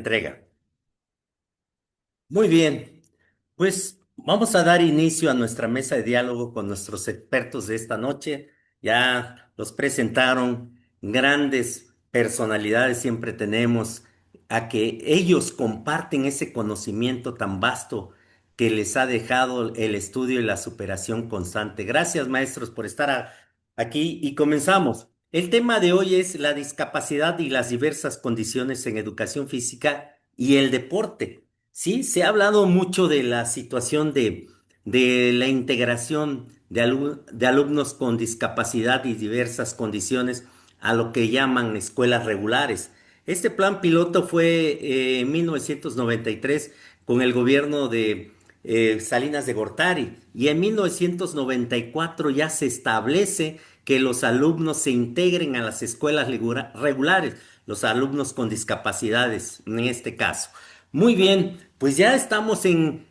Entrega. Muy bien, pues vamos a dar inicio a nuestra mesa de diálogo con nuestros expertos de esta noche. Ya los presentaron grandes personalidades, siempre tenemos a que ellos comparten ese conocimiento tan vasto que les ha dejado el estudio y la superación constante. Gracias, maestros, por estar aquí y comenzamos. El tema de hoy es la discapacidad y las diversas condiciones en educación física y el deporte. Sí, se ha hablado mucho de la situación de la integración de alumnos con discapacidad y diversas condiciones a lo que llaman escuelas regulares. Este plan piloto fue en 1993 con el gobierno de Salinas de Gortari y en 1994 ya se establece que los alumnos se integren a las escuelas regulares, los alumnos con discapacidades en este caso. Muy bien, pues ya estamos en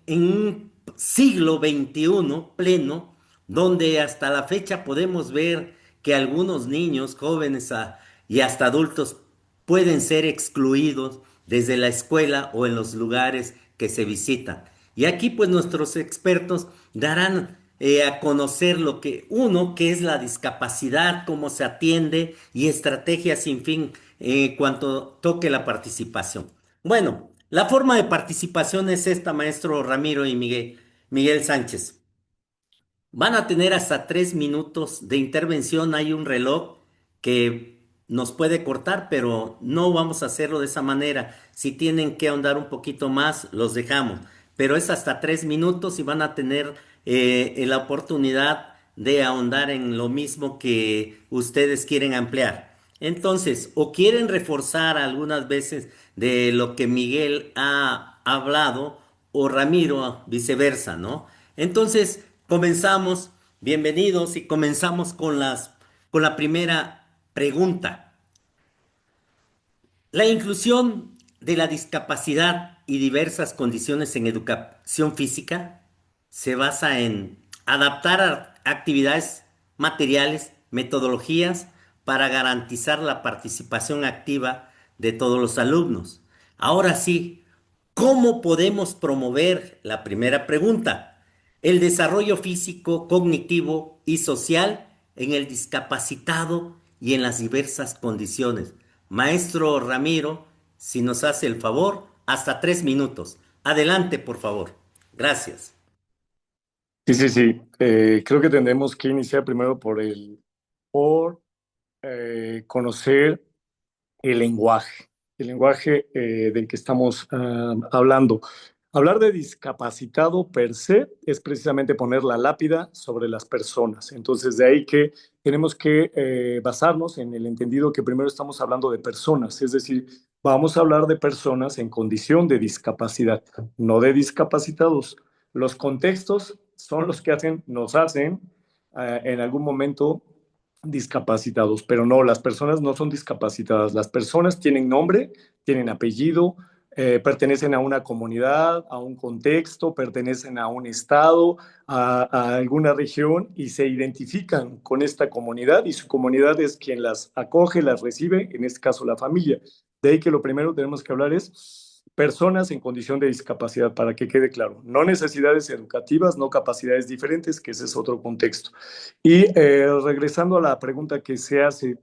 un siglo XXI pleno, donde hasta la fecha podemos ver que algunos niños, jóvenes y hasta adultos pueden ser excluidos desde la escuela o en los lugares que se visitan. Y aquí pues nuestros expertos darán a conocer lo que uno, que es la discapacidad, cómo se atiende y estrategias sin fin cuanto toque la participación. Bueno, la forma de participación es esta, maestro Ramiro y Miguel Sánchez. Van a tener hasta 3 minutos de intervención. Hay un reloj que nos puede cortar, pero no vamos a hacerlo de esa manera. Si tienen que ahondar un poquito más, los dejamos. Pero es hasta 3 minutos y van a tener la oportunidad de ahondar en lo mismo que ustedes quieren ampliar. Entonces, o quieren reforzar algunas veces de lo que Miguel ha hablado o Ramiro, viceversa, ¿no? Entonces, comenzamos, bienvenidos y comenzamos con la primera pregunta. La inclusión de la discapacidad y diversas condiciones en educación física se basa en adaptar actividades materiales, metodologías para garantizar la participación activa de todos los alumnos. Ahora sí, ¿cómo podemos promover la primera pregunta? El desarrollo físico, cognitivo y social en el discapacitado y en las diversas condiciones. Maestro Ramiro, si nos hace el favor, hasta 3 minutos. Adelante, por favor. Gracias. Sí, sí, sí. Creo que tendremos que iniciar primero por conocer el lenguaje del que estamos hablando. Hablar de discapacitado per se es precisamente poner la lápida sobre las personas. Entonces, de ahí que tenemos que basarnos en el entendido que primero estamos hablando de personas, es decir, vamos a hablar de personas en condición de discapacidad, no de discapacitados. Los contextos son los que nos hacen en algún momento discapacitados, pero no, las personas no son discapacitadas. Las personas tienen nombre, tienen apellido, pertenecen a una comunidad, a un contexto, pertenecen a un estado, a alguna región y se identifican con esta comunidad y su comunidad es quien las acoge, las recibe, en este caso la familia. De ahí que lo primero que tenemos que hablar es personas en condición de discapacidad, para que quede claro. No necesidades educativas, no capacidades diferentes, que ese es otro contexto. Y regresando a la pregunta que se hace,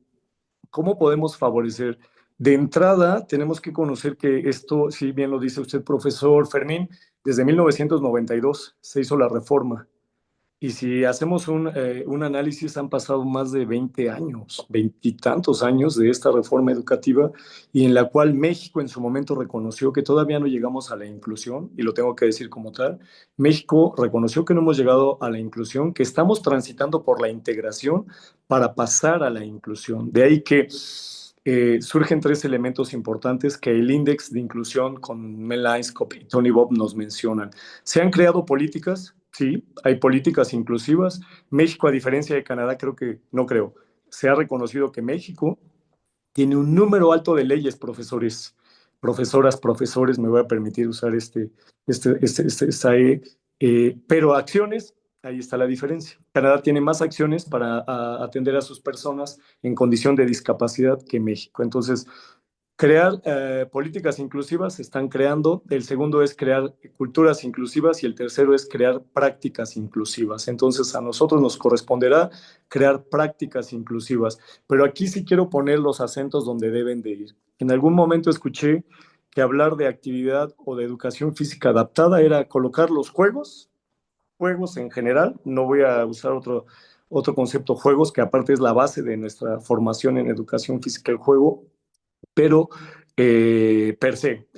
¿cómo podemos favorecer? De entrada, tenemos que conocer que esto, si bien lo dice usted, profesor Fermín, desde 1992 se hizo la reforma. Y si hacemos un análisis, han pasado más de 20 años, veintitantos años de esta reforma educativa y en la cual México en su momento reconoció que todavía no llegamos a la inclusión, y lo tengo que decir como tal. México reconoció que no hemos llegado a la inclusión, que estamos transitando por la integración para pasar a la inclusión. De ahí que surgen tres elementos importantes que el índice de inclusión con Mel Linescop y Tony Bob nos mencionan. Se han creado políticas. Sí, hay políticas inclusivas. México, a diferencia de Canadá, no creo, se ha reconocido que México tiene un número alto de leyes, profesores, profesoras, profesores, me voy a permitir usar esta pero acciones, ahí está la diferencia. Canadá tiene más acciones para atender a sus personas en condición de discapacidad que México. Entonces, Crear políticas inclusivas, se están creando. El segundo es crear culturas inclusivas y el tercero es crear prácticas inclusivas. Entonces, a nosotros nos corresponderá crear prácticas inclusivas. Pero aquí sí quiero poner los acentos donde deben de ir. En algún momento escuché que hablar de actividad o de educación física adaptada era colocar los juegos en general. No voy a usar otro concepto, juegos, que aparte es la base de nuestra formación en educación física, el juego, pero el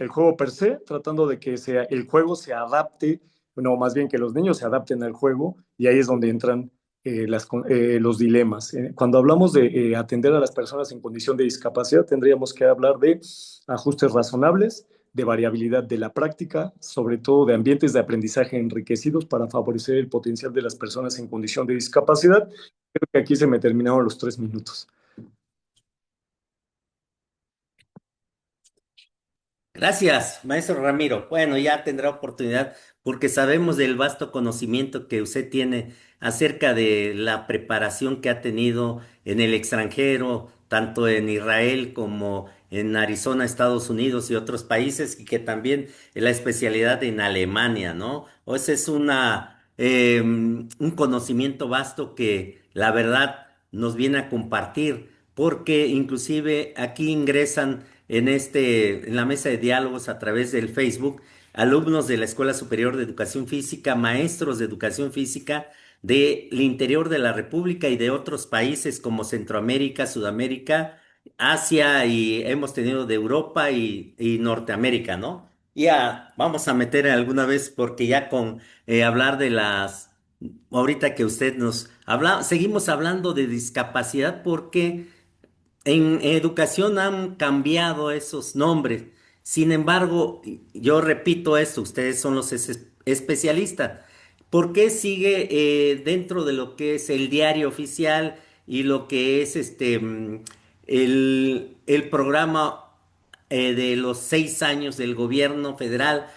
juego per se, tratando de que el juego se adapte, no, más bien que los niños se adapten al juego, y ahí es donde entran los dilemas. Cuando hablamos de atender a las personas en condición de discapacidad, tendríamos que hablar de ajustes razonables, de variabilidad de la práctica, sobre todo de ambientes de aprendizaje enriquecidos para favorecer el potencial de las personas en condición de discapacidad. Creo que aquí se me terminaron los 3 minutos. Gracias, maestro Ramiro. Bueno, ya tendrá oportunidad porque sabemos del vasto conocimiento que usted tiene acerca de la preparación que ha tenido en el extranjero, tanto en Israel como en Arizona, Estados Unidos y otros países, y que también la especialidad en Alemania, ¿no? O ese es un conocimiento vasto que la verdad nos viene a compartir, porque inclusive aquí ingresan en la mesa de diálogos a través del Facebook, alumnos de la Escuela Superior de Educación Física, maestros de educación física del interior de la República y de otros países como Centroamérica, Sudamérica, Asia, y hemos tenido de Europa y Norteamérica, ¿no? Ya vamos a meter alguna vez, porque ya con hablar de ahorita que usted nos habla, seguimos hablando de discapacidad porque en educación han cambiado esos nombres. Sin embargo, yo repito esto, ustedes son los especialistas. ¿Por qué sigue dentro de lo que es el diario oficial y lo que es el programa de los 6 años del gobierno federal?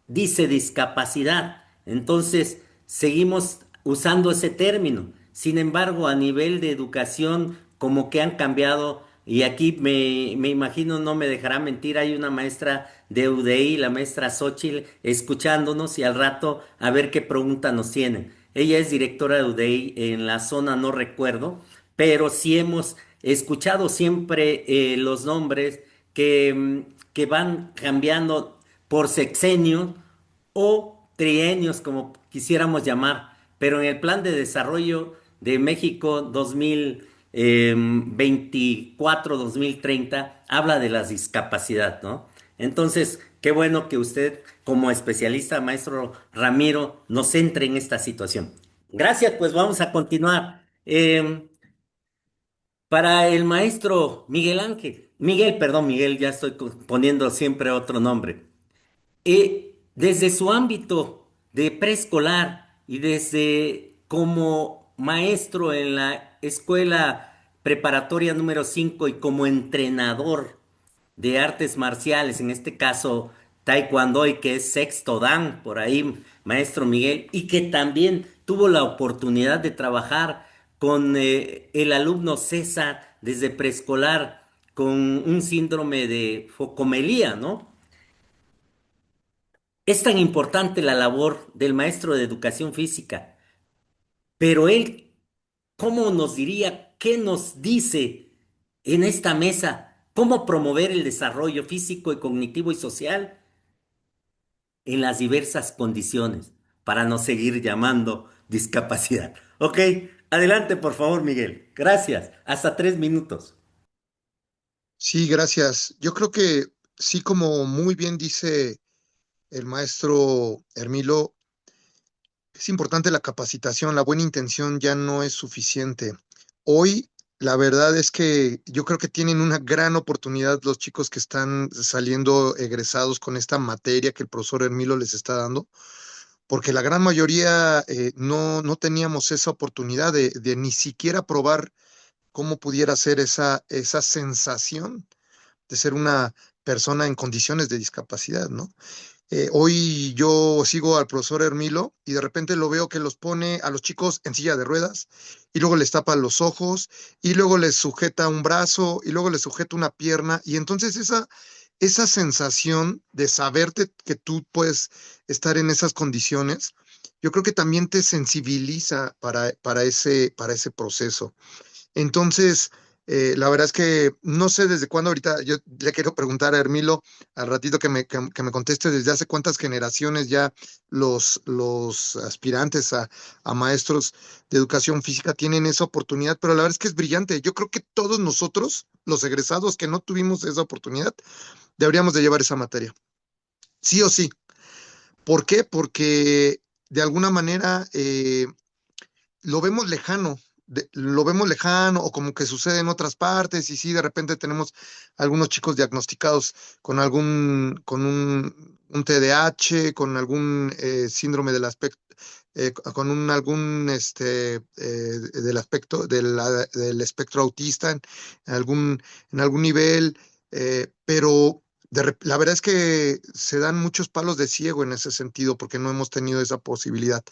Dice discapacidad. Entonces, seguimos usando ese término. Sin embargo, a nivel de educación, como que han cambiado, y aquí me imagino, no me dejará mentir, hay una maestra de UDI, la maestra Xochitl, escuchándonos, y al rato a ver qué pregunta nos tienen. Ella es directora de UDI en la zona, no recuerdo, pero sí hemos escuchado siempre los nombres que van cambiando por sexenio o trienios, como quisiéramos llamar, pero en el Plan de Desarrollo de México 2024-2030 habla de la discapacidad, ¿no? Entonces, qué bueno que usted, como especialista, maestro Ramiro, nos centre en esta situación. Gracias, pues vamos a continuar. Para el maestro Miguel Ángel, Miguel, perdón, Miguel, ya estoy poniendo siempre otro nombre. Desde su ámbito de preescolar y desde como maestro en la escuela preparatoria número 5 y como entrenador de artes marciales, en este caso Taekwondo, y que es sexto Dan, por ahí, maestro Miguel, y que también tuvo la oportunidad de trabajar con el alumno César desde preescolar con un síndrome de focomelía, ¿no? Es tan importante la labor del maestro de educación física, pero él, ¿cómo nos diría, qué nos dice en esta mesa? ¿Cómo promover el desarrollo físico y cognitivo y social en las diversas condiciones para no seguir llamando discapacidad? Ok, adelante por favor, Miguel. Gracias. Hasta 3 minutos. Sí, gracias. Yo creo que sí, como muy bien dice el maestro Hermilo, es importante la capacitación, la buena intención ya no es suficiente. Hoy, la verdad es que yo creo que tienen una gran oportunidad los chicos que están saliendo egresados con esta materia que el profesor Hermilo les está dando, porque la gran mayoría no teníamos esa oportunidad de ni siquiera probar cómo pudiera ser esa sensación de ser una persona en condiciones de discapacidad, ¿no? Hoy yo sigo al profesor Hermilo y de repente lo veo que los pone a los chicos en silla de ruedas y luego les tapa los ojos y luego les sujeta un brazo y luego les sujeta una pierna y entonces esa sensación de saberte que tú puedes estar en esas condiciones, yo creo que también te sensibiliza para ese proceso. Entonces, la verdad es que no sé desde cuándo ahorita, yo le quiero preguntar a Hermilo al ratito que me conteste desde hace cuántas generaciones ya los aspirantes a maestros de educación física tienen esa oportunidad, pero la verdad es que es brillante. Yo creo que todos nosotros, los egresados que no tuvimos esa oportunidad, deberíamos de llevar esa materia, sí o sí. ¿Por qué? Porque de alguna manera lo vemos lejano, lo vemos lejano o como que sucede en otras partes y sí, de repente tenemos algunos chicos diagnosticados con con un TDAH, con algún síndrome del aspecto, con algún del aspecto del espectro autista en algún nivel, pero la verdad es que se dan muchos palos de ciego en ese sentido porque no hemos tenido esa posibilidad.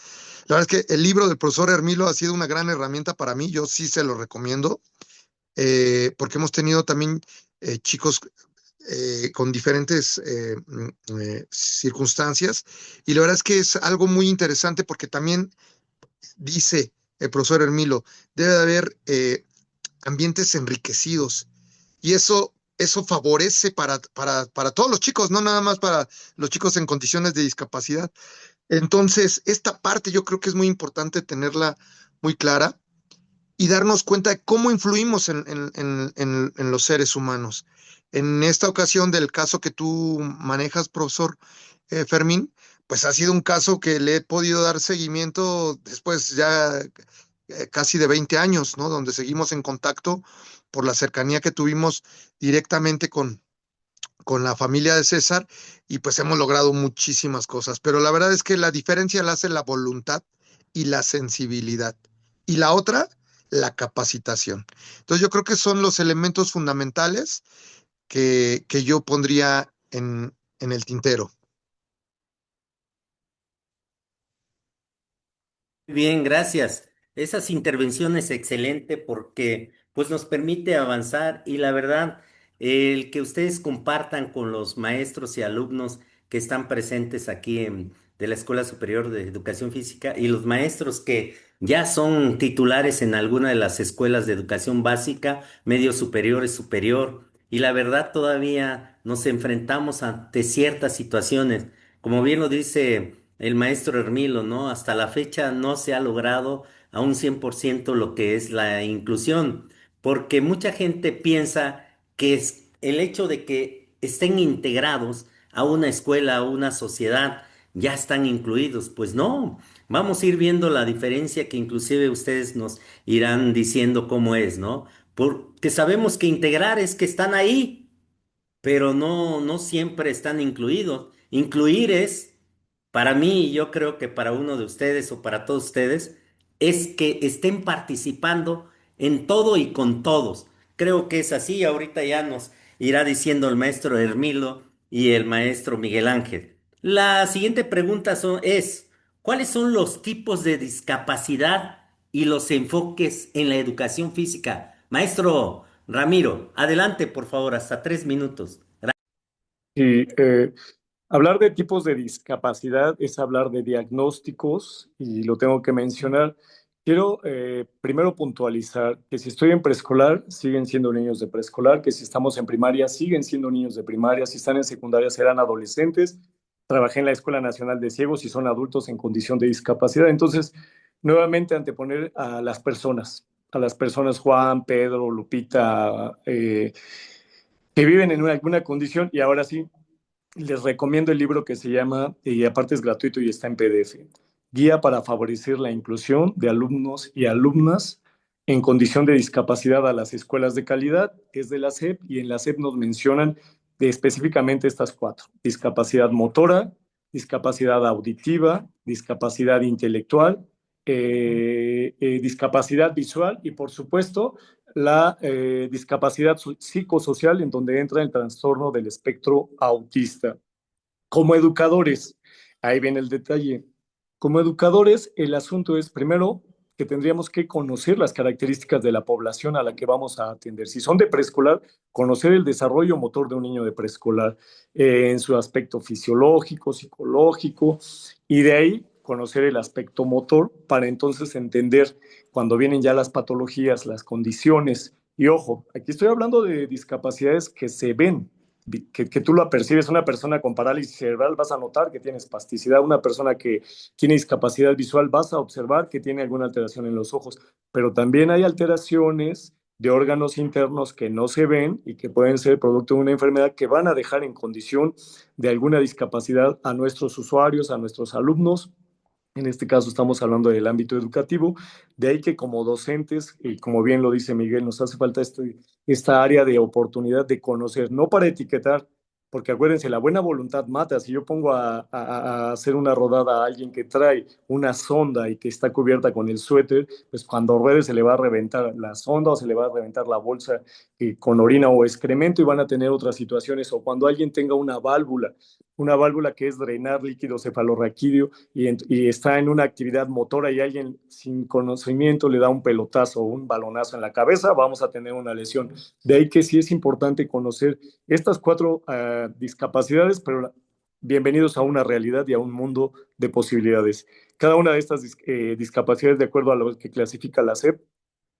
La verdad es que el libro del profesor Hermilo ha sido una gran herramienta para mí, yo sí se lo recomiendo, porque hemos tenido también chicos con diferentes circunstancias y la verdad es que es algo muy interesante porque también dice el profesor Hermilo, debe de haber ambientes enriquecidos y eso favorece para todos los chicos, no nada más para los chicos en condiciones de discapacidad. Entonces, esta parte yo creo que es muy importante tenerla muy clara y darnos cuenta de cómo influimos en los seres humanos. En esta ocasión del caso que tú manejas, profesor Fermín, pues ha sido un caso que le he podido dar seguimiento después ya casi de 20 años, ¿no? Donde seguimos en contacto por la cercanía que tuvimos directamente con la familia de César y pues hemos logrado muchísimas cosas, pero la verdad es que la diferencia la hace la voluntad y la sensibilidad. Y la otra, la capacitación. Entonces yo creo que son los elementos fundamentales que yo pondría en el tintero. Bien, gracias. Esas intervenciones excelente porque pues nos permite avanzar y la verdad, el que ustedes compartan con los maestros y alumnos que están presentes aquí de la Escuela Superior de Educación Física y los maestros que ya son titulares en alguna de las escuelas de educación básica, medio superior y superior. Y la verdad todavía nos enfrentamos ante ciertas situaciones, como bien lo dice el maestro Hermilo, ¿no? Hasta la fecha no se ha logrado a un 100% lo que es la inclusión, porque mucha gente piensa que es el hecho de que estén integrados a una escuela, a una sociedad, ya están incluidos. Pues no, vamos a ir viendo la diferencia que inclusive ustedes nos irán diciendo cómo es, ¿no? Porque sabemos que integrar es que están ahí, pero no siempre están incluidos. Incluir es, para mí, y yo creo que para uno de ustedes o para todos ustedes, es que estén participando en todo y con todos. Creo que es así. Ahorita ya nos irá diciendo el maestro Hermilo y el maestro Miguel Ángel. La siguiente pregunta es, ¿cuáles son los tipos de discapacidad y los enfoques en la educación física? Maestro Ramiro, adelante, por favor, hasta 3 minutos. Y hablar de tipos de discapacidad es hablar de diagnósticos y lo tengo que mencionar. Quiero primero puntualizar que si estoy en preescolar, siguen siendo niños de preescolar, que si estamos en primaria, siguen siendo niños de primaria, si están en secundaria, serán adolescentes. Trabajé en la Escuela Nacional de Ciegos y son adultos en condición de discapacidad. Entonces, nuevamente anteponer a las personas Juan, Pedro, Lupita, que viven en alguna condición y ahora sí, les recomiendo el libro que se llama, y aparte es gratuito y está en PDF, Guía para favorecer la inclusión de alumnos y alumnas en condición de discapacidad a las escuelas de calidad. Es de la SEP y en la SEP nos mencionan específicamente estas cuatro: discapacidad motora, discapacidad auditiva, discapacidad intelectual, discapacidad visual y por supuesto la discapacidad psicosocial en donde entra el trastorno del espectro autista. Como educadores, ahí viene el detalle. Como educadores, el asunto es primero que tendríamos que conocer las características de la población a la que vamos a atender. Si son de preescolar, conocer el desarrollo motor de un niño de preescolar en su aspecto fisiológico, psicológico, y de ahí conocer el aspecto motor para entonces entender cuando vienen ya las patologías, las condiciones. Y ojo, aquí estoy hablando de discapacidades que se ven, que tú lo percibes. Una persona con parálisis cerebral vas a notar que tiene espasticidad, una persona que tiene discapacidad visual vas a observar que tiene alguna alteración en los ojos, pero también hay alteraciones de órganos internos que no se ven y que pueden ser producto de una enfermedad que van a dejar en condición de alguna discapacidad a nuestros usuarios, a nuestros alumnos. En este caso estamos hablando del ámbito educativo, de ahí que como docentes, y como bien lo dice Miguel, nos hace falta esta área de oportunidad de conocer, no para etiquetar, porque acuérdense, la buena voluntad mata. Si yo pongo a hacer una rodada a alguien que trae una sonda y que está cubierta con el suéter, pues cuando ruede se le va a reventar la sonda o se le va a reventar la bolsa con orina o excremento y van a tener otras situaciones. O cuando alguien tenga una válvula que es drenar líquido cefalorraquídeo y está en una actividad motora y alguien sin conocimiento le da un pelotazo o un balonazo en la cabeza, vamos a tener una lesión. De ahí que sí es importante conocer estas cuatro discapacidades, pero bienvenidos a una realidad y a un mundo de posibilidades. Cada una de estas discapacidades, de acuerdo a lo que clasifica la SEP,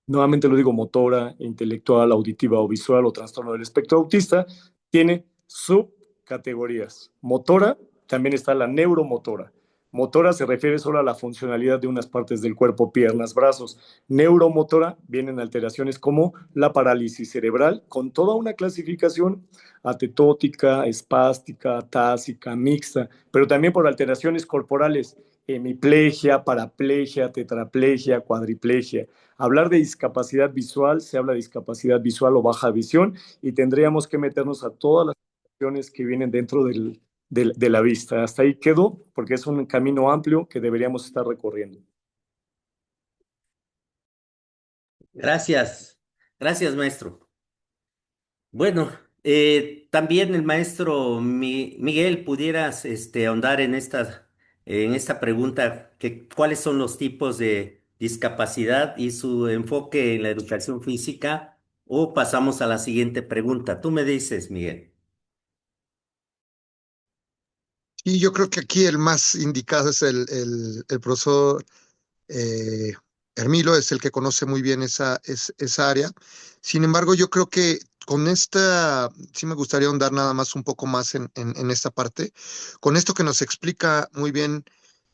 nuevamente lo digo, motora, intelectual, auditiva o visual o trastorno del espectro autista, tiene subcategorías. Motora, también está la neuromotora. Motora se refiere solo a la funcionalidad de unas partes del cuerpo, piernas, brazos. Neuromotora vienen alteraciones como la parálisis cerebral, con toda una clasificación atetótica, espástica, tásica, mixta, pero también por alteraciones corporales, hemiplegia, paraplegia, tetraplegia, cuadriplegia. Hablar de discapacidad visual, se habla de discapacidad visual o baja visión y tendríamos que meternos a todas las cuestiones que vienen dentro de la vista. Hasta ahí quedó, porque es un camino amplio que deberíamos estar recorriendo. Gracias, gracias, maestro. Bueno, también el maestro Miguel, pudieras ahondar en esta pregunta, que cuáles son los tipos de discapacidad y su enfoque en la educación física, o pasamos a la siguiente pregunta. Tú me dices, Miguel. Y yo creo que aquí el más indicado es el profesor eh, Hermilo, es el que conoce muy bien esa área. Sin embargo, yo creo que con esta, sí me gustaría ahondar nada más un poco más en esta parte. Con esto que nos explica muy bien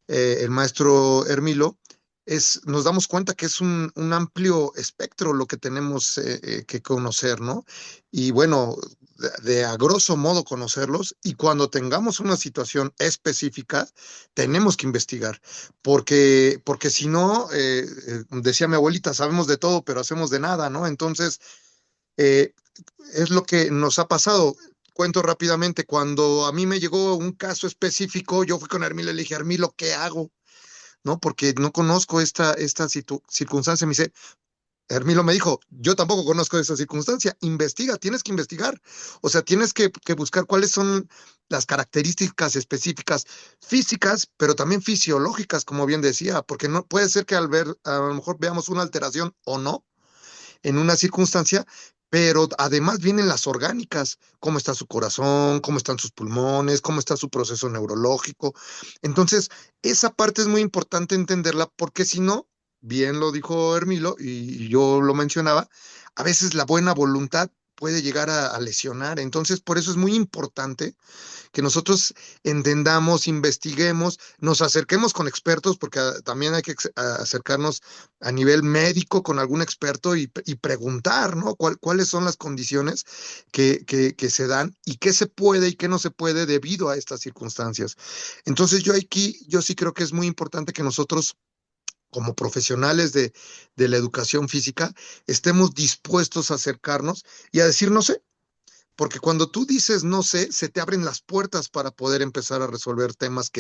el maestro Hermilo, nos damos cuenta que es un amplio espectro lo que tenemos que conocer, ¿no? Y bueno, a grosso modo conocerlos, y cuando tengamos una situación específica, tenemos que investigar, porque si no, decía mi abuelita, sabemos de todo, pero hacemos de nada, ¿no? Entonces, eh, es lo que nos ha pasado. Cuento rápidamente, cuando a mí me llegó un caso específico, yo fui con Hermilo y le dije, Hermilo, ¿qué hago? ¿No? Porque no conozco esta circunstancia. Me dice, Hermilo me dijo, yo tampoco conozco esa circunstancia, investiga, tienes que investigar. O sea, tienes que buscar cuáles son las características específicas físicas, pero también fisiológicas, como bien decía, porque no puede ser que al ver, a lo mejor veamos una alteración o no en una circunstancia, pero además vienen las orgánicas, cómo está su corazón, cómo están sus pulmones, cómo está su proceso neurológico. Entonces, esa parte es muy importante entenderla porque si no, bien lo dijo Hermilo y yo lo mencionaba, a veces la buena voluntad puede llegar a lesionar. Entonces, por eso es muy importante que nosotros entendamos, investiguemos, nos acerquemos con expertos, porque también hay que acercarnos a nivel médico con algún experto y preguntar, ¿no? ¿Cuáles son las condiciones que se dan y qué se puede y qué no se puede debido a estas circunstancias? Entonces yo sí creo que es muy importante que nosotros como profesionales de la educación física, estemos dispuestos a acercarnos y a decir, no sé, porque cuando tú dices no sé, se te abren las puertas para poder empezar a resolver temas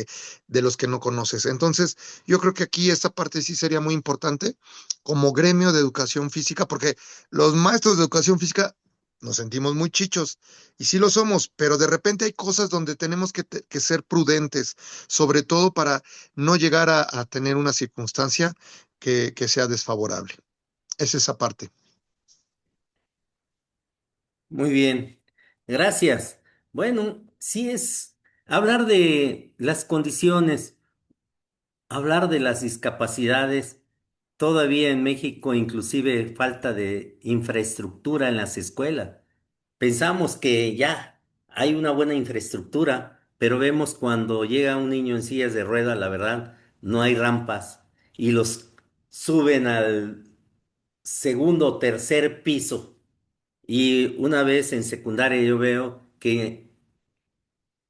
de los que no conoces. Entonces, yo creo que aquí esta parte sí sería muy importante como gremio de educación física, porque los maestros de educación física nos sentimos muy chichos y sí lo somos, pero de repente hay cosas donde tenemos que ser prudentes, sobre todo para no llegar a tener una circunstancia que sea desfavorable. Es esa parte. Muy bien, gracias. Bueno, sí es hablar de las condiciones, hablar de las discapacidades. Todavía en México, inclusive falta de infraestructura en las escuelas. Pensamos que ya hay una buena infraestructura, pero vemos cuando llega un niño en sillas de rueda, la verdad, no hay rampas y los suben al segundo o tercer piso. Y una vez en secundaria yo veo que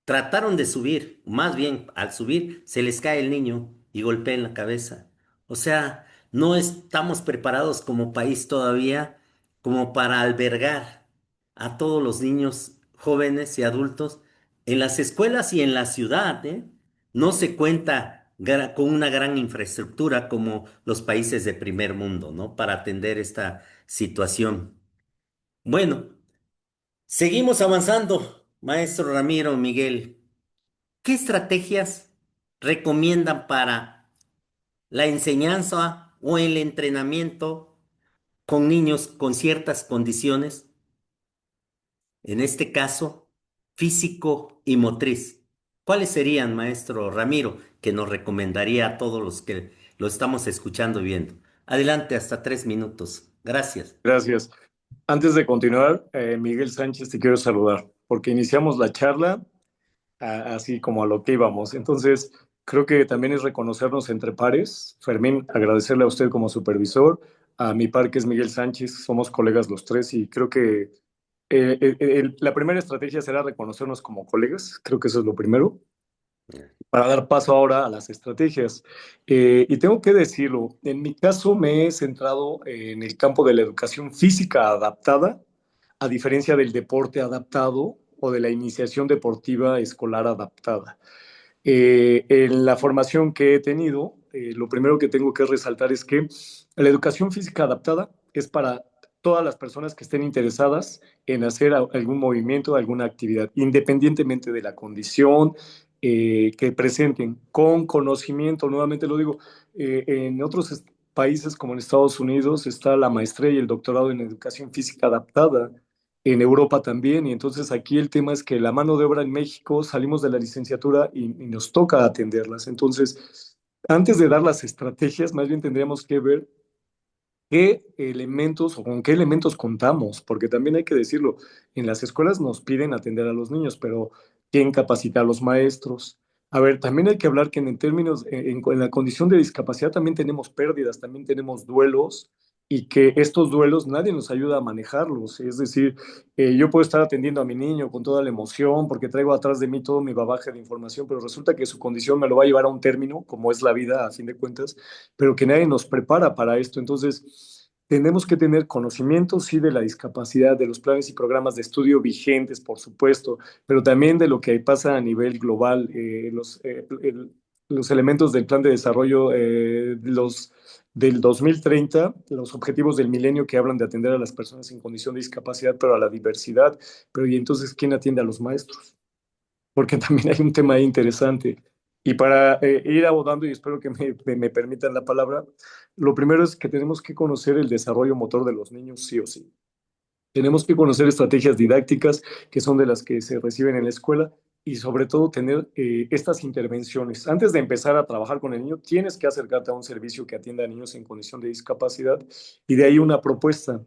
trataron de subir, más bien al subir se les cae el niño y golpea en la cabeza. O sea, no estamos preparados como país todavía como para albergar a todos los niños jóvenes y adultos en las escuelas y en la ciudad, ¿eh? No se cuenta con una gran infraestructura como los países de primer mundo, ¿no? Para atender esta situación. Bueno, seguimos avanzando, maestro Ramiro Miguel. ¿Qué estrategias recomiendan para la enseñanza o el entrenamiento con niños con ciertas condiciones? En este caso, físico y motriz. ¿Cuáles serían, maestro Ramiro, que nos recomendaría a todos los que lo estamos escuchando y viendo? Adelante, hasta 3 minutos. Gracias. Gracias. Antes de continuar, Miguel Sánchez, te quiero saludar, porque iniciamos la charla así como a lo que íbamos. Entonces, creo que también es reconocernos entre pares. Fermín, agradecerle a usted como supervisor, a mi par que es Miguel Sánchez, somos colegas los tres y creo que la primera estrategia será reconocernos como colegas, creo que eso es lo primero, para dar paso ahora a las estrategias. Y tengo que decirlo, en mi caso me he centrado en el campo de la educación física adaptada, a diferencia del deporte adaptado o de la iniciación deportiva escolar adaptada. En la formación que he tenido, lo primero que tengo que resaltar es que la educación física adaptada es para todas las personas que estén interesadas en hacer algún movimiento, alguna actividad, independientemente de la condición que presenten, con conocimiento, nuevamente lo digo, en otros países como en Estados Unidos está la maestría y el doctorado en educación física adaptada, en Europa también, y entonces aquí el tema es que la mano de obra en México salimos de la licenciatura y nos toca atenderlas. Entonces, antes de dar las estrategias, más bien tendríamos que ver qué elementos o con qué elementos contamos, porque también hay que decirlo, en las escuelas nos piden atender a los niños, pero ¿quién capacita a los maestros? A ver, también hay que hablar que en términos, en la condición de discapacidad también tenemos pérdidas, también tenemos duelos y que estos duelos nadie nos ayuda a manejarlos. Es decir, yo puedo estar atendiendo a mi niño con toda la emoción porque traigo atrás de mí todo mi bagaje de información, pero resulta que su condición me lo va a llevar a un término, como es la vida a fin de cuentas, pero que nadie nos prepara para esto. Entonces, tenemos que tener conocimiento, sí, de la discapacidad, de los planes y programas de estudio vigentes, por supuesto, pero también de lo que pasa a nivel global, los elementos del plan de desarrollo, del 2030, los objetivos del milenio que hablan de atender a las personas en condición de discapacidad, pero a la diversidad. Pero ¿y entonces quién atiende a los maestros? Porque también hay un tema ahí interesante. Y para ir abordando, y espero que me permitan la palabra, lo primero es que tenemos que conocer el desarrollo motor de los niños, sí o sí. Tenemos que conocer estrategias didácticas que son de las que se reciben en la escuela y sobre todo tener estas intervenciones. Antes de empezar a trabajar con el niño, tienes que acercarte a un servicio que atienda a niños en condición de discapacidad y de ahí una propuesta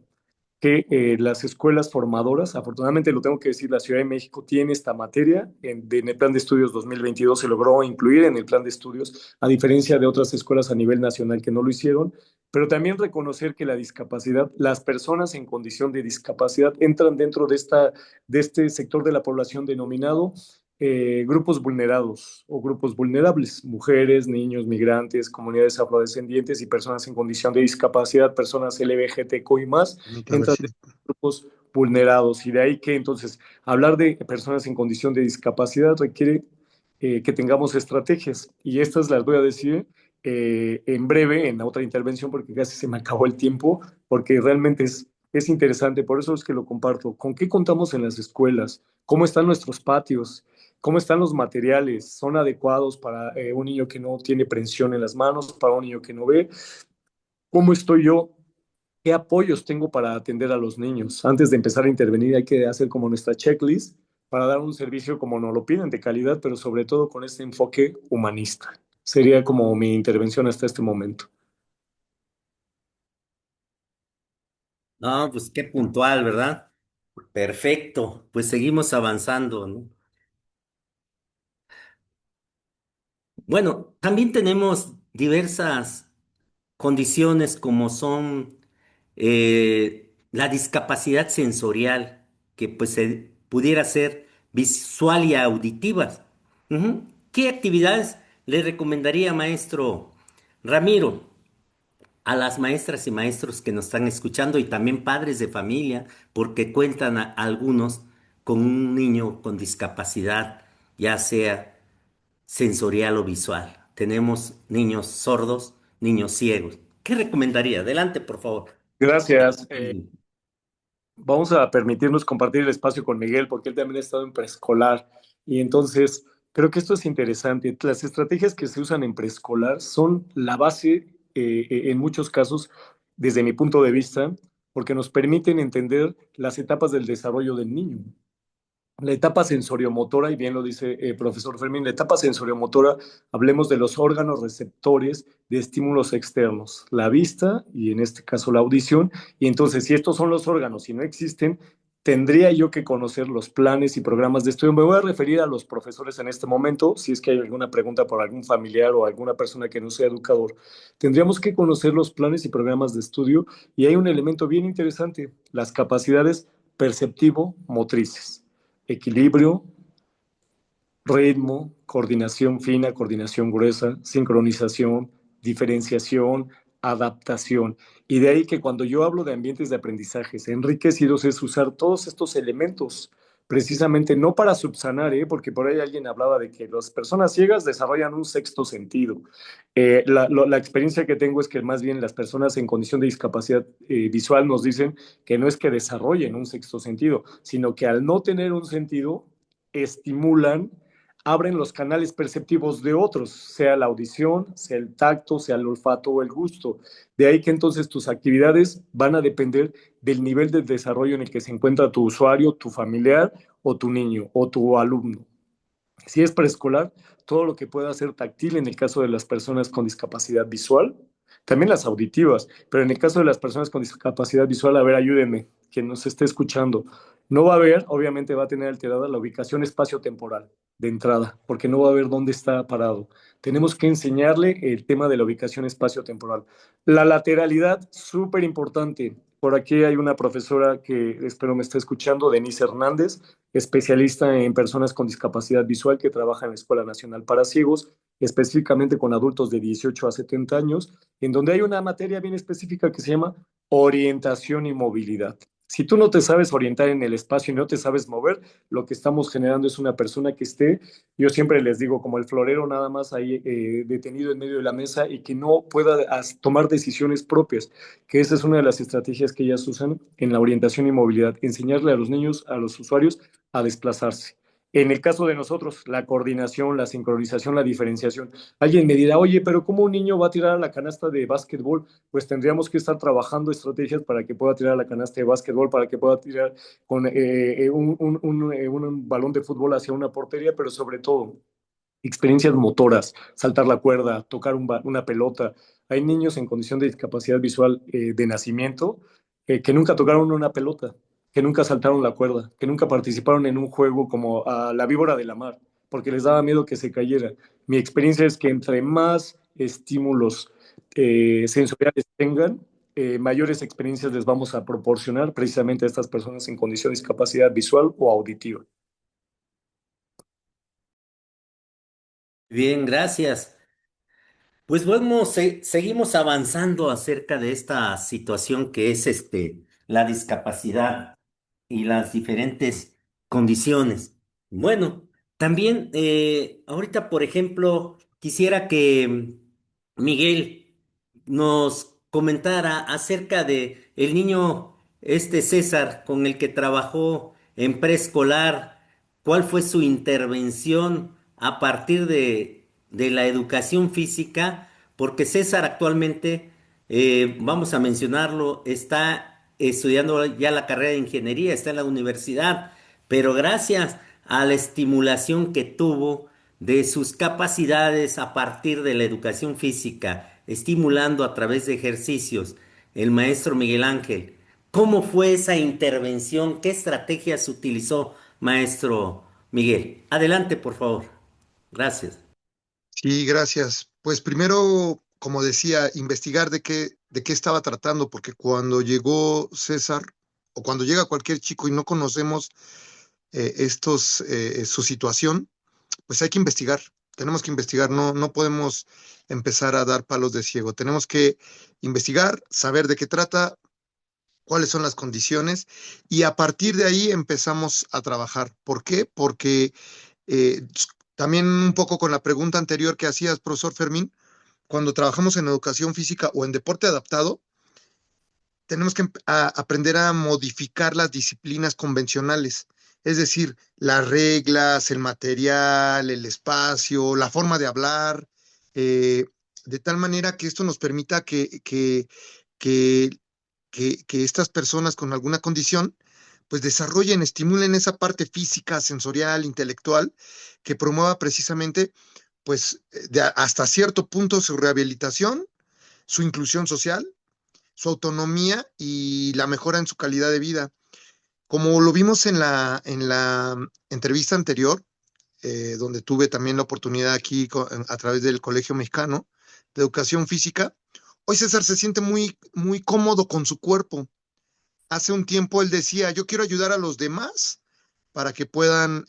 que las escuelas formadoras, afortunadamente lo tengo que decir, la Ciudad de México tiene esta materia, en el plan de estudios 2022 se logró incluir en el plan de estudios, a diferencia de otras escuelas a nivel nacional que no lo hicieron, pero también reconocer que la discapacidad, las personas en condición de discapacidad entran dentro de este sector de la población denominado grupos vulnerados o grupos vulnerables, mujeres, niños, migrantes, comunidades afrodescendientes y personas en condición de discapacidad, personas LGBTQ y más, Permítame, entran sí. en grupos vulnerados. Y de ahí que entonces hablar de personas en condición de discapacidad requiere que tengamos estrategias. Y estas las voy a decir en breve, en la otra intervención, porque casi se me acabó el tiempo, porque realmente es es interesante, por eso es que lo comparto. ¿Con qué contamos en las escuelas? ¿Cómo están nuestros patios? ¿Cómo están los materiales? ¿Son adecuados para un niño que no tiene prensión en las manos, para un niño que no ve? ¿Cómo estoy yo? ¿Qué apoyos tengo para atender a los niños? Antes de empezar a intervenir hay que hacer como nuestra checklist para dar un servicio como nos lo piden, de calidad, pero sobre todo con este enfoque humanista. Sería como mi intervención hasta este momento. No, pues qué puntual, ¿verdad? Perfecto, pues seguimos avanzando, ¿no? Bueno, también tenemos diversas condiciones como son la discapacidad sensorial, que pues pudiera ser visual y auditiva. Ujú. ¿Qué actividades le recomendaría, maestro Ramiro, a las maestras y maestros que nos están escuchando y también padres de familia, porque cuentan algunos con un niño con discapacidad, ya sea sensorial o visual? Tenemos niños sordos, niños ciegos. ¿Qué recomendaría? Adelante, por favor. Gracias. Vamos a permitirnos compartir el espacio con Miguel porque él también ha estado en preescolar y entonces creo que esto es interesante. Las estrategias que se usan en preescolar son la base en muchos casos, desde mi punto de vista, porque nos permiten entender las etapas del desarrollo del niño. La etapa sensoriomotora, y bien lo dice el profesor Fermín, la etapa sensoriomotora, hablemos de los órganos receptores de estímulos externos, la vista y en este caso la audición. Y entonces, si estos son los órganos y no existen, tendría yo que conocer los planes y programas de estudio. Me voy a referir a los profesores en este momento, si es que hay alguna pregunta por algún familiar o alguna persona que no sea educador. Tendríamos que conocer los planes y programas de estudio y hay un elemento bien interesante, las capacidades perceptivo-motrices, equilibrio, ritmo, coordinación fina, coordinación gruesa, sincronización, diferenciación, adaptación. Y de ahí que cuando yo hablo de ambientes de aprendizajes enriquecidos es usar todos estos elementos, precisamente no para subsanar, porque por ahí alguien hablaba de que las personas ciegas desarrollan un sexto sentido. La experiencia que tengo es que más bien las personas en condición de discapacidad visual nos dicen que no es que desarrollen un sexto sentido, sino que al no tener un sentido, estimulan, abren los canales perceptivos de otros, sea la audición, sea el tacto, sea el olfato o el gusto. De ahí que entonces tus actividades van a depender del nivel de desarrollo en el que se encuentra tu usuario, tu familiar o tu niño o tu alumno. Si es preescolar, todo lo que pueda ser táctil en el caso de las personas con discapacidad visual, también las auditivas, pero en el caso de las personas con discapacidad visual, a ver, ayúdenme, quien nos esté escuchando. No va a haber, obviamente va a tener alterada la ubicación espacio-temporal de entrada, porque no va a ver dónde está parado. Tenemos que enseñarle el tema de la ubicación espacio-temporal. La lateralidad, súper importante. Por aquí hay una profesora que espero me esté escuchando, Denise Hernández, especialista en personas con discapacidad visual que trabaja en la Escuela Nacional para Ciegos, específicamente con adultos de 18 a 70 años, en donde hay una materia bien específica que se llama orientación y movilidad. Si tú no te sabes orientar en el espacio y no te sabes mover, lo que estamos generando es una persona que esté, yo siempre les digo, como el florero nada más ahí detenido en medio de la mesa y que no pueda tomar decisiones propias, que esa es una de las estrategias que ellas usan en la orientación y movilidad, enseñarle a los niños, a los usuarios, a desplazarse. En el caso de nosotros, la coordinación, la sincronización, la diferenciación. Alguien me dirá, oye, pero ¿cómo un niño va a tirar a la canasta de básquetbol? Pues tendríamos que estar trabajando estrategias para que pueda tirar a la canasta de básquetbol, para que pueda tirar con un balón de fútbol hacia una portería, pero sobre todo experiencias motoras, saltar la cuerda, tocar una pelota. Hay niños en condición de discapacidad visual de nacimiento que nunca tocaron una pelota, que nunca saltaron la cuerda, que nunca participaron en un juego como la víbora de la mar, porque les daba miedo que se cayera. Mi experiencia es que entre más estímulos sensoriales tengan, mayores experiencias les vamos a proporcionar precisamente a estas personas en condición de discapacidad visual o auditiva. Bien, gracias. Pues bueno, seguimos avanzando acerca de esta situación que es la discapacidad y las diferentes condiciones. Bueno, también ahorita, por ejemplo, quisiera que Miguel nos comentara acerca de el niño este César con el que trabajó en preescolar, ¿cuál fue su intervención a partir de la educación física? Porque César actualmente, vamos a mencionarlo, está estudiando ya la carrera de ingeniería, está en la universidad, pero gracias a la estimulación que tuvo de sus capacidades a partir de la educación física, estimulando a través de ejercicios, el maestro Miguel Ángel. ¿Cómo fue esa intervención? ¿Qué estrategias utilizó, maestro Miguel? Adelante, por favor. Gracias. Sí, gracias. Pues primero, como decía, investigar de qué estaba tratando, porque cuando llegó César, o cuando llega cualquier chico y no conocemos su situación, pues hay que investigar. Tenemos que investigar, no podemos empezar a dar palos de ciego. Tenemos que investigar, saber de qué trata, cuáles son las condiciones, y a partir de ahí empezamos a trabajar. ¿Por qué? Porque eh, también un poco con la pregunta anterior que hacías, profesor Fermín, cuando trabajamos en educación física o en deporte adaptado, tenemos que aprender a modificar las disciplinas convencionales, es decir, las reglas, el material, el espacio, la forma de hablar, eh, de tal manera que esto nos permita que, que estas personas con alguna condición pues desarrollen, estimulen esa parte física, sensorial, intelectual, que promueva precisamente pues hasta cierto punto su rehabilitación, su inclusión social, su autonomía y la mejora en su calidad de vida. Como lo vimos en la entrevista anterior, donde tuve también la oportunidad aquí a través del Colegio Mexicano de Educación Física, hoy César se siente muy cómodo con su cuerpo. Hace un tiempo él decía, yo quiero ayudar a los demás para que puedan,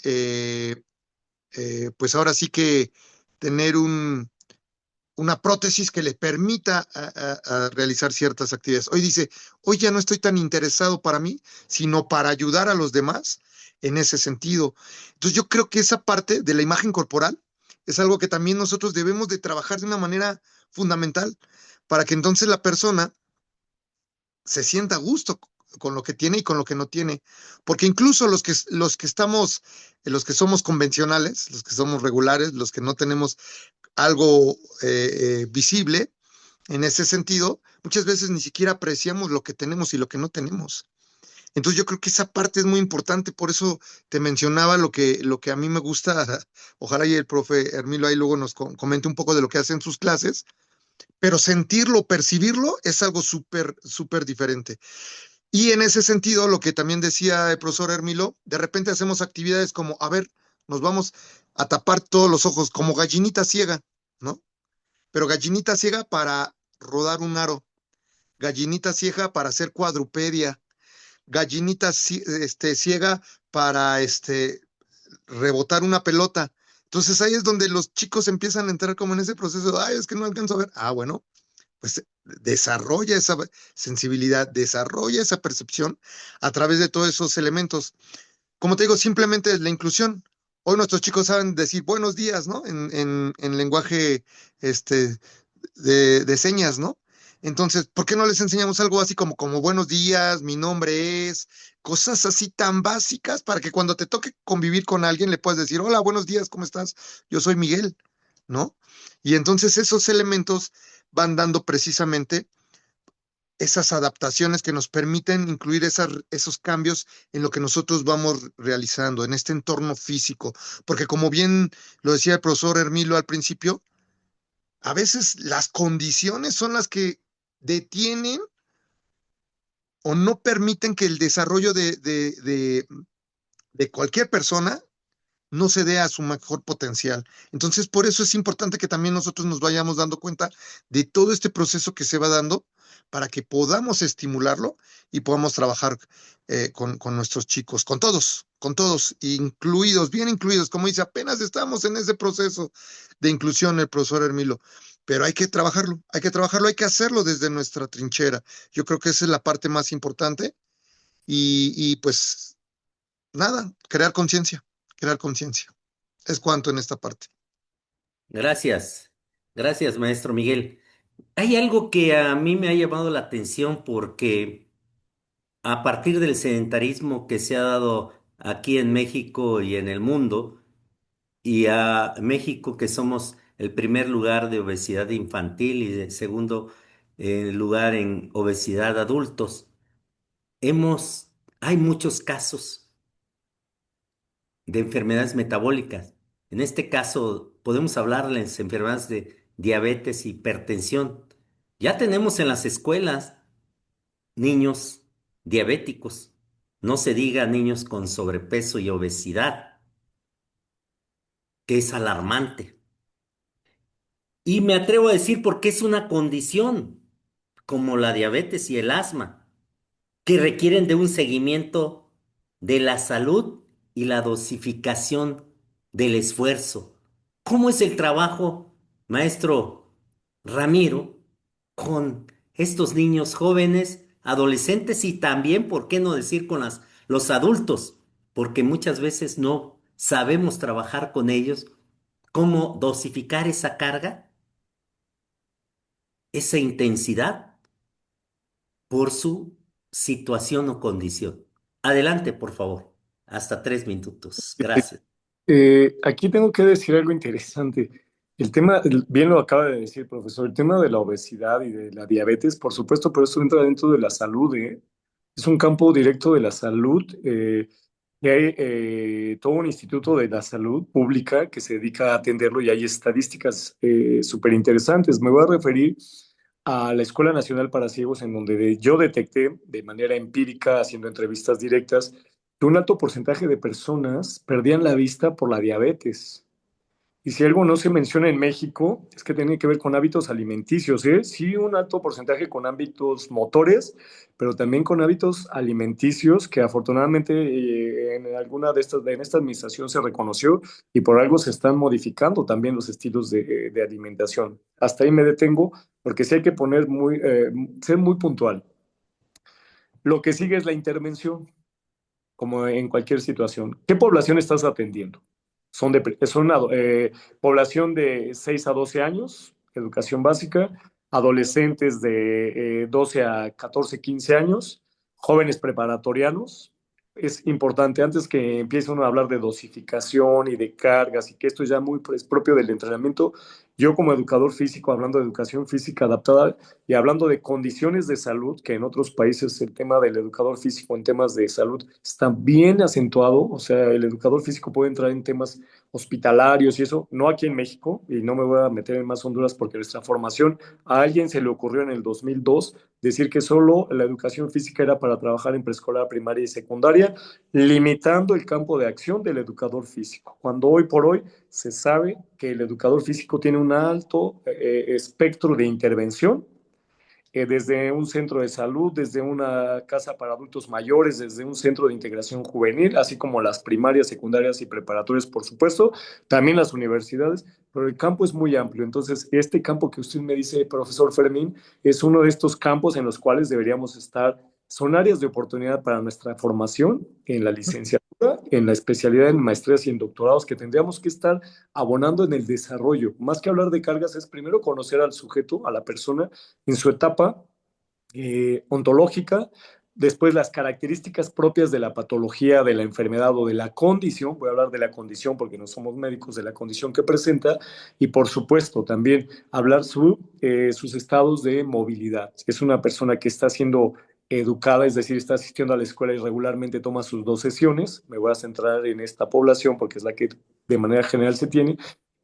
pues ahora sí que tener una prótesis que le permita a realizar ciertas actividades. Hoy dice, hoy ya no estoy tan interesado para mí, sino para ayudar a los demás en ese sentido. Entonces yo creo que esa parte de la imagen corporal es algo que también nosotros debemos de trabajar de una manera fundamental para que entonces la persona se sienta a gusto con lo que tiene y con lo que no tiene. Porque incluso los que somos convencionales, los que somos regulares, los que no tenemos algo visible en ese sentido, muchas veces ni siquiera apreciamos lo que tenemos y lo que no tenemos. Entonces yo creo que esa parte es muy importante, por eso te mencionaba lo que a mí me gusta, ojalá y el profe Hermilo ahí luego nos comente un poco de lo que hace en sus clases, pero sentirlo, percibirlo es algo súper diferente. Y en ese sentido, lo que también decía el profesor Hermilo, de repente hacemos actividades como, a ver, nos vamos a tapar todos los ojos, como gallinita ciega, ¿no? Pero gallinita ciega para rodar un aro, gallinita ciega para hacer cuadrupedia, gallinita ciega para rebotar una pelota. Entonces ahí es donde los chicos empiezan a entrar como en ese proceso, ay, es que no alcanzo a ver. Ah, bueno, pues desarrolla esa sensibilidad, desarrolla esa percepción a través de todos esos elementos. Como te digo, simplemente es la inclusión. Hoy nuestros chicos saben decir buenos días, ¿no? En lenguaje este, de señas, ¿no? Entonces, ¿por qué no les enseñamos algo así como buenos días, mi nombre es, cosas así tan básicas para que cuando te toque convivir con alguien le puedas decir, hola, buenos días, ¿cómo estás? Yo soy Miguel, ¿no? Y entonces esos elementos van dando precisamente esas adaptaciones que nos permiten incluir esos cambios en lo que nosotros vamos realizando, en este entorno físico. Porque como bien lo decía el profesor Hermilo al principio, a veces las condiciones son las que detienen o no permiten que el desarrollo de cualquier persona no se dé a su mejor potencial. Entonces, por eso es importante que también nosotros nos vayamos dando cuenta de todo este proceso que se va dando para que podamos estimularlo y podamos trabajar con nuestros chicos, con todos, incluidos, bien incluidos. Como dice, apenas estamos en ese proceso de inclusión, el profesor Hermilo. Pero hay que hacerlo desde nuestra trinchera. Yo creo que esa es la parte más importante y pues nada, crear conciencia. Es cuanto en esta parte. Gracias. Gracias, maestro Miguel. Hay algo que a mí me ha llamado la atención porque a partir del sedentarismo que se ha dado aquí en México y en el mundo, y a México que somos el primer lugar de obesidad infantil y el segundo lugar en obesidad de adultos, hay muchos casos de enfermedades metabólicas. En este caso, podemos hablar de las enfermedades de diabetes, hipertensión. Ya tenemos en las escuelas niños diabéticos. No se diga niños con sobrepeso y obesidad, que es alarmante. Y me atrevo a decir porque es una condición, como la diabetes y el asma, que requieren de un seguimiento de la salud y la dosificación del esfuerzo. ¿Cómo es el trabajo, maestro Ramiro, con estos niños jóvenes, adolescentes y también, por qué no decir, con los adultos? Porque muchas veces no sabemos trabajar con ellos, cómo dosificar esa carga, esa intensidad por su situación o condición. Adelante, por favor. Hasta 3 minutos. Gracias. Aquí tengo que decir algo interesante. El tema, bien lo acaba de decir, profesor, el tema de la obesidad y de la diabetes, por supuesto, pero esto entra dentro de la salud, ¿eh? Es un campo directo de la salud. Y hay todo un instituto de la salud pública que se dedica a atenderlo y hay estadísticas súper interesantes. Me voy a referir a la Escuela Nacional para Ciegos, en donde yo detecté de manera empírica, haciendo entrevistas directas, que un alto porcentaje de personas perdían la vista por la diabetes. Y si algo no se menciona en México, es que tiene que ver con hábitos alimenticios, ¿eh? Sí, un alto porcentaje con hábitos motores, pero también con hábitos alimenticios que afortunadamente en alguna de estas, en esta administración se reconoció y por algo se están modificando también los estilos de alimentación. Hasta ahí me detengo porque sí hay que ser muy puntual. Lo que sigue es la intervención como en cualquier situación. ¿Qué población estás atendiendo? Son una población de 6 a 12 años, educación básica, adolescentes de 12 a 14, 15 años, jóvenes preparatorianos. Es importante, antes que empiece uno a hablar de dosificación y de cargas y que esto ya muy es propio del entrenamiento, yo como educador físico, hablando de educación física adaptada y hablando de condiciones de salud, que en otros países el tema del educador físico en temas de salud está bien acentuado, o sea, el educador físico puede entrar en temas hospitalarios y eso, no aquí en México, y no me voy a meter en más Honduras porque nuestra formación, a alguien se le ocurrió en el 2002 decir que solo la educación física era para trabajar en preescolar, primaria y secundaria, limitando el campo de acción del educador físico, cuando hoy por hoy se sabe que el educador físico tiene un alto espectro de intervención desde un centro de salud, desde una casa para adultos mayores, desde un centro de integración juvenil, así como las primarias, secundarias y preparatorias, por supuesto, también las universidades, pero el campo es muy amplio. Entonces, este campo que usted me dice, profesor Fermín, es uno de estos campos en los cuales deberíamos estar. Son áreas de oportunidad para nuestra formación en la licenciatura, en la especialidad en maestrías y en doctorados que tendríamos que estar abonando en el desarrollo. Más que hablar de cargas, es primero conocer al sujeto, a la persona, en su etapa ontológica, después las características propias de la patología, de la enfermedad o de la condición, voy a hablar de la condición porque no somos médicos, de la condición que presenta, y por supuesto también hablar sus estados de movilidad. Es una persona que está siendo educada, es decir, está asistiendo a la escuela y regularmente toma sus 2 sesiones. Me voy a centrar en esta población porque es la que de manera general se tiene.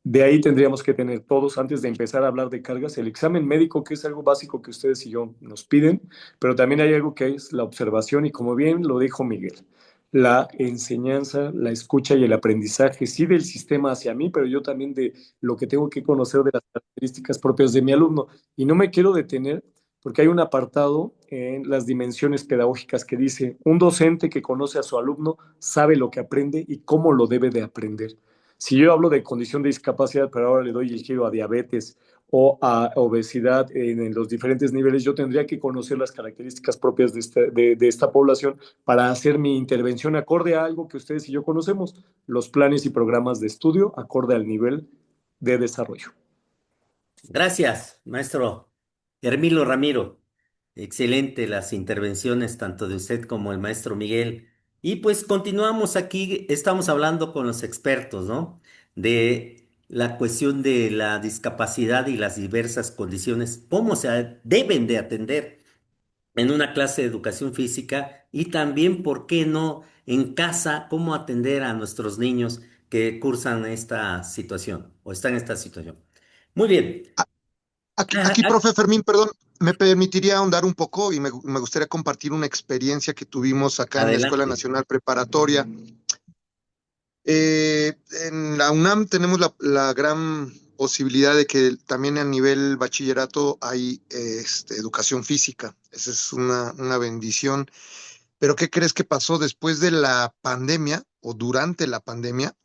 De ahí tendríamos que tener todos, antes de empezar a hablar de cargas, el examen médico, que es algo básico que ustedes y yo nos piden, pero también hay algo que es la observación y como bien lo dijo Miguel, la enseñanza, la escucha y el aprendizaje, sí del sistema hacia mí, pero yo también de lo que tengo que conocer de las características propias de mi alumno. Y no me quiero detener porque hay un apartado en las dimensiones pedagógicas que dice, un docente que conoce a su alumno sabe lo que aprende y cómo lo debe de aprender. Si yo hablo de condición de discapacidad, pero ahora le doy el giro a diabetes o a obesidad en los diferentes niveles, yo tendría que conocer las características propias de esta población para hacer mi intervención acorde a algo que ustedes y yo conocemos, los planes y programas de estudio acorde al nivel de desarrollo. Gracias, maestro Hermilo Ramiro. Excelente las intervenciones tanto de usted como el maestro Miguel. Y pues continuamos aquí, estamos hablando con los expertos, ¿no? De la cuestión de la discapacidad y las diversas condiciones, cómo se deben de atender en una clase de educación física y también, ¿por qué no, en casa, cómo atender a nuestros niños que cursan esta situación o están en esta situación? Muy bien. Aquí, profe Fermín, perdón, me permitiría ahondar un poco y me gustaría compartir una experiencia que tuvimos acá en la Escuela Adelante. Nacional Preparatoria. En la UNAM tenemos la gran posibilidad de que también a nivel bachillerato hay educación física. Esa es una bendición. Pero ¿qué crees que pasó después de la pandemia o durante la pandemia?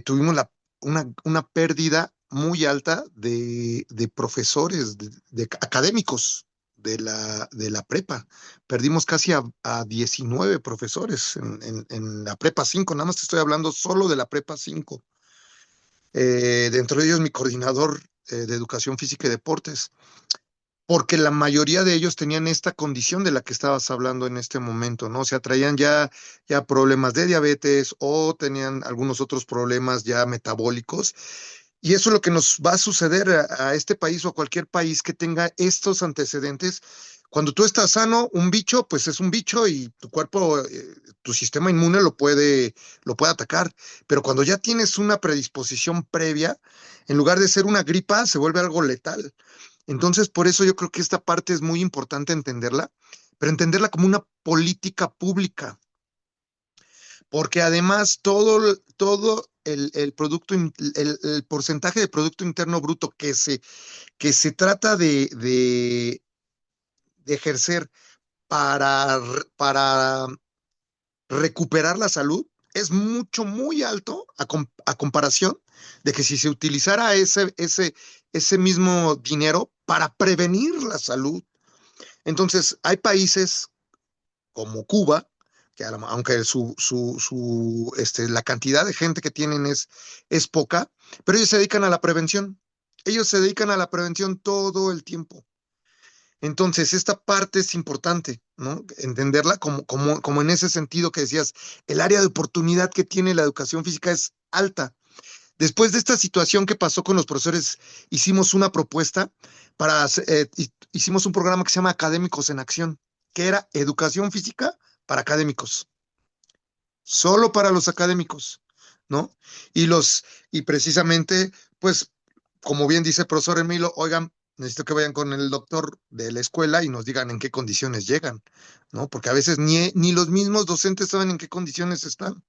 Tuvimos una pérdida muy alta de profesores, de académicos de la prepa. Perdimos casi a 19 profesores en la prepa 5. Nada más te estoy hablando solo de la prepa 5. Dentro de ellos mi coordinador de educación física y deportes, porque la mayoría de ellos tenían esta condición de la que estabas hablando en este momento, ¿no? O sea, traían ya problemas de diabetes o tenían algunos otros problemas ya metabólicos. Y eso es lo que nos va a suceder a este país o a cualquier país que tenga estos antecedentes. Cuando tú estás sano, un bicho, pues es un bicho y tu cuerpo, tu sistema inmune lo puede atacar. Pero cuando ya tienes una predisposición previa, en lugar de ser una gripa, se vuelve algo letal. Entonces, por eso yo creo que esta parte es muy importante entenderla, pero entenderla como una política pública, porque además todo el producto, el porcentaje de Producto Interno Bruto que se trata de ejercer para recuperar la salud es mucho, muy alto a comparación de que si se utilizara ese mismo dinero para prevenir la salud. Entonces, hay países como Cuba, que aunque la cantidad de gente que tienen es poca, pero ellos se dedican a la prevención. Ellos se dedican a la prevención todo el tiempo. Entonces, esta parte es importante, ¿no? Entenderla como en ese sentido que decías, el área de oportunidad que tiene la educación física es alta. Después de esta situación que pasó con los profesores, hicimos una propuesta hicimos un programa que se llama Académicos en Acción, que era educación física para académicos, solo para los académicos, ¿no? Y precisamente, pues, como bien dice el profesor Emilio, oigan, necesito que vayan con el doctor de la escuela y nos digan en qué condiciones llegan, ¿no? Porque a veces ni los mismos docentes saben en qué condiciones están.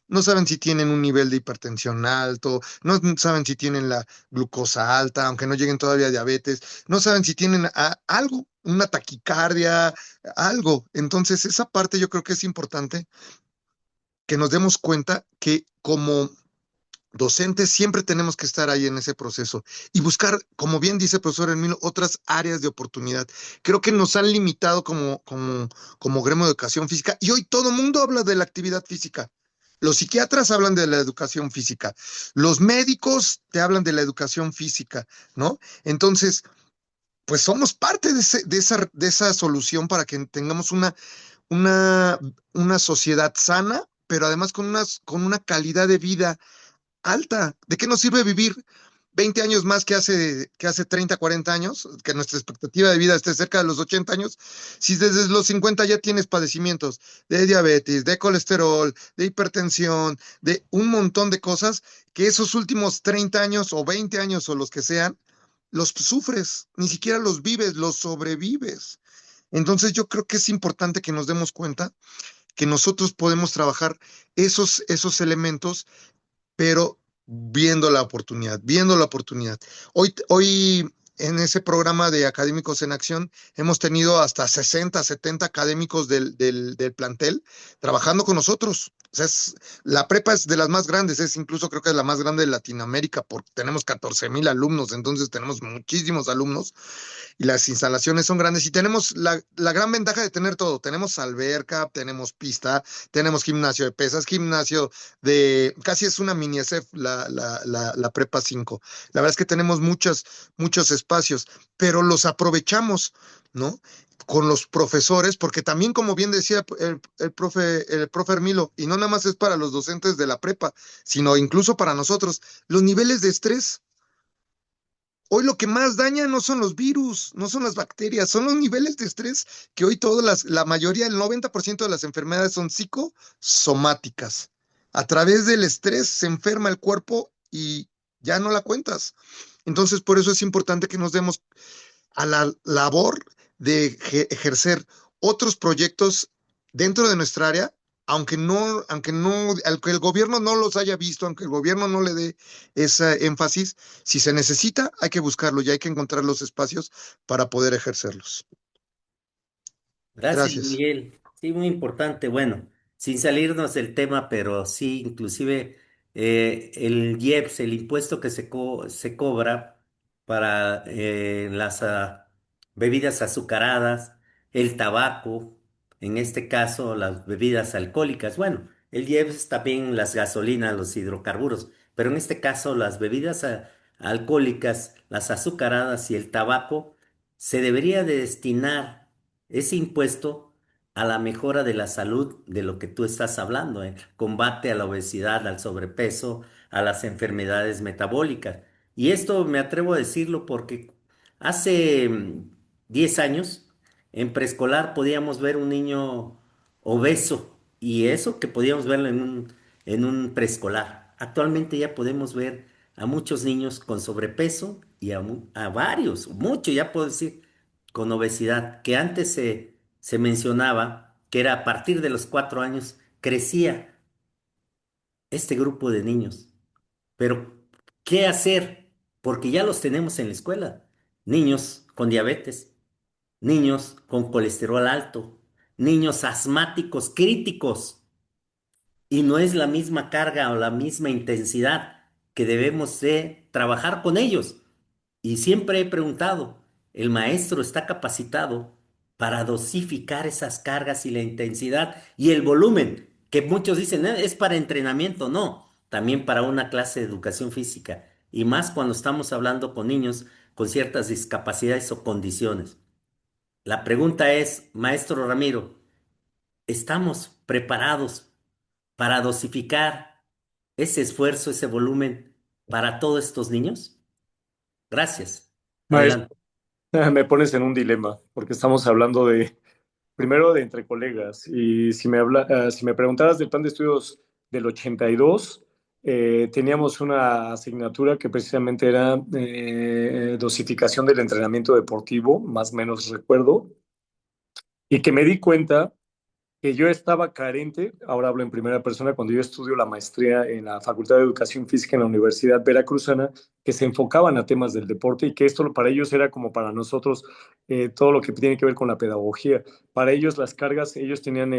No saben si tienen un nivel de hipertensión alto, no saben si tienen la glucosa alta, aunque no lleguen todavía a diabetes, no saben si tienen algo, una taquicardia, algo. Entonces, esa parte yo creo que es importante que nos demos cuenta que como docentes siempre tenemos que estar ahí en ese proceso y buscar, como bien dice el profesor Emilio, otras áreas de oportunidad. Creo que nos han limitado como gremio de educación física y hoy todo el mundo habla de la actividad física. Los psiquiatras hablan de la educación física, los médicos te hablan de la educación física, ¿no? Entonces, pues somos parte de esa solución para que tengamos una, una sociedad sana, pero además con una calidad de vida alta. ¿De qué nos sirve vivir 20 años más que hace 30, 40 años? Que nuestra expectativa de vida esté cerca de los 80 años. Si desde los 50 ya tienes padecimientos de diabetes, de colesterol, de hipertensión, de un montón de cosas, que esos últimos 30 años o 20 años o los que sean, los sufres, ni siquiera los vives, los sobrevives. Entonces yo creo que es importante que nos demos cuenta que nosotros podemos trabajar esos elementos, pero viendo la oportunidad, viendo la oportunidad. Hoy en ese programa de Académicos en Acción hemos tenido hasta 60, 70 académicos del plantel trabajando con nosotros. O sea, la prepa es de las más grandes, es incluso creo que es la más grande de Latinoamérica, porque tenemos 14,000 alumnos, entonces tenemos muchísimos alumnos y las instalaciones son grandes y tenemos la gran ventaja de tener todo. Tenemos alberca, tenemos pista, tenemos gimnasio de pesas, gimnasio casi es una mini ESEF la Prepa 5. La verdad es que tenemos muchos espacios, pero los aprovechamos ¿no? Con los profesores, porque también, como bien decía el profe Hermilo, y no nada más es para los docentes de la prepa, sino incluso para nosotros, los niveles de estrés. Hoy lo que más daña no son los virus, no son las bacterias, son los niveles de estrés que hoy la mayoría, el 90% de las enfermedades son psicosomáticas. A través del estrés se enferma el cuerpo y ya no la cuentas. Entonces, por eso es importante que nos demos a la labor de ejercer otros proyectos dentro de nuestra área, aunque el gobierno no los haya visto, aunque el gobierno no le dé ese énfasis, si se necesita, hay que buscarlo y hay que encontrar los espacios para poder ejercerlos. Gracias, Gracias. Miguel. Sí, muy importante. Bueno, sin salirnos del tema, pero sí, inclusive el IEPS, el impuesto que se cobra para las bebidas azucaradas, el tabaco, en este caso las bebidas alcohólicas. Bueno, el IEPS también las gasolinas, los hidrocarburos, pero en este caso las bebidas alcohólicas, las azucaradas y el tabaco se debería de destinar ese impuesto a la mejora de la salud de lo que tú estás hablando, combate a la obesidad, al sobrepeso, a las enfermedades metabólicas. Y esto me atrevo a decirlo porque hace 10 años en preescolar podíamos ver un niño obeso y eso que podíamos verlo en un preescolar. Actualmente ya podemos ver a muchos niños con sobrepeso y a varios, mucho ya puedo decir con obesidad, que antes se mencionaba que era a partir de los 4 años crecía este grupo de niños. Pero, ¿qué hacer? Porque ya los tenemos en la escuela. Niños con diabetes, niños con colesterol alto, niños asmáticos críticos. Y no es la misma carga o la misma intensidad que debemos de trabajar con ellos. Y siempre he preguntado, ¿el maestro está capacitado para dosificar esas cargas y la intensidad y el volumen? Que muchos dicen, Es para entrenamiento". No, también para una clase de educación física. Y más cuando estamos hablando con niños con ciertas discapacidades o condiciones. La pregunta es, maestro Ramiro, ¿estamos preparados para dosificar ese esfuerzo, ese volumen para todos estos niños? Gracias. Maestro, Adelante. me pones en un dilema, porque estamos hablando primero de entre colegas, y si me preguntaras del plan de estudios del 82, teníamos una asignatura que precisamente era dosificación del entrenamiento deportivo, más o menos recuerdo, y que me di cuenta que yo estaba carente, ahora hablo en primera persona, cuando yo estudio la maestría en la Facultad de Educación Física en la Universidad Veracruzana, que se enfocaban a temas del deporte y que esto para ellos era como para nosotros todo lo que tiene que ver con la pedagogía. Para ellos las cargas, ellos tenían,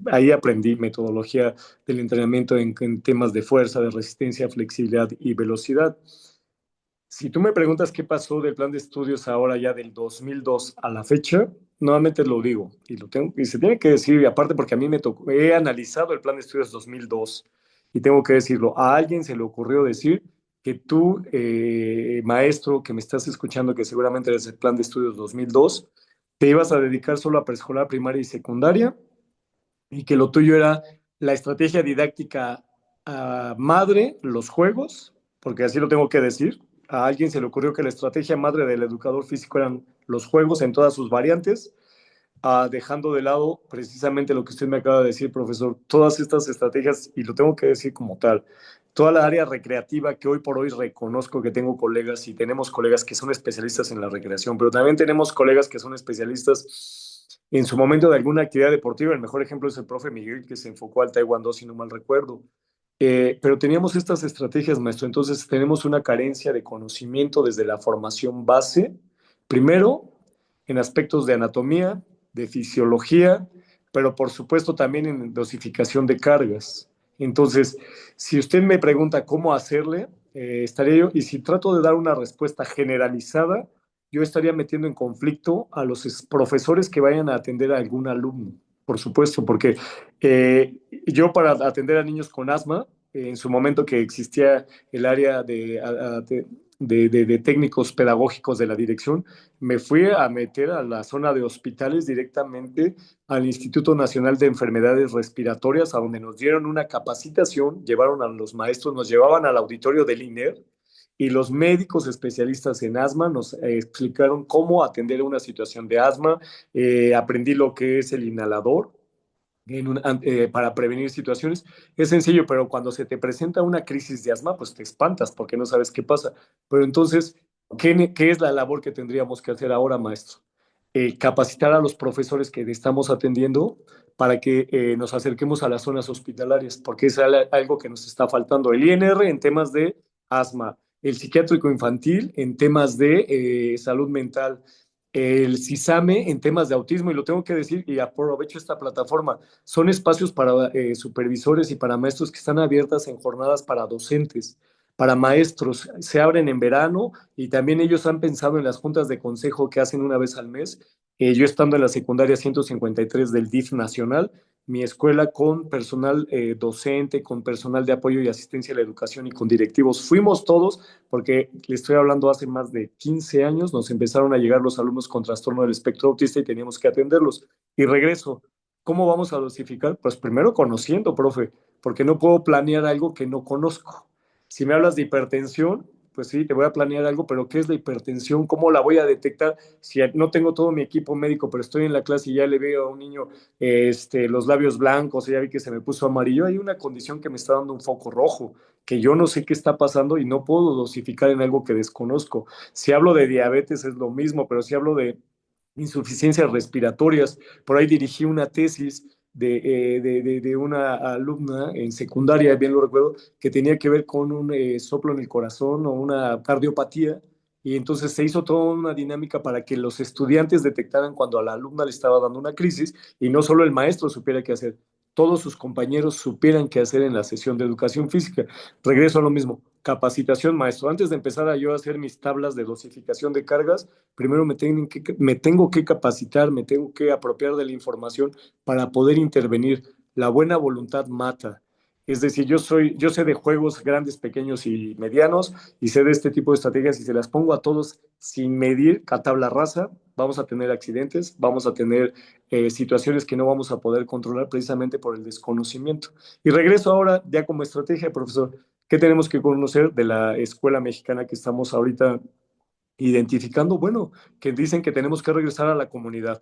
ahí aprendí metodología del entrenamiento en temas de fuerza, de resistencia, flexibilidad y velocidad. Si tú me preguntas qué pasó del plan de estudios ahora ya del 2002 a la fecha, nuevamente lo digo y lo tengo y se tiene que decir, y aparte porque a mí me tocó, he analizado el plan de estudios 2002 y tengo que decirlo, a alguien se le ocurrió decir que tú, maestro, que me estás escuchando, que seguramente eres el plan de estudios 2002, te ibas a dedicar solo a preescolar, primaria y secundaria y que lo tuyo era la estrategia didáctica madre, los juegos, porque así lo tengo que decir. A alguien se le ocurrió que la estrategia madre del educador físico eran los juegos en todas sus variantes, dejando de lado precisamente lo que usted me acaba de decir, profesor, todas estas estrategias, y lo tengo que decir como tal, toda la área recreativa que hoy por hoy reconozco que tengo colegas y tenemos colegas que son especialistas en la recreación, pero también tenemos colegas que son especialistas en su momento de alguna actividad deportiva. El mejor ejemplo es el profe Miguel, que se enfocó al Taekwondo, si no mal recuerdo. Pero teníamos estas estrategias, maestro. Entonces tenemos una carencia de conocimiento desde la formación base, primero en aspectos de anatomía, de fisiología, pero por supuesto también en dosificación de cargas. Entonces, si usted me pregunta cómo hacerle, estaría yo, y si trato de dar una respuesta generalizada, yo estaría metiendo en conflicto a los profesores que vayan a atender a algún alumno, por supuesto, porque yo para atender a niños con asma, en su momento que existía el área de técnicos pedagógicos de la dirección, me fui a meter a la zona de hospitales directamente al Instituto Nacional de Enfermedades Respiratorias, a donde nos dieron una capacitación, llevaron a los maestros, nos llevaban al auditorio del INER y los médicos especialistas en asma nos explicaron cómo atender una situación de asma. Aprendí lo que es el inhalador para prevenir situaciones. Es sencillo, pero cuando se te presenta una crisis de asma, pues te espantas porque no sabes qué pasa. Pero entonces, ¿qué es la labor que tendríamos que hacer ahora, maestro? Capacitar a los profesores que estamos atendiendo para que nos acerquemos a las zonas hospitalarias, porque es algo que nos está faltando. El INR en temas de asma, el psiquiátrico infantil en temas de salud mental, el CISAME en temas de autismo, y lo tengo que decir, y aprovecho esta plataforma, son espacios para supervisores y para maestros que están abiertas en jornadas para docentes, para maestros, se abren en verano y también ellos han pensado en las juntas de consejo que hacen una vez al mes. Yo estando en la secundaria 153 del DIF nacional, mi escuela con personal docente, con personal de apoyo y asistencia a la educación y con directivos, fuimos todos porque le estoy hablando hace más de 15 años, nos empezaron a llegar los alumnos con trastorno del espectro autista y teníamos que atenderlos. Y regreso, ¿cómo vamos a dosificar? Pues primero conociendo, profe, porque no puedo planear algo que no conozco. Si me hablas de hipertensión, pues sí, te voy a planear algo, pero ¿qué es la hipertensión? ¿Cómo la voy a detectar? Si no tengo todo mi equipo médico, pero estoy en la clase y ya le veo a un niño los labios blancos, y ya vi que se me puso amarillo, hay una condición que me está dando un foco rojo, que yo no sé qué está pasando y no puedo dosificar en algo que desconozco. Si hablo de diabetes es lo mismo, pero si hablo de insuficiencias respiratorias, por ahí dirigí una tesis de una alumna en secundaria, bien lo recuerdo, que tenía que ver con un soplo en el corazón o una cardiopatía, y entonces se hizo toda una dinámica para que los estudiantes detectaran cuando a la alumna le estaba dando una crisis y no solo el maestro supiera qué hacer, todos sus compañeros supieran qué hacer en la sesión de educación física. Regreso a lo mismo, capacitación, maestro. Antes de empezar a yo a hacer mis tablas de dosificación de cargas, primero me tengo que capacitar, me tengo que apropiar de la información para poder intervenir. La buena voluntad mata. Es decir, yo sé de juegos grandes, pequeños y medianos y sé de este tipo de estrategias y se las pongo a todos sin medir a tabla rasa. Vamos a tener accidentes, vamos a tener situaciones que no vamos a poder controlar precisamente por el desconocimiento. Y regreso ahora ya como estrategia, profesor. ¿Qué tenemos que conocer de la escuela mexicana que estamos ahorita identificando? Bueno, que dicen que tenemos que regresar a la comunidad,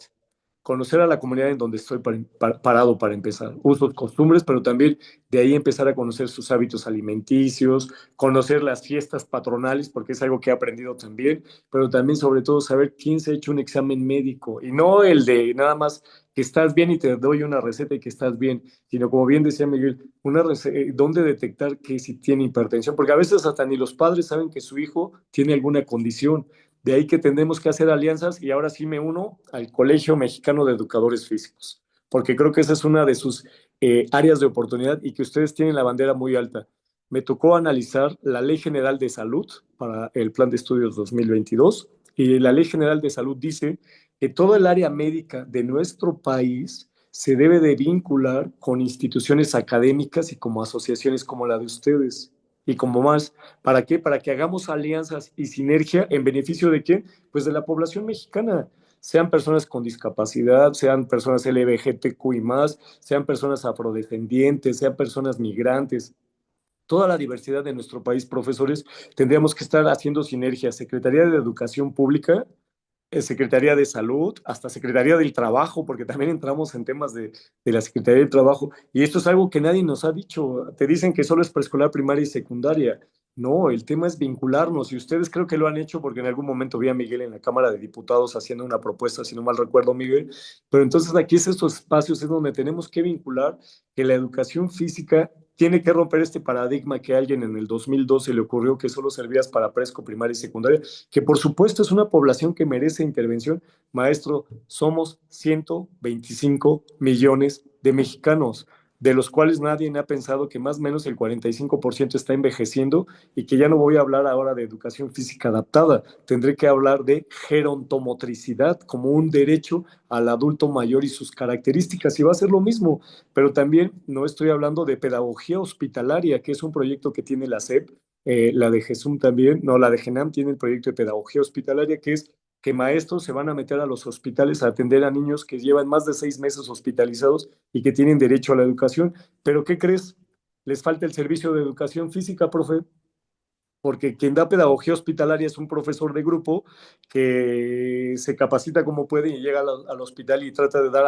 conocer a la comunidad en donde estoy parado para empezar, usos, costumbres, pero también de ahí empezar a conocer sus hábitos alimenticios, conocer las fiestas patronales, porque es algo que he aprendido también, pero también sobre todo saber quién se ha hecho un examen médico y no el de nada más que estás bien y te doy una receta y que estás bien, sino como bien decía Miguel, dónde detectar que si tiene hipertensión, porque a veces hasta ni los padres saben que su hijo tiene alguna condición. De ahí que tenemos que hacer alianzas y ahora sí me uno al Colegio Mexicano de Educadores Físicos, porque creo que esa es una de sus áreas de oportunidad y que ustedes tienen la bandera muy alta. Me tocó analizar la Ley General de Salud para el Plan de Estudios 2022 y la Ley General de Salud dice que todo el área médica de nuestro país se debe de vincular con instituciones académicas y como asociaciones como la de ustedes y como más. ¿Para qué? Para que hagamos alianzas y sinergia en beneficio de quién? Pues de la población mexicana, sean personas con discapacidad, sean personas LGBTQI más, sean personas afrodescendientes, sean personas migrantes. Toda la diversidad de nuestro país, profesores, tendríamos que estar haciendo sinergia. Secretaría de Educación Pública, Secretaría de Salud, hasta Secretaría del Trabajo, porque también entramos en temas de la Secretaría del Trabajo, y esto es algo que nadie nos ha dicho. Te dicen que solo es preescolar, primaria y secundaria. No, el tema es vincularnos, y ustedes creo que lo han hecho porque en algún momento vi a Miguel en la Cámara de Diputados haciendo una propuesta, si no mal recuerdo, Miguel, pero entonces aquí es estos espacios es donde tenemos que vincular que la educación física tiene que romper este paradigma que a alguien en el 2012 le ocurrió que solo servías para preesco, primaria y secundaria, que por supuesto es una población que merece intervención. Maestro, somos 125 millones de mexicanos, de los cuales nadie ha pensado que más o menos el 45% está envejeciendo y que ya no voy a hablar ahora de educación física adaptada, tendré que hablar de gerontomotricidad como un derecho al adulto mayor y sus características, y va a ser lo mismo, pero también no estoy hablando de pedagogía hospitalaria, que es un proyecto que tiene la SEP, la de GESUM también, no, la de GENAM tiene el proyecto de pedagogía hospitalaria, que es que maestros se van a meter a los hospitales a atender a niños que llevan más de 6 meses hospitalizados y que tienen derecho a la educación. Pero ¿qué crees? Les falta el servicio de educación física, profe, porque quien da pedagogía hospitalaria es un profesor de grupo que se capacita como puede y llega al hospital y trata de dar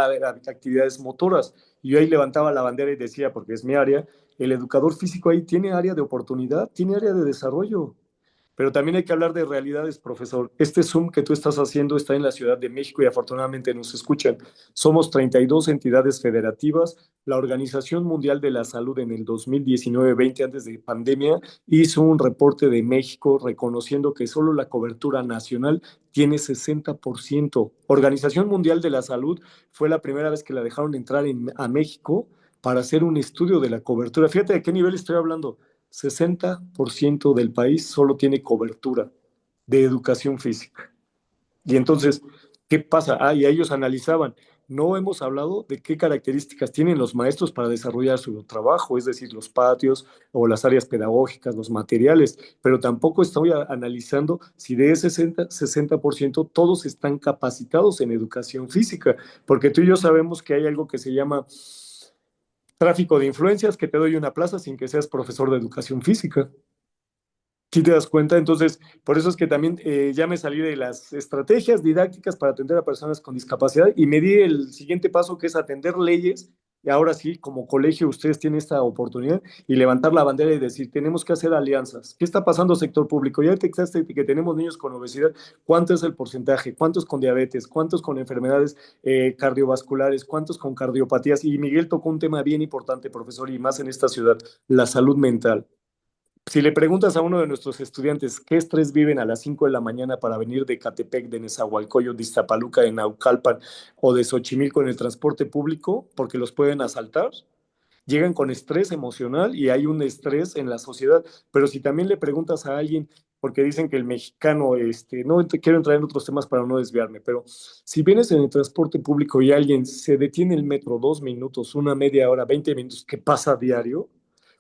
actividades motoras. Y yo ahí levantaba la bandera y decía, porque es mi área, el educador físico ahí tiene área de oportunidad, tiene área de desarrollo. Pero también hay que hablar de realidades, profesor. Este Zoom que tú estás haciendo está en la Ciudad de México y afortunadamente nos escuchan. Somos 32 entidades federativas. La Organización Mundial de la Salud en el 2019-20, antes de pandemia, hizo un reporte de México reconociendo que solo la cobertura nacional tiene 60%. Organización Mundial de la Salud fue la primera vez que la dejaron entrar a México para hacer un estudio de la cobertura. Fíjate de qué nivel estoy hablando. 60% del país solo tiene cobertura de educación física. Y entonces, ¿qué pasa? Ah, y ellos analizaban, no hemos hablado de qué características tienen los maestros para desarrollar su trabajo, es decir, los patios o las áreas pedagógicas, los materiales, pero tampoco estoy analizando si de ese 60% todos están capacitados en educación física, porque tú y yo sabemos que hay algo que se llama tráfico de influencias, que te doy una plaza sin que seas profesor de educación física. ¿Sí te das cuenta? Entonces, por eso es que también ya me salí de las estrategias didácticas para atender a personas con discapacidad y me di el siguiente paso, que es atender leyes. Y ahora sí, como colegio, ustedes tienen esta oportunidad y levantar la bandera y decir, tenemos que hacer alianzas. ¿Qué está pasando sector público? Ya detectaste que tenemos niños con obesidad. ¿Cuánto es el porcentaje? ¿Cuántos con diabetes? ¿Cuántos con enfermedades cardiovasculares? ¿Cuántos con cardiopatías? Y Miguel tocó un tema bien importante, profesor, y más en esta ciudad, la salud mental. Si le preguntas a uno de nuestros estudiantes qué estrés viven a las 5 de la mañana para venir de Catepec, de Nezahualcóyotl, de Iztapaluca, de Naucalpan o de Xochimilco en el transporte público porque los pueden asaltar, llegan con estrés emocional y hay un estrés en la sociedad. Pero si también le preguntas a alguien, porque dicen que el mexicano, no quiero entrar en otros temas para no desviarme, pero si vienes en el transporte público y alguien se detiene el metro 2 minutos, una media hora, 20 minutos, que pasa a diario,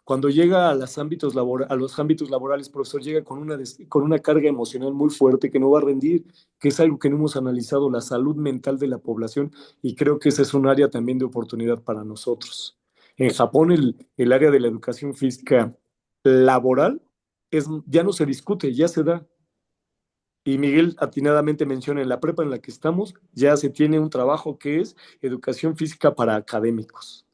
cuando llega a los ámbitos laborales, profesor, llega con una carga emocional muy fuerte que no va a rendir, que es algo que no hemos analizado, la salud mental de la población, y creo que esa es un área también de oportunidad para nosotros. En Japón, el área de la educación física laboral ya no se discute, ya se da. Y Miguel atinadamente menciona en la prepa en la que estamos, ya se tiene un trabajo que es educación física para académicos.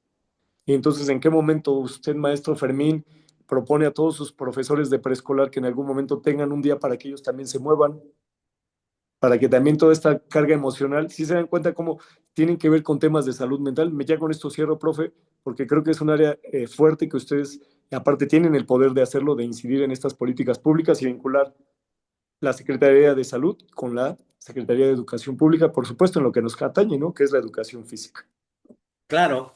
Y entonces, ¿en qué momento usted, maestro Fermín, propone a todos sus profesores de preescolar que en algún momento tengan un día para que ellos también se muevan, para que también toda esta carga emocional, si se dan cuenta cómo tienen que ver con temas de salud mental? Ya con esto cierro, profe, porque creo que es un área fuerte que ustedes, aparte, tienen el poder de hacerlo, de incidir en estas políticas públicas y vincular la Secretaría de Salud con la Secretaría de Educación Pública, por supuesto, en lo que nos atañe, ¿no? Que es la educación física. Claro.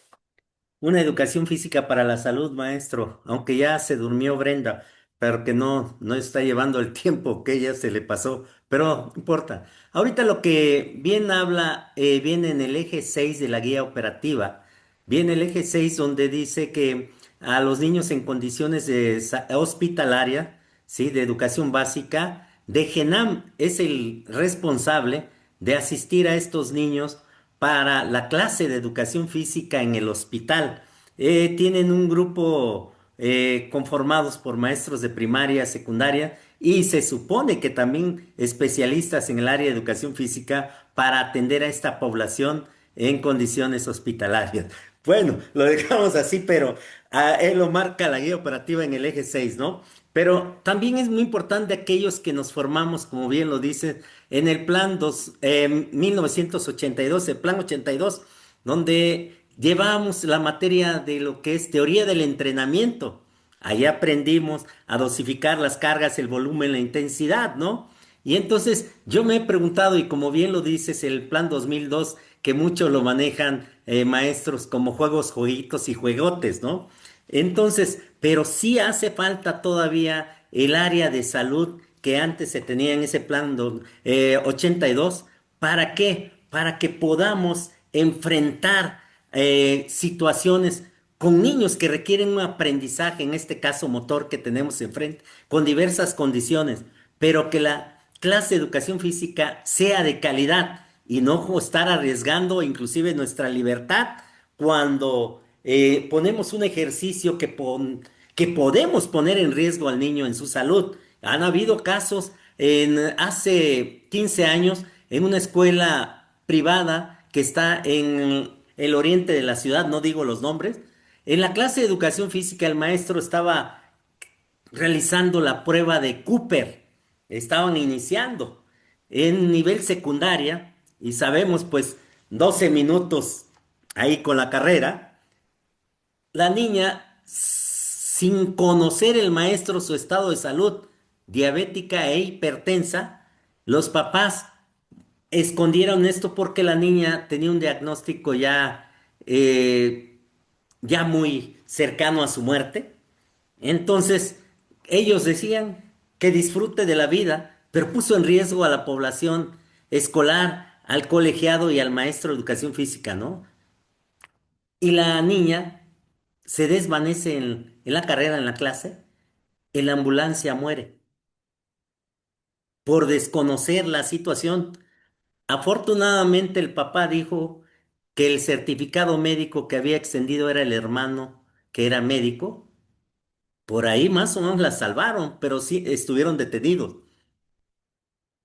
Una educación física para la salud, maestro, aunque ya se durmió Brenda, pero que no está llevando el tiempo que ella se le pasó, pero no importa. Ahorita lo que bien habla, viene en el eje 6 de la guía operativa, viene el eje 6 donde dice que a los niños en condiciones de hospitalaria, ¿sí? De educación básica, de GENAM es el responsable de asistir a estos niños para la clase de educación física en el hospital. Tienen un grupo conformados por maestros de primaria, secundaria y se supone que también especialistas en el área de educación física para atender a esta población en condiciones hospitalarias. Bueno, lo dejamos así, pero él lo marca la guía operativa en el eje 6, ¿no? Pero también es muy importante aquellos que nos formamos, como bien lo dice, en el plan 1982, el plan 82, donde llevábamos la materia de lo que es teoría del entrenamiento. Ahí aprendimos a dosificar las cargas, el volumen, la intensidad, ¿no? Y entonces yo me he preguntado, y como bien lo dices, el plan 2002, que mucho lo manejan maestros como juegos, jueguitos y juegotes, ¿no? Entonces, pero sí hace falta todavía el área de salud que antes se tenía en ese plan 82. ¿Para qué? Para que podamos enfrentar situaciones con niños que requieren un aprendizaje, en este caso motor que tenemos enfrente, con diversas condiciones, pero que la clase de educación física sea de calidad y no estar arriesgando inclusive nuestra libertad cuando ponemos un ejercicio que podemos poner en riesgo al niño en su salud. Han habido casos hace 15 años en una escuela privada que está en el oriente de la ciudad, no digo los nombres. En la clase de educación física el maestro estaba realizando la prueba de Cooper. Estaban iniciando en nivel secundaria y sabemos pues 12 minutos ahí con la carrera. La niña, sin conocer el maestro su estado de salud, diabética e hipertensa, los papás escondieron esto porque la niña tenía un diagnóstico eh, ya muy cercano a su muerte. Entonces, ellos decían que disfrute de la vida, pero puso en riesgo a la población escolar, al colegiado y al maestro de educación física, ¿no? Y la niña se desvanece en la carrera, en la clase, en la ambulancia muere por desconocer la situación. Afortunadamente el papá dijo que el certificado médico que había extendido era el hermano que era médico. Por ahí más o menos la salvaron, pero sí estuvieron detenidos.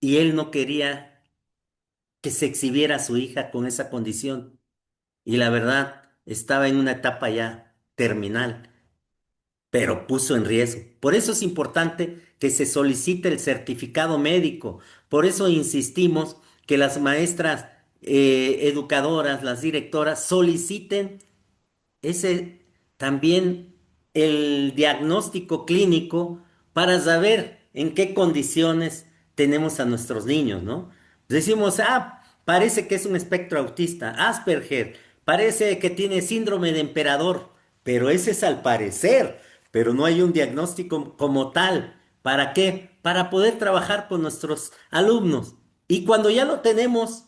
Y él no quería que se exhibiera a su hija con esa condición. Y la verdad, estaba en una etapa ya terminal, pero puso en riesgo. Por eso es importante que se solicite el certificado médico. Por eso insistimos que las maestras educadoras, las directoras, soliciten ese también el diagnóstico clínico para saber en qué condiciones tenemos a nuestros niños, ¿no? Decimos, parece que es un espectro autista, Asperger, parece que tiene síndrome de emperador, pero ese es al parecer, pero no hay un diagnóstico como tal. ¿Para qué? Para poder trabajar con nuestros alumnos. Y cuando ya lo tenemos,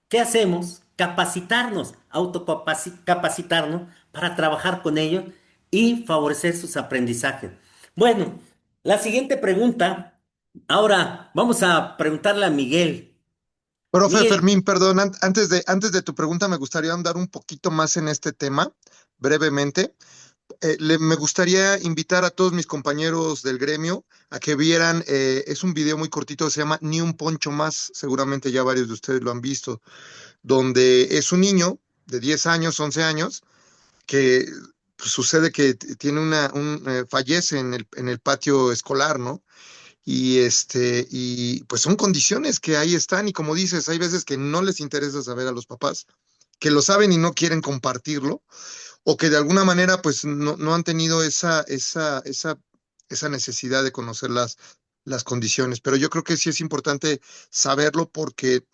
¿qué hacemos? Capacitarnos, autocapacitarnos para trabajar con ellos y favorecer sus aprendizajes. Bueno, la siguiente pregunta, ahora vamos a preguntarle a Miguel. Profe Miguel, Fermín, perdón, antes de tu pregunta me gustaría andar un poquito más en este tema, brevemente. Me gustaría invitar a todos mis compañeros del gremio a que vieran, es un video muy cortito, se llama Ni un poncho más, seguramente ya varios de ustedes lo han visto, donde es un niño de 10 años, 11 años, que pues, sucede que tiene fallece en el patio escolar, ¿no? Y pues son condiciones que ahí están, y como dices, hay veces que no les interesa saber a los papás, que lo saben y no quieren compartirlo, o que de alguna manera pues no han tenido esa necesidad de conocer las condiciones. Pero yo creo que sí es importante saberlo porque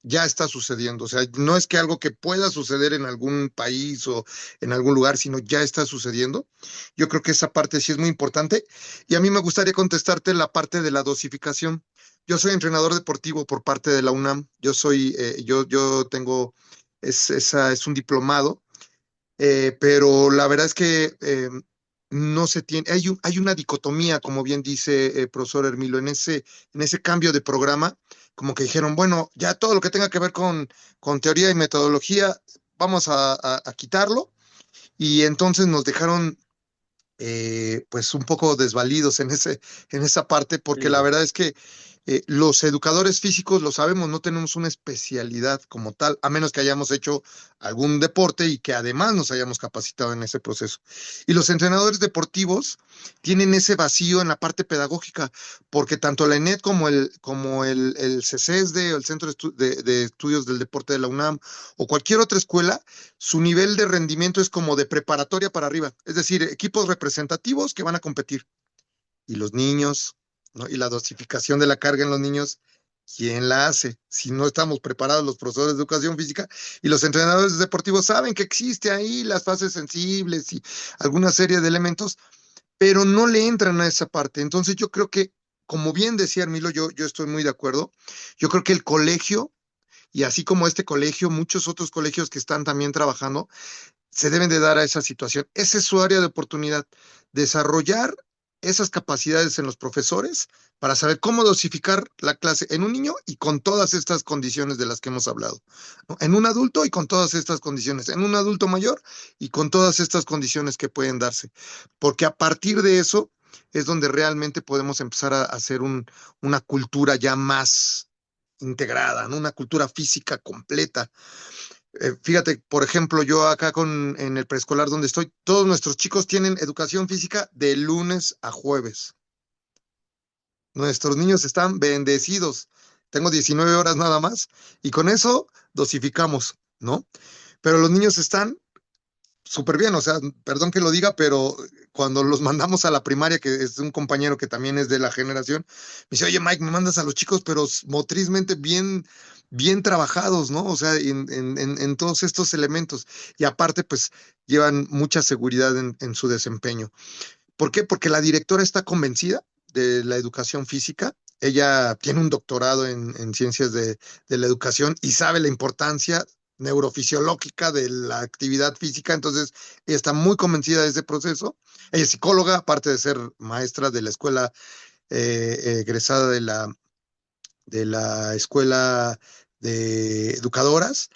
ya está sucediendo. O sea, no es que algo que pueda suceder en algún país o en algún lugar, sino ya está sucediendo. Yo creo que esa parte sí es muy importante. Y a mí me gustaría contestarte la parte de la dosificación. Yo soy entrenador deportivo por parte de la UNAM. Yo tengo, es un diplomado, pero la verdad es que no se tiene, hay una dicotomía, como bien dice el profesor Hermilo, en ese cambio de programa, como que dijeron, bueno, ya todo lo que tenga que ver con teoría y metodología, vamos a quitarlo, y entonces nos dejaron pues un poco desvalidos en esa parte, porque la sí, verdad es que los educadores físicos, lo sabemos, no tenemos una especialidad como tal, a menos que hayamos hecho algún deporte y que además nos hayamos capacitado en ese proceso. Y los entrenadores deportivos tienen ese vacío en la parte pedagógica, porque tanto la ENED el CESESDE, o el Centro de Estudios del Deporte de la UNAM, o cualquier otra escuela, su nivel de rendimiento es como de preparatoria para arriba, es decir, equipos representativos que van a competir. Y los niños, ¿no? Y la dosificación de la carga en los niños, ¿quién la hace? Si no estamos preparados los profesores de educación física, y los entrenadores deportivos saben que existe ahí las fases sensibles y alguna serie de elementos, pero no le entran a esa parte. Entonces yo creo que, como bien decía Armilo, yo estoy muy de acuerdo. Yo creo que el colegio, y así como este colegio, muchos otros colegios que están también trabajando, se deben de dar a esa situación. Esa es su área de oportunidad, desarrollar esas capacidades en los profesores para saber cómo dosificar la clase en un niño y con todas estas condiciones de las que hemos hablado, ¿no? En un adulto y con todas estas condiciones, en un adulto mayor y con todas estas condiciones que pueden darse, porque a partir de eso es donde realmente podemos empezar a hacer una cultura ya más integrada, ¿no? Una cultura física completa. Fíjate, por ejemplo, yo acá en el preescolar donde estoy, todos nuestros chicos tienen educación física de lunes a jueves. Nuestros niños están bendecidos. Tengo 19 horas nada más y con eso dosificamos, ¿no? Pero los niños están súper bien, o sea, perdón que lo diga, pero cuando los mandamos a la primaria, que es un compañero que también es de la generación, me dice, oye Mike, me mandas a los chicos, pero motrizmente bien trabajados, ¿no? O sea, en todos estos elementos. Y aparte, pues llevan mucha seguridad en su desempeño. ¿Por qué? Porque la directora está convencida de la educación física. Ella tiene un doctorado en ciencias de la educación y sabe la importancia neurofisiológica de la actividad física, entonces ella está muy convencida de ese proceso. Ella es psicóloga, aparte de ser maestra de la escuela, egresada de la escuela de educadoras.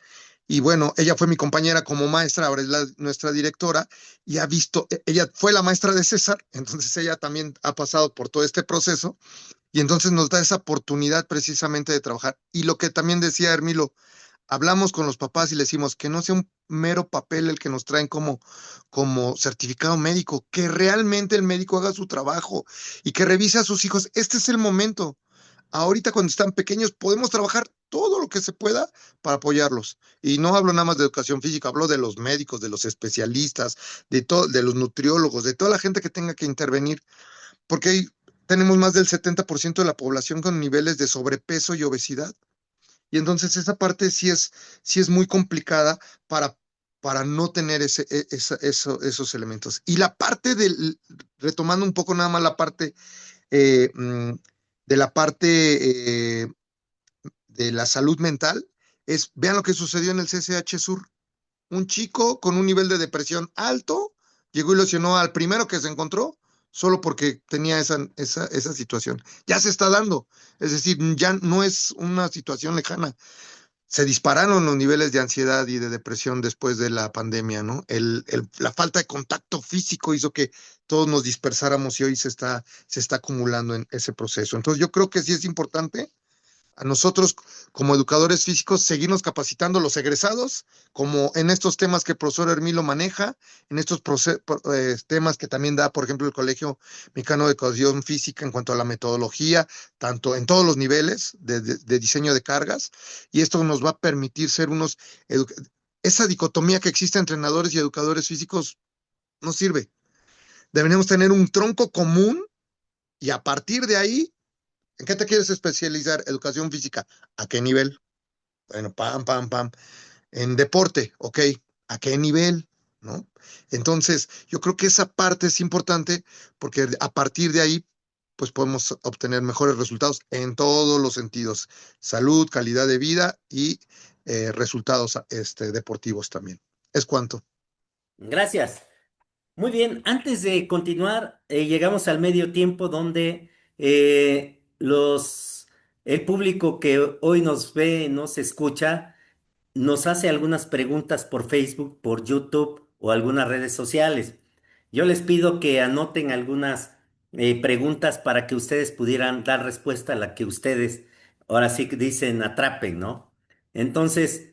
Y bueno, ella fue mi compañera como maestra, ahora es nuestra directora y ha visto, ella fue la maestra de César, entonces ella también ha pasado por todo este proceso y entonces nos da esa oportunidad precisamente de trabajar. Y lo que también decía Hermilo, hablamos con los papás y le decimos que no sea un mero papel el que nos traen como certificado médico, que realmente el médico haga su trabajo y que revise a sus hijos. Este es el momento. Ahorita cuando están pequeños podemos trabajar todo lo que se pueda para apoyarlos. Y no hablo nada más de educación física, hablo de los médicos, de los especialistas, de los nutriólogos, de toda la gente que tenga que intervenir, porque tenemos más del 70% de la población con niveles de sobrepeso y obesidad. Y entonces esa parte sí es muy complicada para no tener esos elementos. Y la parte retomando un poco nada más la parte eh, mm, de la parte de la salud mental, vean lo que sucedió en el CCH Sur. Un chico con un nivel de depresión alto llegó y lesionó al primero que se encontró solo porque tenía esa situación. Ya se está dando, es decir, ya no es una situación lejana. Se dispararon los niveles de ansiedad y de depresión después de la pandemia, ¿no? La falta de contacto físico hizo que todos nos dispersáramos y hoy se está acumulando en ese proceso. Entonces yo creo que sí es importante a nosotros como educadores físicos seguirnos capacitando los egresados, como en estos temas que el profesor Hermilo maneja, en estos temas que también da, por ejemplo, el Colegio Mexicano de Educación Física en cuanto a la metodología, tanto en todos los niveles de diseño de cargas, y esto nos va a permitir ser esa dicotomía que existe entre entrenadores y educadores físicos no sirve. Deberíamos tener un tronco común y a partir de ahí, ¿en qué te quieres especializar? Educación física. ¿A qué nivel? Bueno, pam, pam, pam. En deporte, ok. ¿A qué nivel? ¿No? Entonces, yo creo que esa parte es importante porque a partir de ahí, pues podemos obtener mejores resultados en todos los sentidos. Salud, calidad de vida y resultados deportivos también. ¿Es cuanto? Gracias. Muy bien, antes de continuar, llegamos al medio tiempo donde el público que hoy nos ve, nos escucha, nos hace algunas preguntas por Facebook, por YouTube o algunas redes sociales. Yo les pido que anoten algunas preguntas para que ustedes pudieran dar respuesta a la que ustedes ahora sí que dicen atrapen, ¿no? Entonces,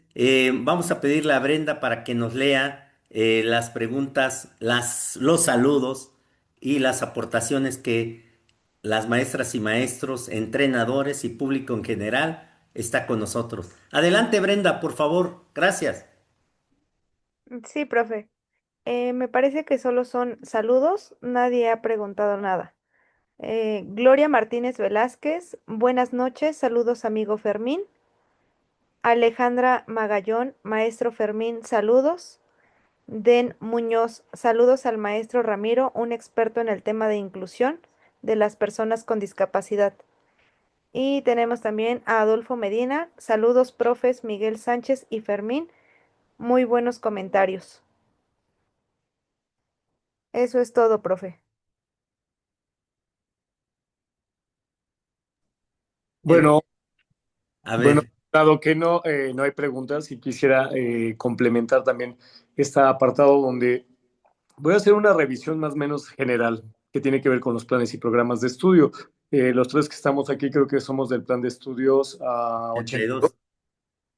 vamos a pedirle a Brenda para que nos lea las preguntas, los saludos y las aportaciones que las maestras y maestros, entrenadores y público en general está con nosotros. Adelante, Brenda, por favor. Gracias. Sí, profe. Me parece que solo son saludos, nadie ha preguntado nada. Gloria Martínez Velázquez, buenas noches, saludos amigo Fermín. Alejandra Magallón, maestro Fermín, saludos. Den Muñoz, saludos al maestro Ramiro, un experto en el tema de inclusión de las personas con discapacidad. Y tenemos también a Adolfo Medina, saludos profes Miguel Sánchez y Fermín, muy buenos comentarios. Eso es todo, profe. El- Bueno, a bueno, ver, dado que no hay preguntas, y quisiera complementar también este apartado donde voy a hacer una revisión más o menos general que tiene que ver con los planes y programas de estudio. Los tres que estamos aquí creo que somos del plan de estudios 82. 82.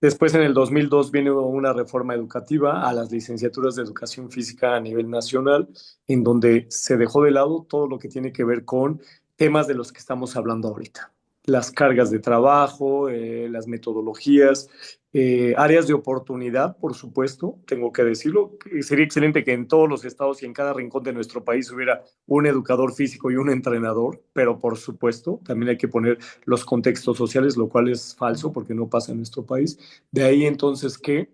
Después, en el 2002, viene una reforma educativa a las licenciaturas de educación física a nivel nacional, en donde se dejó de lado todo lo que tiene que ver con temas de los que estamos hablando ahorita. Las cargas de trabajo, las metodologías, áreas de oportunidad, por supuesto, tengo que decirlo. Sería excelente que en todos los estados y en cada rincón de nuestro país hubiera un educador físico y un entrenador, pero por supuesto, también hay que poner los contextos sociales, lo cual es falso porque no pasa en nuestro país. De ahí entonces que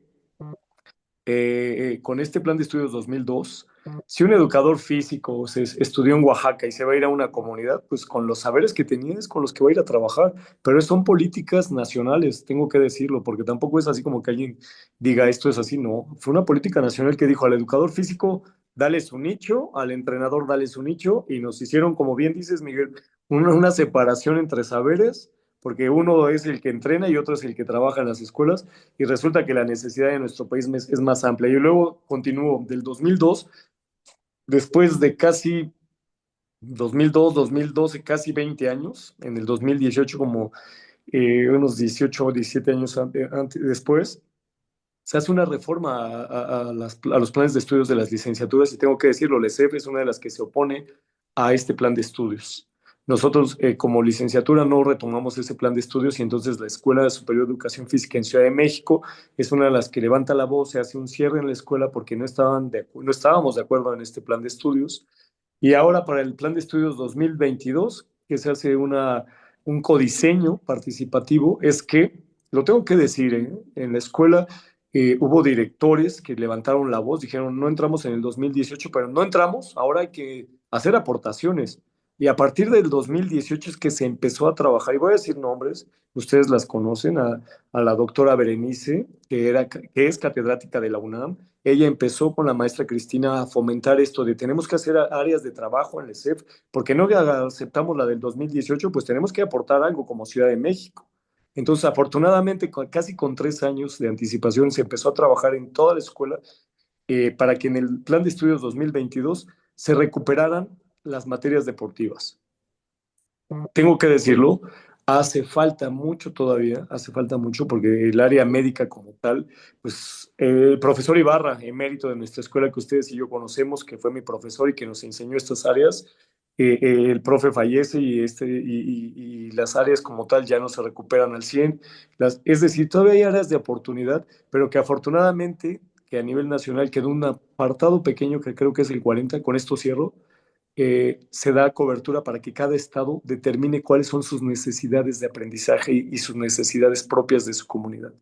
con este plan de estudios 2002, si un educador físico se estudió en Oaxaca y se va a ir a una comunidad, pues con los saberes que tenía es con los que va a ir a trabajar, pero son políticas nacionales, tengo que decirlo, porque tampoco es así como que alguien diga esto es así, no, fue una política nacional que dijo al educador físico, dale su nicho, al entrenador dale su nicho, y nos hicieron, como bien dices, Miguel, una separación entre saberes, porque uno es el que entrena y otro es el que trabaja en las escuelas, y resulta que la necesidad de nuestro país es más amplia. Y luego continúo del 2002, después de casi 2002, 2012, casi 20 años, en el 2018 como unos 18 o 17 años después, se hace una reforma a los planes de estudios de las licenciaturas y tengo que decirlo, la ESEF es una de las que se opone a este plan de estudios. Nosotros como licenciatura no retomamos ese plan de estudios y entonces la Escuela Superior de Educación Física en Ciudad de México es una de las que levanta la voz, se hace un cierre en la escuela porque no estábamos de acuerdo en este plan de estudios. Y ahora para el plan de estudios 2022, que se hace un codiseño participativo, es que, lo tengo que decir, en la escuela hubo directores que levantaron la voz, dijeron, no entramos en el 2018, pero no entramos, ahora hay que hacer aportaciones. Y a partir del 2018 es que se empezó a trabajar, y voy a decir nombres, ustedes las conocen, a la doctora Berenice, que es catedrática de la UNAM. Ella empezó con la maestra Cristina a fomentar esto de tenemos que hacer áreas de trabajo en el CEF, porque no aceptamos la del 2018, pues tenemos que aportar algo como Ciudad de México. Entonces, afortunadamente, casi con 3 años de anticipación, se empezó a trabajar en toda la escuela para que en el plan de estudios 2022 se recuperaran las materias deportivas. Tengo que decirlo, hace falta mucho todavía, hace falta mucho porque el área médica como tal, pues el profesor Ibarra, emérito de nuestra escuela que ustedes y yo conocemos, que fue mi profesor y que nos enseñó estas áreas, el profe fallece y las áreas como tal ya no se recuperan al 100. Es decir, todavía hay áreas de oportunidad, pero que afortunadamente que a nivel nacional quedó un apartado pequeño que creo que es el 40, con esto cierro, se da cobertura para que cada estado determine cuáles son sus necesidades de aprendizaje y sus necesidades propias de su comunidad.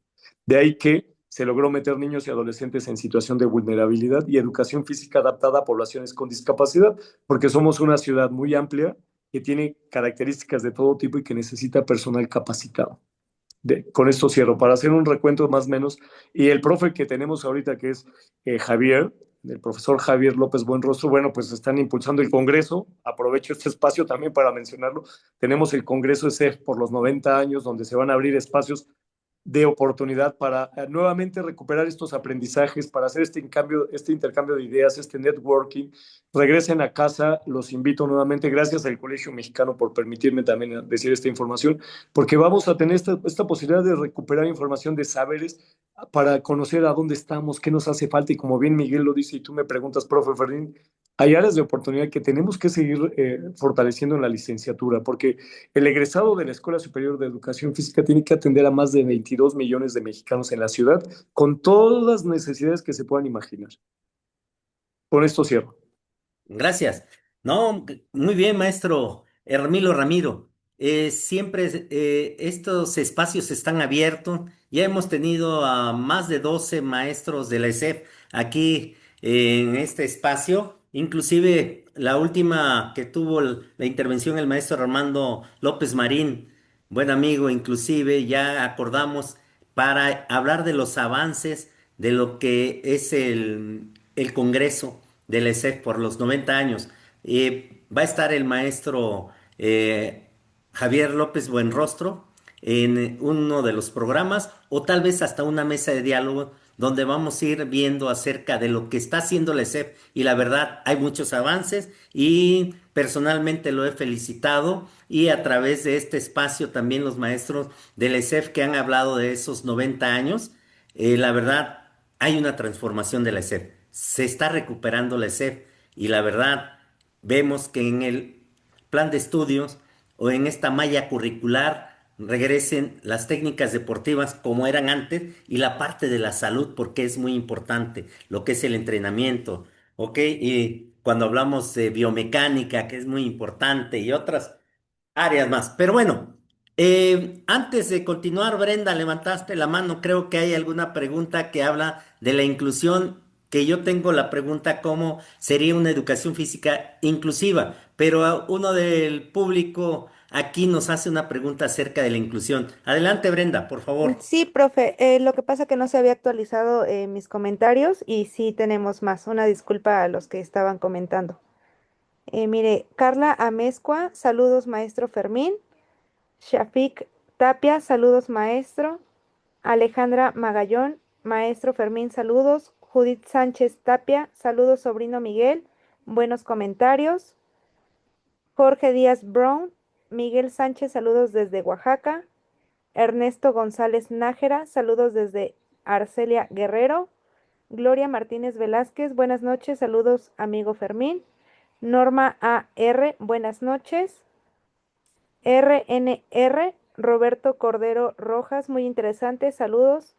De ahí que se logró meter niños y adolescentes en situación de vulnerabilidad y educación física adaptada a poblaciones con discapacidad, porque somos una ciudad muy amplia que tiene características de todo tipo y que necesita personal capacitado. Con esto cierro, para hacer un recuento más o menos. Y el profe que tenemos ahorita, que es Javier, el profesor Javier López Buenrostro, bueno, pues están impulsando el Congreso. Aprovecho este espacio también para mencionarlo. Tenemos el Congreso ESEF por los 90 años, donde se van a abrir espacios de oportunidad para nuevamente recuperar estos aprendizajes, para hacer este intercambio de ideas, este networking. Regresen a casa, los invito nuevamente. Gracias al Colegio Mexicano por permitirme también decir esta información, porque vamos a tener esta posibilidad de recuperar información de saberes para conocer a dónde estamos, qué nos hace falta. Y como bien Miguel lo dice, y tú me preguntas, profe Ferrín, hay áreas de oportunidad que tenemos que seguir fortaleciendo en la licenciatura, porque el egresado de la Escuela Superior de Educación Física tiene que atender a más de 22 millones de mexicanos en la ciudad, con todas las necesidades que se puedan imaginar. Con esto cierro. gracias. No, muy bien, maestro Hermilo Ramiro. Siempre estos espacios están abiertos. Ya hemos tenido a más de 12 maestros de la ESEF aquí en este espacio. Inclusive la última que tuvo la intervención el maestro Armando López Marín, buen amigo, inclusive ya acordamos para hablar de los avances de lo que es el Congreso del ESEF por los 90 años. Va a estar el maestro Javier López Buenrostro en uno de los programas o tal vez hasta una mesa de diálogo donde vamos a ir viendo acerca de lo que está haciendo la ESEF y la verdad hay muchos avances y personalmente lo he felicitado y a través de este espacio también los maestros del ESEF que han hablado de esos 90 años, la verdad hay una transformación de la ESEF, se está recuperando la ESEF y la verdad vemos que en el plan de estudios o en esta malla curricular regresen las técnicas deportivas como eran antes y la parte de la salud porque es muy importante, lo que es el entrenamiento, ¿ok? Y cuando hablamos de biomecánica, que es muy importante y otras áreas más. Pero bueno, antes de continuar, Brenda, levantaste la mano, creo que hay alguna pregunta que habla de la inclusión, que yo tengo la pregunta cómo sería una educación física inclusiva, pero uno del público aquí nos hace una pregunta acerca de la inclusión. Adelante, Brenda, por favor. Sí, profe, lo que pasa que no se había actualizado mis comentarios y sí tenemos más. Una disculpa a los que estaban comentando. Mire, Carla Amezcua, saludos maestro Fermín. Shafik Tapia, saludos maestro. Alejandra Magallón, maestro Fermín, saludos. Judith Sánchez Tapia, saludos sobrino Miguel, buenos comentarios. Jorge Díaz Brown, Miguel Sánchez, saludos desde Oaxaca. Ernesto González Nájera, saludos desde Arcelia Guerrero. Gloria Martínez Velázquez, buenas noches, saludos amigo Fermín. Norma A.R., buenas noches. RNR, Roberto Cordero Rojas, muy interesante, saludos.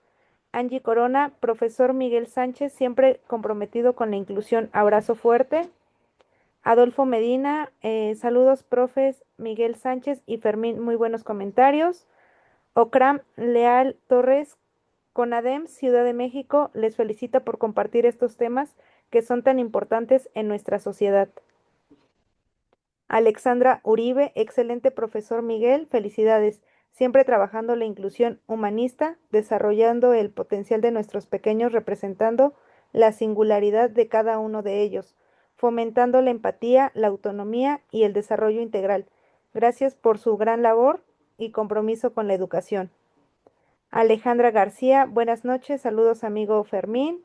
Angie Corona, profesor Miguel Sánchez, siempre comprometido con la inclusión, abrazo fuerte. Adolfo Medina, saludos, profes Miguel Sánchez y Fermín, muy buenos comentarios. Ocram Leal Torres, CONADEM, Ciudad de México, les felicita por compartir estos temas que son tan importantes en nuestra sociedad. Alexandra Uribe, excelente profesor Miguel, felicidades. Siempre trabajando la inclusión humanista, desarrollando el potencial de nuestros pequeños, representando la singularidad de cada uno de ellos, fomentando la empatía, la autonomía y el desarrollo integral. Gracias por su gran labor y compromiso con la educación. Alejandra García, buenas noches, saludos amigo Fermín.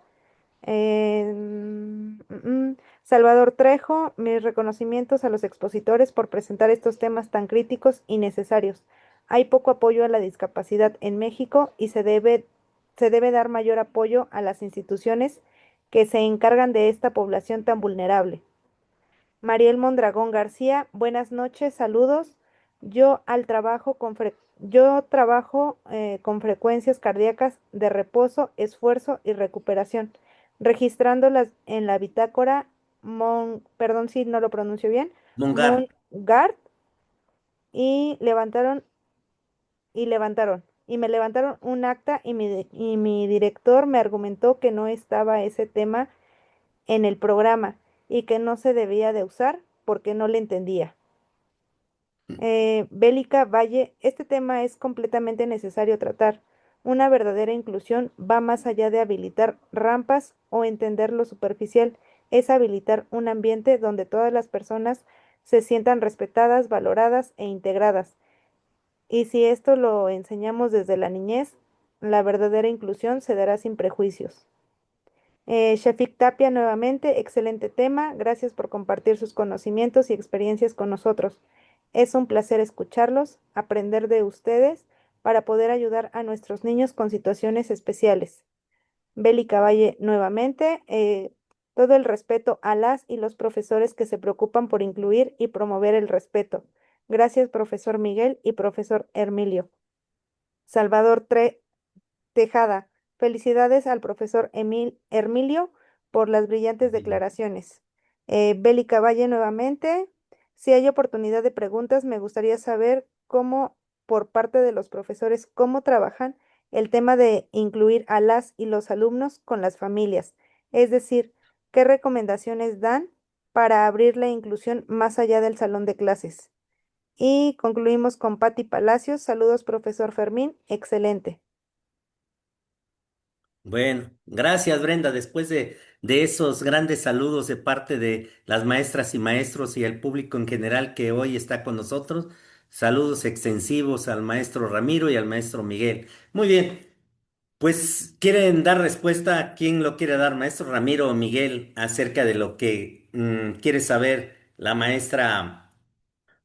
Salvador Trejo, mis reconocimientos a los expositores por presentar estos temas tan críticos y necesarios. Hay poco apoyo a la discapacidad en México y se debe dar mayor apoyo a las instituciones que se encargan de esta población tan vulnerable. Mariel Mondragón García, buenas noches, saludos. Yo trabajo con frecuencias cardíacas de reposo, esfuerzo y recuperación, registrándolas en la bitácora perdón si no lo pronuncio bien, Mongar. Mongard, y me levantaron un acta y mi director me argumentó que no estaba ese tema en el programa y que no se debía de usar porque no le entendía. Bélica Valle, este tema es completamente necesario tratar. Una verdadera inclusión va más allá de habilitar rampas o entender lo superficial, es habilitar un ambiente donde todas las personas se sientan respetadas, valoradas e integradas. Y si esto lo enseñamos desde la niñez, la verdadera inclusión se dará sin prejuicios. Shafik Tapia nuevamente, excelente tema. Gracias por compartir sus conocimientos y experiencias con nosotros. Es un placer escucharlos, aprender de ustedes para poder ayudar a nuestros niños con situaciones especiales. Beli Valle nuevamente, todo el respeto a las y los profesores que se preocupan por incluir y promover el respeto. Gracias, profesor Miguel y profesor Hermilio. Salvador Tejada, felicidades al profesor Hermilio por las brillantes declaraciones. Beli Valle nuevamente, si hay oportunidad de preguntas, me gustaría saber cómo, por parte de los profesores, cómo trabajan el tema de incluir a las y los alumnos con las familias. Es decir, qué recomendaciones dan para abrir la inclusión más allá del salón de clases. Y concluimos con Patti Palacios. Saludos, profesor Fermín. Excelente. Bueno, gracias Brenda. Después de esos grandes saludos de parte de las maestras y maestros y el público en general que hoy está con nosotros, saludos extensivos al maestro Ramiro y al maestro Miguel. Muy bien, pues quieren dar respuesta. ¿Quién lo quiere dar, maestro Ramiro o Miguel, acerca de lo que quiere saber la maestra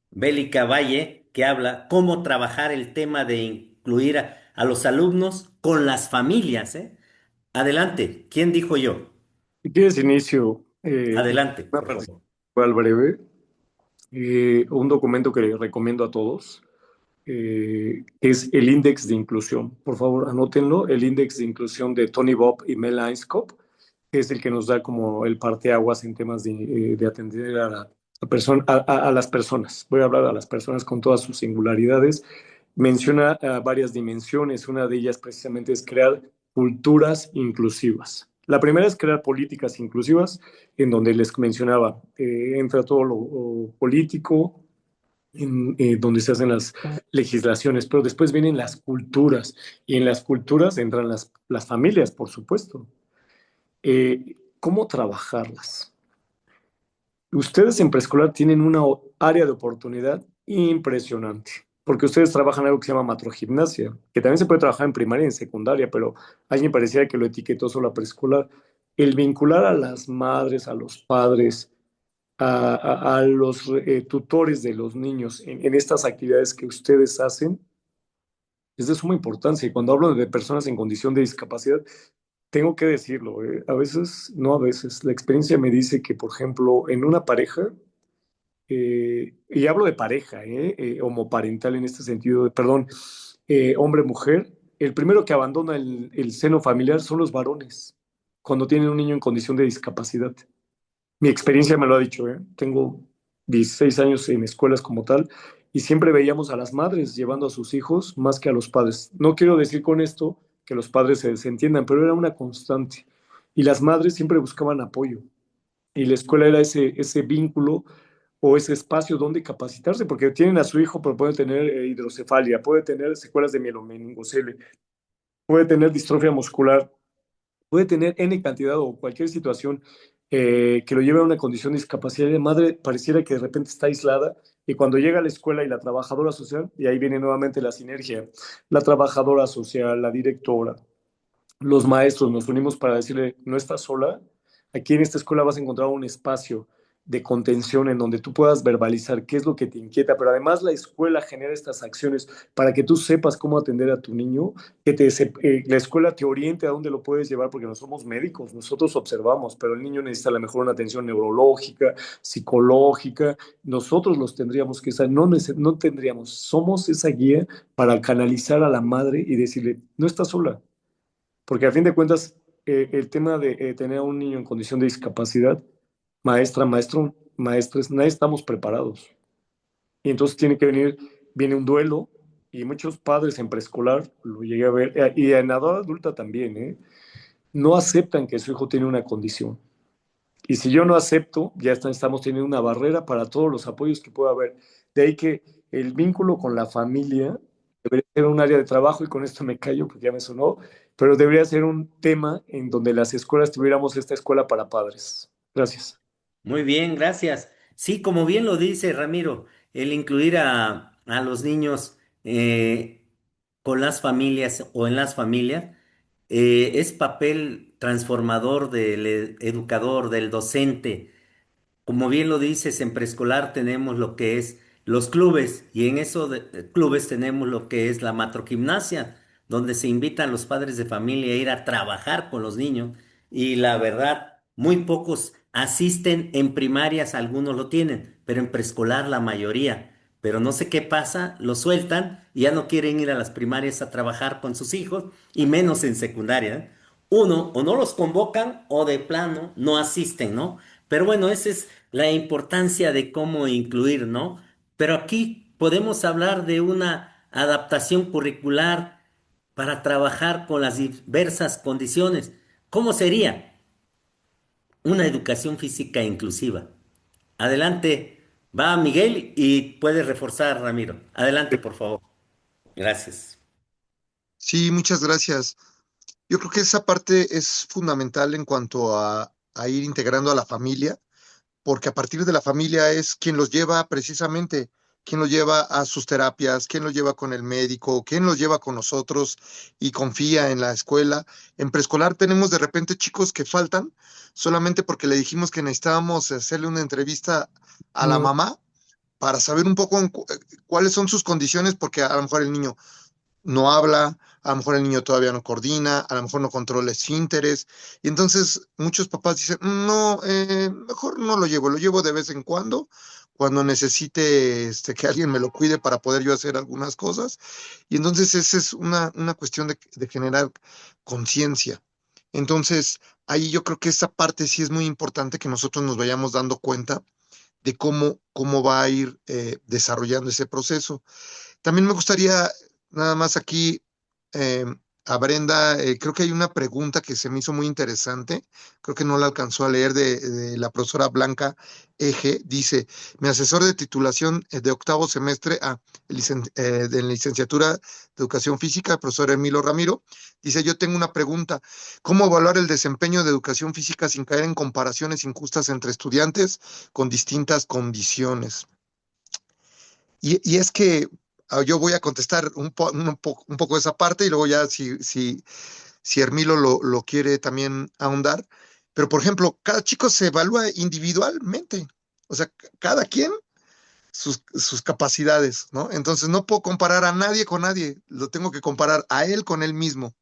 Bélica Valle, que habla cómo trabajar el tema de incluir a los alumnos con las familias, ¿eh? Adelante, ¿quién dijo yo? Si quieres, inicio Adelante, una por favor. participación breve, un documento que recomiendo a todos, es el Índice de Inclusión. Por favor, anótenlo, el Índice de Inclusión de Tony Bob y Mel Ainscough, que es el que nos da como el parteaguas en temas de atender a las personas. Voy a hablar a las personas con todas sus singularidades. Menciona varias dimensiones. Una de ellas precisamente es crear culturas inclusivas. La primera es crear políticas inclusivas, en donde les mencionaba, entra todo lo político, donde se hacen las legislaciones, pero después vienen las culturas, y en las culturas entran las familias, por supuesto. ¿Cómo trabajarlas? Ustedes en preescolar tienen una área de oportunidad impresionante, porque ustedes trabajan algo que se llama matrogimnasia, que también se puede trabajar en primaria y en secundaria, pero a mí me parecía que lo etiquetó solo a preescolar. El vincular a las madres, a los padres, a los tutores de los niños en estas actividades que ustedes hacen es de suma importancia. Y cuando hablo de personas en condición de discapacidad, tengo que decirlo, a veces, no a veces, la experiencia me dice que, por ejemplo, en una pareja, y hablo de pareja, homoparental en este sentido, perdón, hombre-mujer, el primero que abandona el seno familiar son los varones, cuando tienen un niño en condición de discapacidad. Mi experiencia me lo ha dicho, ¿eh? Tengo 16 años en escuelas como tal y siempre veíamos a las madres llevando a sus hijos más que a los padres. No quiero decir con esto que los padres se desentiendan, pero era una constante. Y las madres siempre buscaban apoyo. Y la escuela era ese vínculo o ese espacio donde capacitarse, porque tienen a su hijo, pero puede tener hidrocefalia, puede tener secuelas de mielomeningocele, puede tener distrofia muscular, puede tener N cantidad o cualquier situación que lo lleve a una condición de discapacidad de madre, pareciera que de repente está aislada y cuando llega a la escuela y la trabajadora social, y ahí viene nuevamente la sinergia, la trabajadora social, la directora, los maestros nos unimos para decirle, no estás sola, aquí en esta escuela vas a encontrar un espacio de contención en donde tú puedas verbalizar qué es lo que te inquieta, pero además la escuela genera estas acciones para que tú sepas cómo atender a tu niño, la escuela te oriente a dónde lo puedes llevar, porque no somos médicos, nosotros observamos, pero el niño necesita a lo mejor una atención neurológica, psicológica, nosotros los tendríamos que estar, no tendríamos, somos esa guía para canalizar a la madre y decirle, no estás sola, porque a fin de cuentas, el tema de tener a un niño en condición de discapacidad, maestra, maestro, maestres, nadie estamos preparados. Y entonces viene un duelo, y muchos padres en preescolar, lo llegué a ver, y en la edad adulta también, no aceptan que su hijo tiene una condición. Y si yo no acepto, estamos teniendo una barrera para todos los apoyos que pueda haber. De ahí que el vínculo con la familia debería ser un área de trabajo, y con esto me callo porque ya me sonó, pero debería ser un tema en donde las escuelas tuviéramos esta escuela para padres. Gracias. Muy bien, gracias. Sí, como bien lo dice Ramiro, el incluir a los niños con las familias o en las familias es papel transformador del educador, del docente. Como bien lo dices, en preescolar tenemos lo que es los clubes y en esos clubes tenemos lo que es la matrogimnasia, donde se invitan los padres de familia a ir a trabajar con los niños y la verdad, muy pocos asisten en primarias, algunos lo tienen, pero en preescolar la mayoría. Pero no sé qué pasa, lo sueltan y ya no quieren ir a las primarias a trabajar con sus hijos y menos en secundaria, ¿eh? Uno, o no los convocan o de plano no asisten, ¿no? Pero bueno, esa es la importancia de cómo incluir, ¿no? Pero aquí podemos hablar de una adaptación curricular para trabajar con las diversas condiciones. ¿Cómo sería una educación física inclusiva? Adelante, va Miguel y puede reforzar, Ramiro. Adelante, por favor. Gracias. Sí, muchas gracias. Yo creo que esa parte es fundamental en cuanto a ir integrando a la familia, porque a partir de la familia es quien los lleva precisamente, quien los lleva a sus terapias, quien los lleva con el médico, quien los lleva con nosotros y confía en la escuela. En preescolar tenemos de repente chicos que faltan solamente porque le dijimos que necesitábamos hacerle una entrevista a la mamá para saber un poco cuáles son sus condiciones, porque a lo mejor el niño no habla, a lo mejor el niño todavía no coordina, a lo mejor no controla esfínteres, y entonces muchos papás dicen, no, mejor no lo llevo de vez en cuando necesite que alguien me lo cuide para poder yo hacer algunas cosas, y entonces esa es una cuestión de generar conciencia. Entonces, ahí yo creo que esa parte sí es muy importante que nosotros nos vayamos dando cuenta de cómo va a ir desarrollando ese proceso. También me gustaría, nada más aquí, eh, a Brenda, creo que hay una pregunta que se me hizo muy interesante, creo que no la alcanzó a leer de la profesora Blanca Eje, dice, mi asesor de titulación de octavo semestre, de licenciatura de Educación Física, el profesor Emilio Ramiro, dice, yo tengo una pregunta, ¿cómo evaluar el desempeño de educación física sin caer en comparaciones injustas entre estudiantes con distintas condiciones? Y es que yo voy a contestar un poco esa parte y luego ya si Hermilo lo quiere también ahondar. Pero, por ejemplo, cada chico se evalúa individualmente. O sea, cada quien sus capacidades, ¿no? Entonces no puedo comparar a nadie con nadie, lo tengo que comparar a él con él mismo,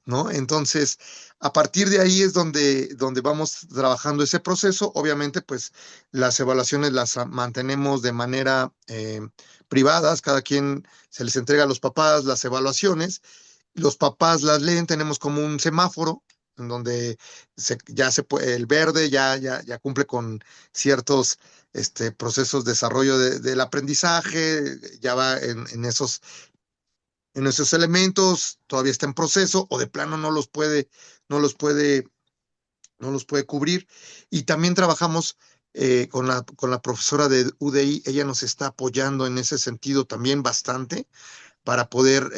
¿no? Entonces, a partir de ahí es donde vamos trabajando ese proceso. Obviamente, pues las evaluaciones las mantenemos de manera privadas, cada quien se les entrega a los papás las evaluaciones, los papás las leen, tenemos como un semáforo en donde el verde ya cumple con ciertos procesos de desarrollo del aprendizaje, ya va en esos elementos, todavía está en proceso o de plano no los puede, no los puede cubrir. Y también trabajamos con la profesora de UDI, ella nos está apoyando en ese sentido también bastante para poder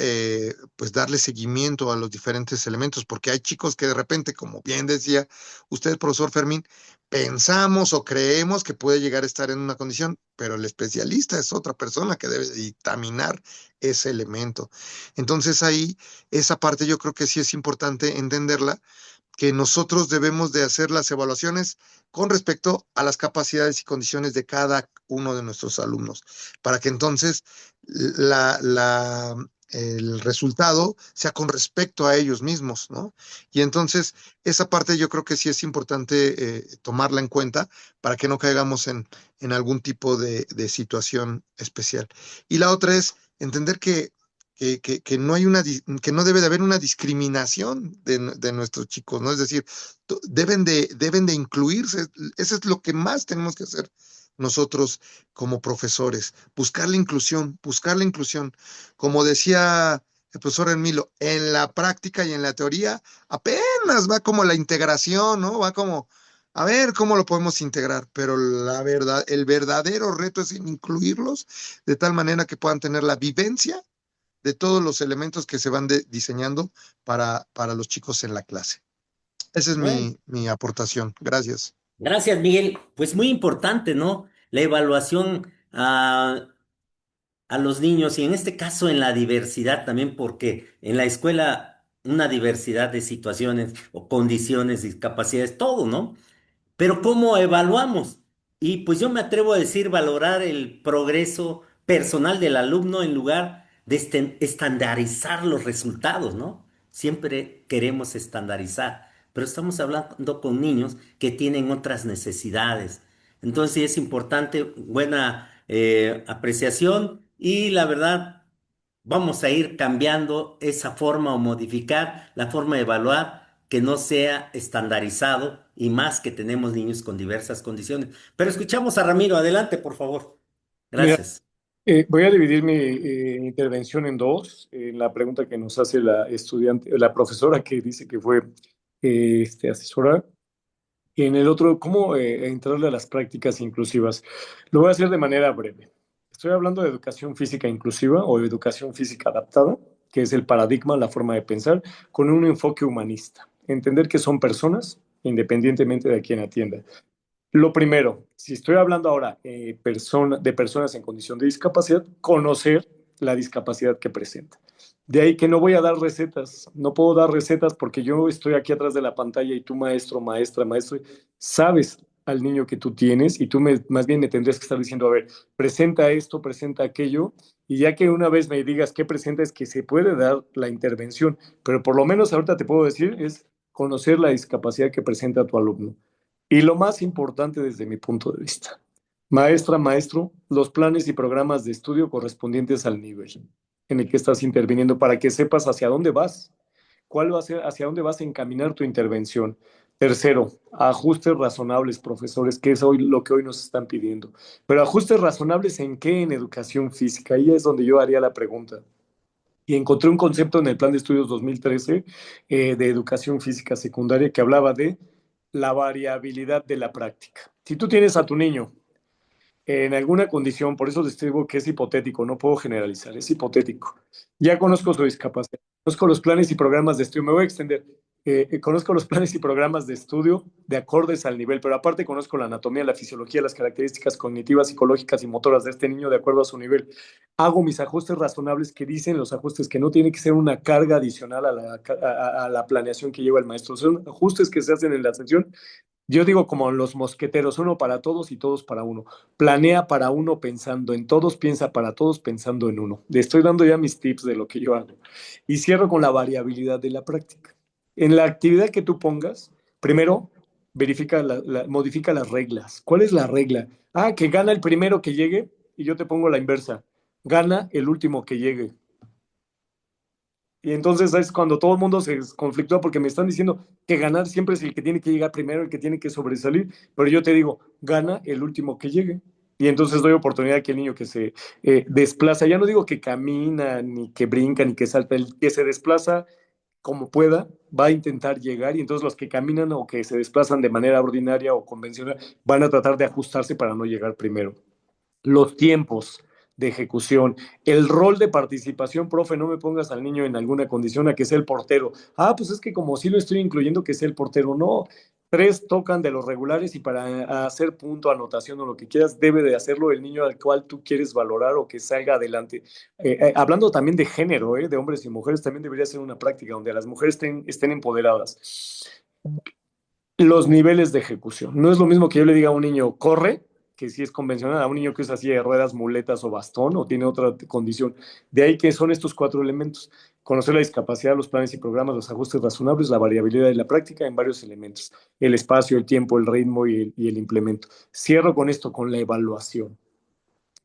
pues darle seguimiento a los diferentes elementos, porque hay chicos que de repente, como bien decía usted, profesor Fermín, pensamos o creemos que puede llegar a estar en una condición, pero el especialista es otra persona que debe dictaminar ese elemento. Entonces ahí, esa parte yo creo que sí es importante entenderla, que nosotros debemos de hacer las evaluaciones con respecto a las capacidades y condiciones de cada uno de nuestros alumnos, para que entonces el resultado sea con respecto a ellos mismos, ¿no? Y entonces esa parte yo creo que sí es importante tomarla en cuenta para que no caigamos en algún tipo de situación especial. Y la otra es entender que no hay que no debe de haber una discriminación de nuestros chicos, ¿no? Es decir, deben de incluirse. Eso es lo que más tenemos que hacer nosotros como profesores, buscar la inclusión. Como decía el profesor Emilio, en la práctica y en la teoría apenas va como la integración, ¿no? Va como, a ver cómo lo podemos integrar, pero el verdadero reto es incluirlos de tal manera que puedan tener la vivencia de todos los elementos que se van diseñando para los chicos en la clase. Esa es Bueno, mi aportación. Gracias. gracias, Miguel. Pues muy importante, ¿no? La evaluación a los niños y en este caso en la diversidad también, porque en la escuela una diversidad de situaciones o condiciones, discapacidades, todo, ¿no? Pero ¿cómo evaluamos? Y pues yo me atrevo a decir valorar el progreso personal del alumno en lugar de estandarizar los resultados, ¿no? Siempre queremos estandarizar, pero estamos hablando con niños que tienen otras necesidades. Entonces sí es importante, buena apreciación y la verdad vamos a ir cambiando esa forma o modificar la forma de evaluar que no sea estandarizado y más que tenemos niños con diversas condiciones. Pero escuchamos a Ramiro, adelante, por favor. Mira, Gracias. voy a dividir mi intervención en dos. La pregunta que nos hace la estudiante, la profesora que dice que fue asesora. Y en el otro, ¿cómo entrarle a las prácticas inclusivas? Lo voy a hacer de manera breve. Estoy hablando de educación física inclusiva o educación física adaptada. que es el paradigma, la forma de pensar, con un enfoque humanista. Entender que son personas, independientemente de quién atienda. Lo primero, si estoy hablando ahora de personas en condición de discapacidad, conocer la discapacidad que presenta. De ahí que no voy a dar recetas, no puedo dar recetas porque yo estoy aquí atrás de la pantalla y tú, maestro, maestra, maestro, sabes al niño que tú tienes y más bien me tendrías que estar diciendo, a ver, presenta esto, presenta aquello, y ya que una vez me digas qué presenta es que se puede dar la intervención, pero por lo menos ahorita te puedo decir es conocer la discapacidad que presenta tu alumno. Y lo más importante desde mi punto de vista, maestra, maestro, los planes y programas de estudio correspondientes al nivel en el que estás interviniendo para que sepas hacia dónde vas, cuál va a ser, hacia dónde vas a encaminar tu intervención. Tercero, ajustes razonables, profesores, que es hoy lo que hoy nos están pidiendo. Pero ajustes razonables ¿en qué? En educación física. Ahí es donde yo haría la pregunta. Y encontré un concepto en el Plan de Estudios 2013 de educación física secundaria que hablaba de la variabilidad de la práctica. Si tú tienes a tu niño en alguna condición, por eso les digo que es hipotético, no puedo generalizar, es hipotético. Ya conozco su discapacidad, conozco los planes y programas de estudio, me voy a extender. Conozco los planes y programas de estudio de acordes al nivel, pero aparte conozco la anatomía, la fisiología, las características cognitivas, psicológicas y motoras de este niño de acuerdo a su nivel. Hago mis ajustes razonables que dicen los ajustes que no tiene que ser una carga adicional a la planeación que lleva el maestro. Son ajustes que se hacen en la sesión, yo digo como los mosqueteros, uno para todos y todos para uno. Planea para uno pensando en todos, piensa para todos pensando en uno. Le estoy dando ya mis tips de lo que yo hago. Y cierro con la variabilidad de la práctica. En la actividad que tú pongas, primero verifica, modifica las reglas. ¿Cuál es la regla? Ah, que gana el primero que llegue y yo te pongo la inversa. Gana el último que llegue. Y entonces es cuando todo el mundo se conflictúa porque me están diciendo que ganar siempre es el que tiene que llegar primero, el que tiene que sobresalir, pero yo te digo, gana el último que llegue. Y entonces doy oportunidad a que el niño que se desplaza, ya no digo que camina, ni que brinca, ni que salta, el que se desplaza como pueda, va a intentar llegar y entonces los que caminan o que se desplazan de manera ordinaria o convencional van a tratar de ajustarse para no llegar primero. Los tiempos de ejecución, el rol de participación, profe, no me pongas al niño en alguna condición a que sea el portero. Ah, pues es que como sí lo estoy incluyendo que sea el portero, no. Tres tocan de los regulares y para hacer punto, anotación o lo que quieras, debe de hacerlo el niño al cual tú quieres valorar o que salga adelante. Hablando también de género, de hombres y mujeres, también debería ser una práctica donde las mujeres estén empoderadas. Los niveles de ejecución. No es lo mismo que yo le diga a un niño, corre, que si es convencional, a un niño que usa silla de ruedas, muletas o bastón, o tiene otra condición. De ahí que son estos cuatro elementos. Conocer la discapacidad, los planes y programas, los ajustes razonables, la variabilidad de la práctica en varios elementos. El espacio, el tiempo, el ritmo y el implemento. Cierro con esto, con la evaluación.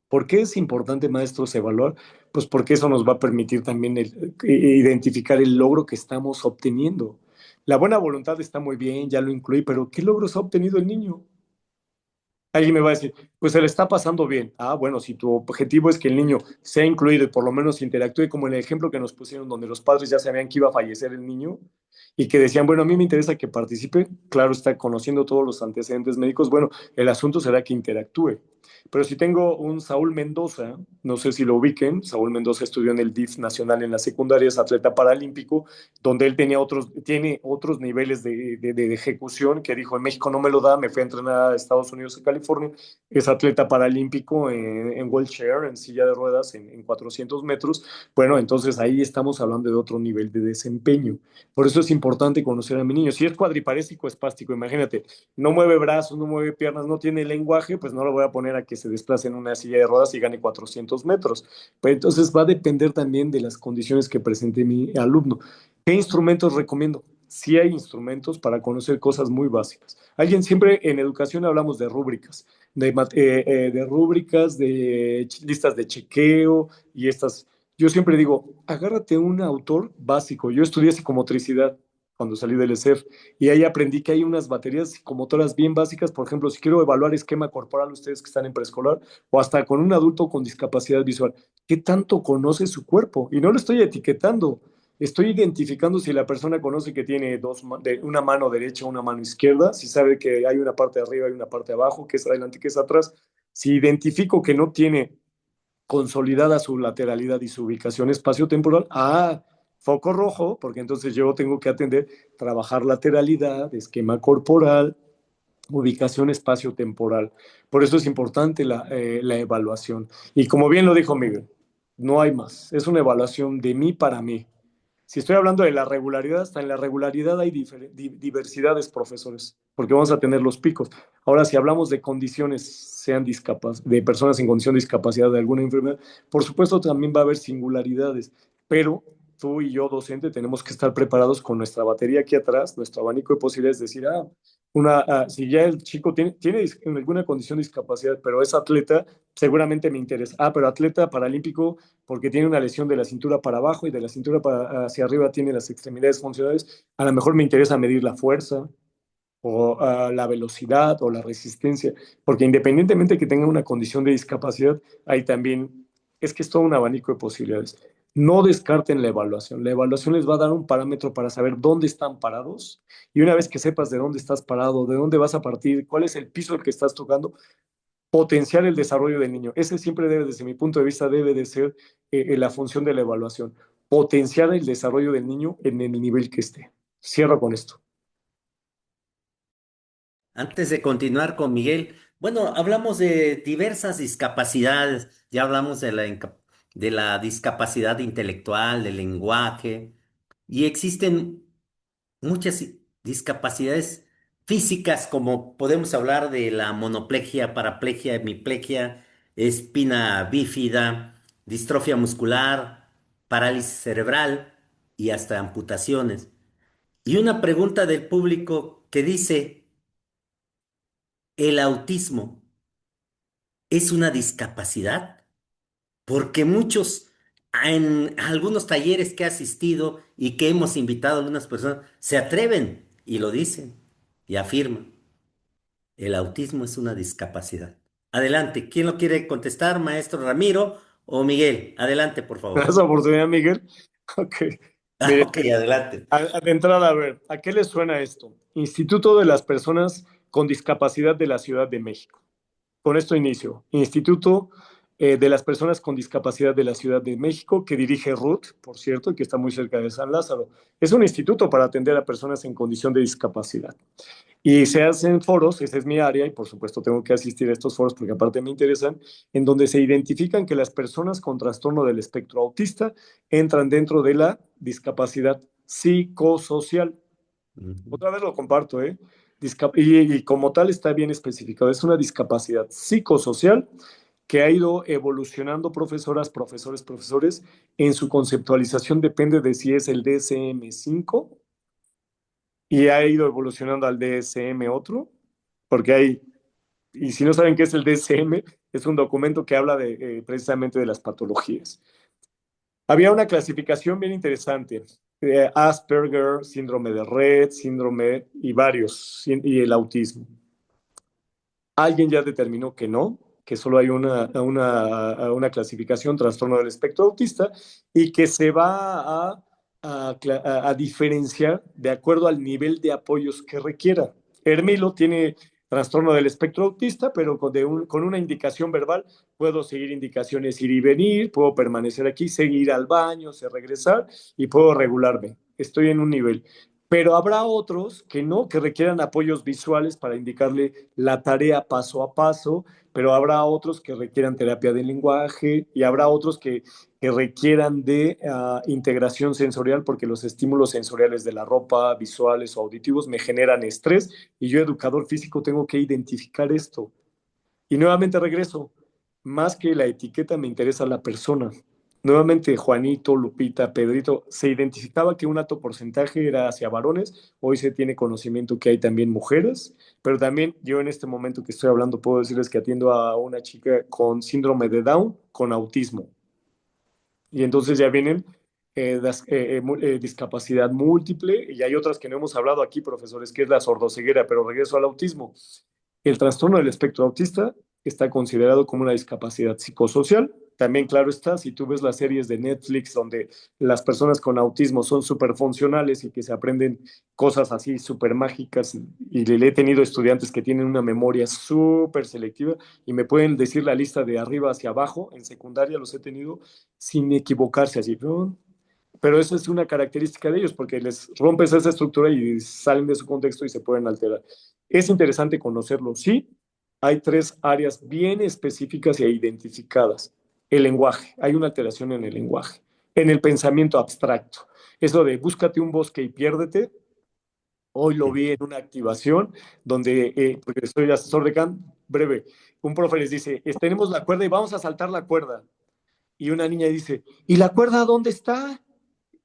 ¿Por qué es importante, maestros, evaluar? Pues porque eso nos va a permitir también identificar el logro que estamos obteniendo. La buena voluntad está muy bien, ya lo incluí, pero ¿qué logros ha obtenido el niño? Alguien me va a decir, pues se le está pasando bien. Ah, bueno, si tu objetivo es que el niño sea incluido y por lo menos interactúe, como en el ejemplo que nos pusieron, donde los padres ya sabían que iba a fallecer el niño y que decían, bueno, a mí me interesa que participe, claro, está conociendo todos los antecedentes médicos, bueno, el asunto será que interactúe. Pero si tengo un Saúl Mendoza, no sé si lo ubiquen, Saúl Mendoza estudió en el DIF nacional en la secundaria, es atleta paralímpico, donde él tiene otros niveles de ejecución, que dijo, en México no me lo da, me fui a entrenar a Estados Unidos, a California, es atleta paralímpico en wheelchair, en silla de ruedas, en 400 metros, bueno, entonces ahí estamos hablando de otro nivel de desempeño. Por eso es importante conocer a mi niño. Si es cuadriparésico, espástico, imagínate, no mueve brazos, no mueve piernas, no tiene lenguaje, pues no lo voy a poner a que se desplace en una silla de ruedas y gane 400 metros. Pero entonces va a depender también de las condiciones que presente mi alumno. ¿Qué instrumentos recomiendo? Sí hay instrumentos para conocer cosas muy básicas. Alguien siempre en educación hablamos de rúbricas, de rúbricas, de listas de chequeo y estas. Yo siempre digo, agárrate un autor básico. Yo estudié psicomotricidad cuando salí del ESEF y ahí aprendí que hay unas baterías psicomotoras bien básicas. Por ejemplo, si quiero evaluar esquema corporal, ustedes que están en preescolar, o hasta con un adulto con discapacidad visual, ¿qué tanto conoce su cuerpo? Y no lo estoy etiquetando. Estoy identificando si la persona conoce que tiene una mano derecha o una mano izquierda, si sabe que hay una parte de arriba y una parte de abajo, que es adelante, que es atrás. Si identifico que no tiene consolidada su lateralidad y su ubicación espaciotemporal, foco rojo, porque entonces yo tengo que atender, trabajar lateralidad, esquema corporal, ubicación espacio-temporal. Por eso es importante la evaluación. Y como bien lo dijo Miguel, no hay más. Es una evaluación de mí para mí. Si estoy hablando de la regularidad, hasta en la regularidad hay diversidades, profesores, porque vamos a tener los picos. Ahora, si hablamos de condiciones, sean de personas en condición de discapacidad de alguna enfermedad, por supuesto también va a haber singularidades, pero tú y yo, docente, tenemos que estar preparados con nuestra batería aquí atrás, nuestro abanico de posibilidades, decir, si ya el chico tiene en alguna condición de discapacidad, pero es atleta, seguramente me interesa. Pero atleta paralímpico porque tiene una lesión de la cintura para abajo y de la cintura hacia arriba tiene las extremidades funcionales, a lo mejor me interesa medir la fuerza o la velocidad o la resistencia, porque independientemente que tenga una condición de discapacidad, hay también, es que es todo un abanico de posibilidades. No descarten la evaluación les va a dar un parámetro para saber dónde están parados y una vez que sepas de dónde estás parado, de dónde vas a partir, cuál es el piso al que estás tocando, potenciar el desarrollo del niño. Ese siempre debe, desde mi punto de vista, debe de ser la función de la evaluación. Potenciar el desarrollo del niño en el nivel que esté. Cierro con esto. Antes de continuar con Miguel, bueno, hablamos de diversas discapacidades, ya hablamos de de la discapacidad intelectual, del lenguaje, y existen muchas discapacidades físicas, como podemos hablar de la monoplegia, paraplegia, hemiplegia, espina bífida, distrofia muscular, parálisis cerebral y hasta amputaciones. Y una pregunta del público que dice, ¿el autismo es una discapacidad? Porque muchos, en algunos talleres que he asistido y que hemos invitado a algunas personas, se atreven y lo dicen y afirman, el autismo es una discapacidad. Adelante, ¿quién lo quiere contestar, maestro Ramiro o Miguel? Adelante, por favor. Gracias oportunidad, Miguel. Ok. Mire, Ok, adelante. de entrada, a ver, ¿a qué les suena esto? Instituto de las Personas con Discapacidad de la Ciudad de México. Con esto inicio. Instituto de las Personas con Discapacidad de la Ciudad de México, que dirige Ruth, por cierto, que está muy cerca de San Lázaro. Es un instituto para atender a personas en condición de discapacidad. Y se hacen foros, esa es mi área, y por supuesto tengo que asistir a estos foros porque aparte me interesan, en donde se identifican que las personas con trastorno del espectro autista entran dentro de la discapacidad psicosocial. Ujú. Otra vez lo comparto, ¿eh? Y como tal está bien especificado, es una discapacidad psicosocial que ha ido evolucionando profesores, en su conceptualización depende de si es el DSM-5 y ha ido evolucionando al DSM otro, porque y si no saben qué es el DSM, es un documento que habla precisamente de las patologías. Había una clasificación bien interesante, Asperger, síndrome de Rett, síndrome y varios, y el autismo. Alguien ya determinó que no, que solo hay una clasificación, trastorno del espectro autista, y que se va a diferenciar de acuerdo al nivel de apoyos que requiera. Hermilo tiene trastorno del espectro autista, pero con una indicación verbal puedo seguir indicaciones, ir y venir, puedo permanecer aquí, seguir al baño, regresar y puedo regularme. Estoy en un nivel. Pero habrá otros que no, que requieran apoyos visuales para indicarle la tarea paso a paso, pero habrá otros que requieran terapia de lenguaje y habrá otros que requieran de integración sensorial porque los estímulos sensoriales de la ropa, visuales o auditivos me generan estrés y yo, educador físico, tengo que identificar esto. Y nuevamente regreso, más que la etiqueta me interesa la persona. Nuevamente Juanito, Lupita, Pedrito, se identificaba que un alto porcentaje era hacia varones, hoy se tiene conocimiento que hay también mujeres, pero también yo en este momento que estoy hablando puedo decirles que atiendo a una chica con síndrome de Down, con autismo. Y entonces ya vienen discapacidad múltiple y hay otras que no hemos hablado aquí, profesores, que es la sordoceguera, pero regreso al autismo. El trastorno del espectro autista está considerado como una discapacidad psicosocial también claro está, si tú ves las series de Netflix donde las personas con autismo son súper funcionales y que se aprenden cosas así súper mágicas, y le he tenido estudiantes que tienen una memoria súper selectiva y me pueden decir la lista de arriba hacia abajo, en secundaria los he tenido sin equivocarse así, ¿no? Pero eso es una característica de ellos, porque les rompes esa estructura y salen de su contexto y se pueden alterar. Es interesante conocerlo. Sí, hay tres áreas bien específicas e identificadas. El lenguaje, hay una alteración en el lenguaje, en el pensamiento abstracto. Eso de búscate un bosque y piérdete. Hoy lo vi en una activación donde, porque soy asesor de CAN, breve, un profe les dice, tenemos la cuerda y vamos a saltar la cuerda. Y una niña dice, ¿y la cuerda dónde está?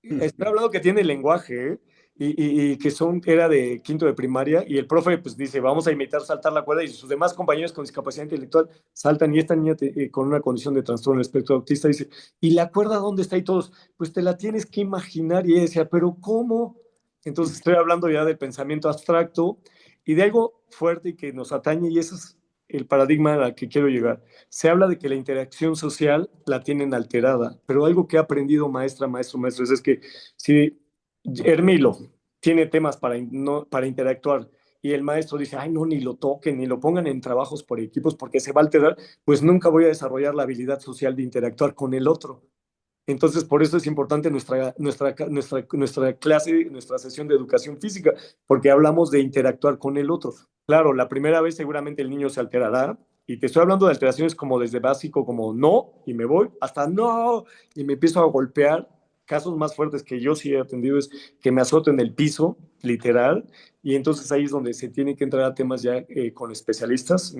Estoy hablando que tiene lenguaje, ¿eh? Y que era de quinto de primaria, y el profe pues dice, vamos a imitar saltar la cuerda, y sus demás compañeros con discapacidad intelectual saltan, y esta niña con una condición de trastorno del espectro autista dice, ¿y la cuerda dónde está? Y todos, pues te la tienes que imaginar, y ella decía, ¿pero cómo? Entonces estoy hablando ya del pensamiento abstracto y de algo fuerte y que nos atañe, y ese es el paradigma al que quiero llegar. Se habla de que la interacción social la tienen alterada, pero algo que he aprendido maestra, maestro, maestros, es que si Hermilo tiene temas para interactuar y el maestro dice, ay, no, ni lo toquen, ni lo pongan en trabajos por equipos porque se va a alterar, pues nunca voy a desarrollar la habilidad social de interactuar con el otro. Entonces, por eso es importante nuestra clase, nuestra sesión de educación física, porque hablamos de interactuar con el otro. Claro, la primera vez seguramente el niño se alterará, y te estoy hablando de alteraciones como desde básico, como no, y me voy, hasta no, y me empiezo a golpear. Casos más fuertes que yo sí he atendido es que me azoto en el piso, literal, y entonces ahí es donde se tiene que entrar a temas ya con especialistas.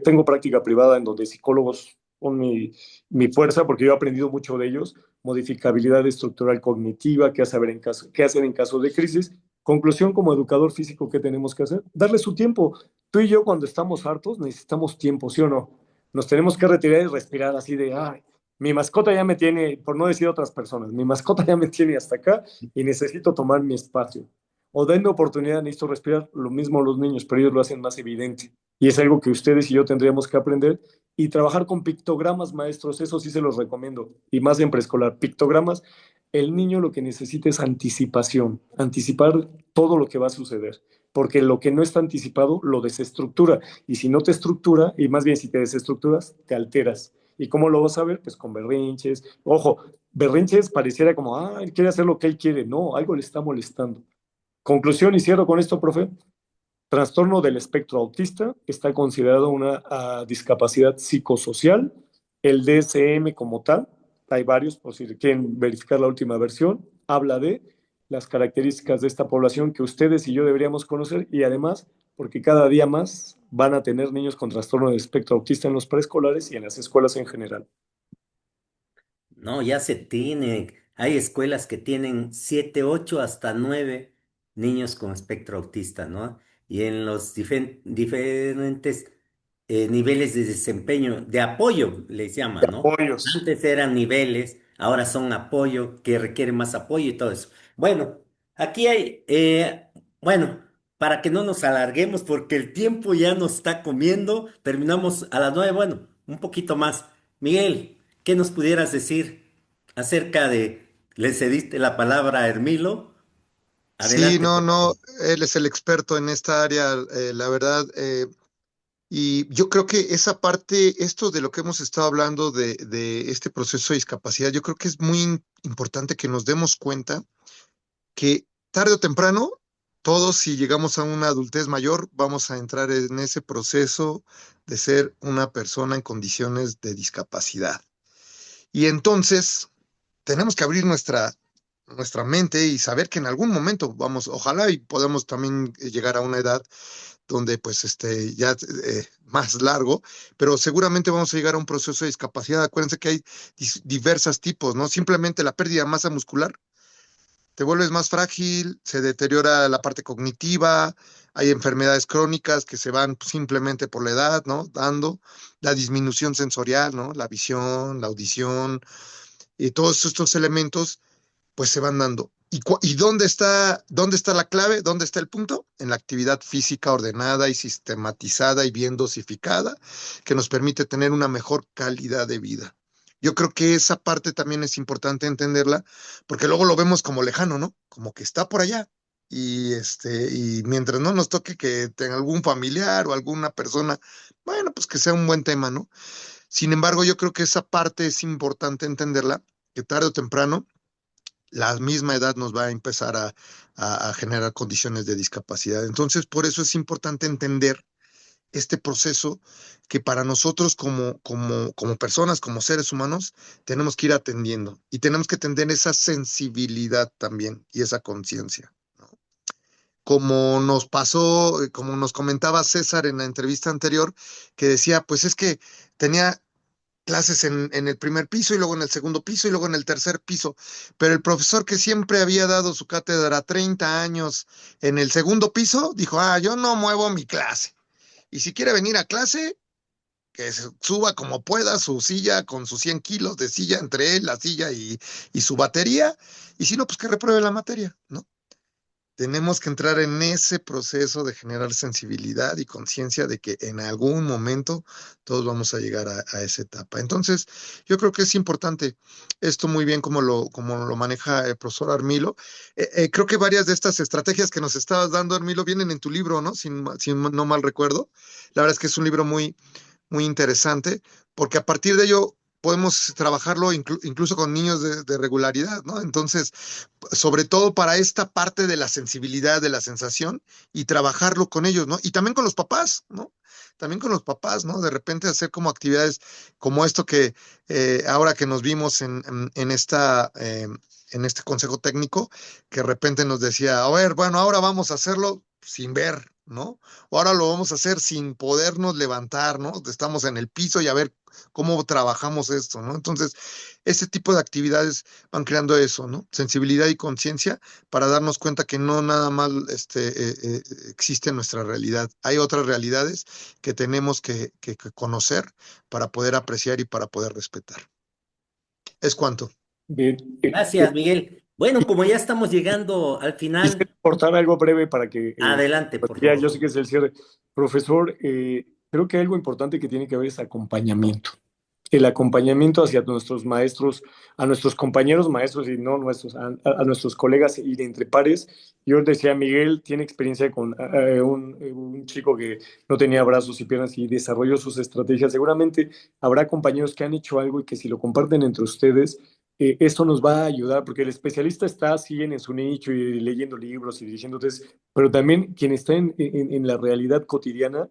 Tengo práctica privada en donde psicólogos son mi fuerza, porque yo he aprendido mucho de ellos, modificabilidad estructural cognitiva, qué hacer en caso de crisis. Conclusión, como educador físico, ¿qué tenemos que hacer? Darle su tiempo. Tú y yo cuando estamos hartos necesitamos tiempo, ¿sí o no? Nos tenemos que retirar y respirar así de, ay, mi mascota ya me tiene, por no decir otras personas, mi mascota ya me tiene hasta acá y necesito tomar mi espacio. O denme oportunidad, necesito respirar. Lo mismo los niños, pero ellos lo hacen más evidente. Y es algo que ustedes y yo tendríamos que aprender, y trabajar con pictogramas, maestros, eso sí se los recomiendo, y más en preescolar, pictogramas. El niño lo que necesita es anticipación, anticipar todo lo que va a suceder, porque lo que no está anticipado lo desestructura, y si no te estructura, y más bien si te desestructuras, te alteras. ¿Y cómo lo vas a ver? Pues con berrinches. Ojo, berrinches pareciera como, ah, él quiere hacer lo que él quiere. No, algo le está molestando. Conclusión, y cierro con esto, profe. Trastorno del espectro autista está considerado una discapacidad psicosocial. El DSM como tal, hay varios, por si quieren verificar la última versión, habla de las características de esta población que ustedes y yo deberíamos conocer, y además porque cada día más van a tener niños con trastorno del espectro autista en los preescolares y en las escuelas en general. No, ya se tiene. Hay escuelas que tienen 7, 8, hasta 9 niños con espectro autista, ¿no? Y en los diferentes niveles de desempeño, de apoyo, les llaman, ¿no? Apoyos. Antes eran niveles, ahora son apoyo, que requieren más apoyo y todo eso. Bueno, aquí hay, bueno, para que no nos alarguemos, porque el tiempo ya nos está comiendo, terminamos a las 9, bueno, un poquito más. Miguel. ¿Qué nos pudieras decir acerca le cediste la palabra a Hermilo? Sí, Adelante, no, por no, favor. él es el experto en esta área, la verdad. Y yo creo que esa parte, esto de lo que hemos estado hablando de este proceso de discapacidad, yo creo que es muy importante que nos demos cuenta que tarde o temprano, todos si llegamos a una adultez mayor, vamos a entrar en ese proceso de ser una persona en condiciones de discapacidad. Y entonces tenemos que abrir nuestra mente y saber que en algún momento vamos, ojalá y podamos también llegar a una edad donde pues ya más largo, pero seguramente vamos a llegar a un proceso de discapacidad. Acuérdense que hay diversos tipos, ¿no? Simplemente la pérdida de masa muscular, te vuelves más frágil, se deteriora la parte cognitiva, hay enfermedades crónicas que se van simplemente por la edad, ¿no? Dando la disminución sensorial, ¿no? La visión, la audición, y todos estos elementos pues se van dando. ¿Y dónde está la clave? ¿Dónde está el punto? En la actividad física ordenada y sistematizada y bien dosificada, que nos permite tener una mejor calidad de vida. Yo creo que esa parte también es importante entenderla, porque luego lo vemos como lejano, ¿no? Como que está por allá. Y mientras no nos toque que tenga algún familiar o alguna persona, bueno, pues que sea un buen tema, ¿no? Sin embargo, yo creo que esa parte es importante entenderla, que tarde o temprano la misma edad nos va a empezar a generar condiciones de discapacidad. Entonces, por eso es importante entender este proceso que para nosotros como personas, como seres humanos, tenemos que ir atendiendo y tenemos que tener esa sensibilidad también y esa conciencia. Como nos pasó, como nos comentaba César en la entrevista anterior, que decía, pues es que tenía clases en el primer piso y luego en el segundo piso y luego en el tercer piso. Pero el profesor que siempre había dado su cátedra 30 años en el segundo piso, dijo, yo no muevo mi clase. Y si quiere venir a clase, que se suba como pueda su silla con sus 100 kilos de silla entre él, la silla y su batería. Y si no, pues que repruebe la materia, ¿no? Tenemos que entrar en ese proceso de generar sensibilidad y conciencia de que en algún momento todos vamos a llegar a esa etapa. Entonces, yo creo que es importante esto muy bien como lo maneja el profesor Armilo. Creo que varias de estas estrategias que nos estabas dando, Armilo, vienen en tu libro, ¿no? Si no mal recuerdo. La verdad es que es un libro muy interesante, porque a partir de ello podemos trabajarlo incluso con niños de regularidad, ¿no? Entonces, sobre todo para esta parte de la sensibilidad, de la sensación, y trabajarlo con ellos, ¿no? Y también con los papás, ¿no? También con los papás, ¿no? De repente hacer como actividades como esto que ahora que nos vimos en este consejo técnico, que de repente nos decía, a ver, bueno, ahora vamos a hacerlo sin ver, ¿no? O ahora lo vamos a hacer sin podernos levantar, ¿no? Estamos en el piso y a ver cómo trabajamos esto, ¿no? Entonces, ese tipo de actividades van creando eso, ¿no? Sensibilidad y conciencia para darnos cuenta que no nada más existe nuestra realidad. Hay otras realidades que tenemos que conocer para poder apreciar y para poder respetar. Es cuanto. Bien, Gracias, Miguel. Bueno, como ya estamos llegando al quisiera final, aportar algo breve para que, adelante, pues por ya yo favor. sé que es el cierre. Profesor, creo que algo importante que tiene que ver es acompañamiento. El acompañamiento hacia nuestros maestros, a nuestros compañeros maestros y no nuestros, a nuestros colegas y de entre pares. Yo decía, Miguel tiene experiencia con un chico que no tenía brazos y piernas y desarrolló sus estrategias. Seguramente habrá compañeros que han hecho algo y que si lo comparten entre ustedes, esto nos va a ayudar, porque el especialista está así en su nicho y leyendo libros y dirigiendo tesis, pero también quien está en la realidad cotidiana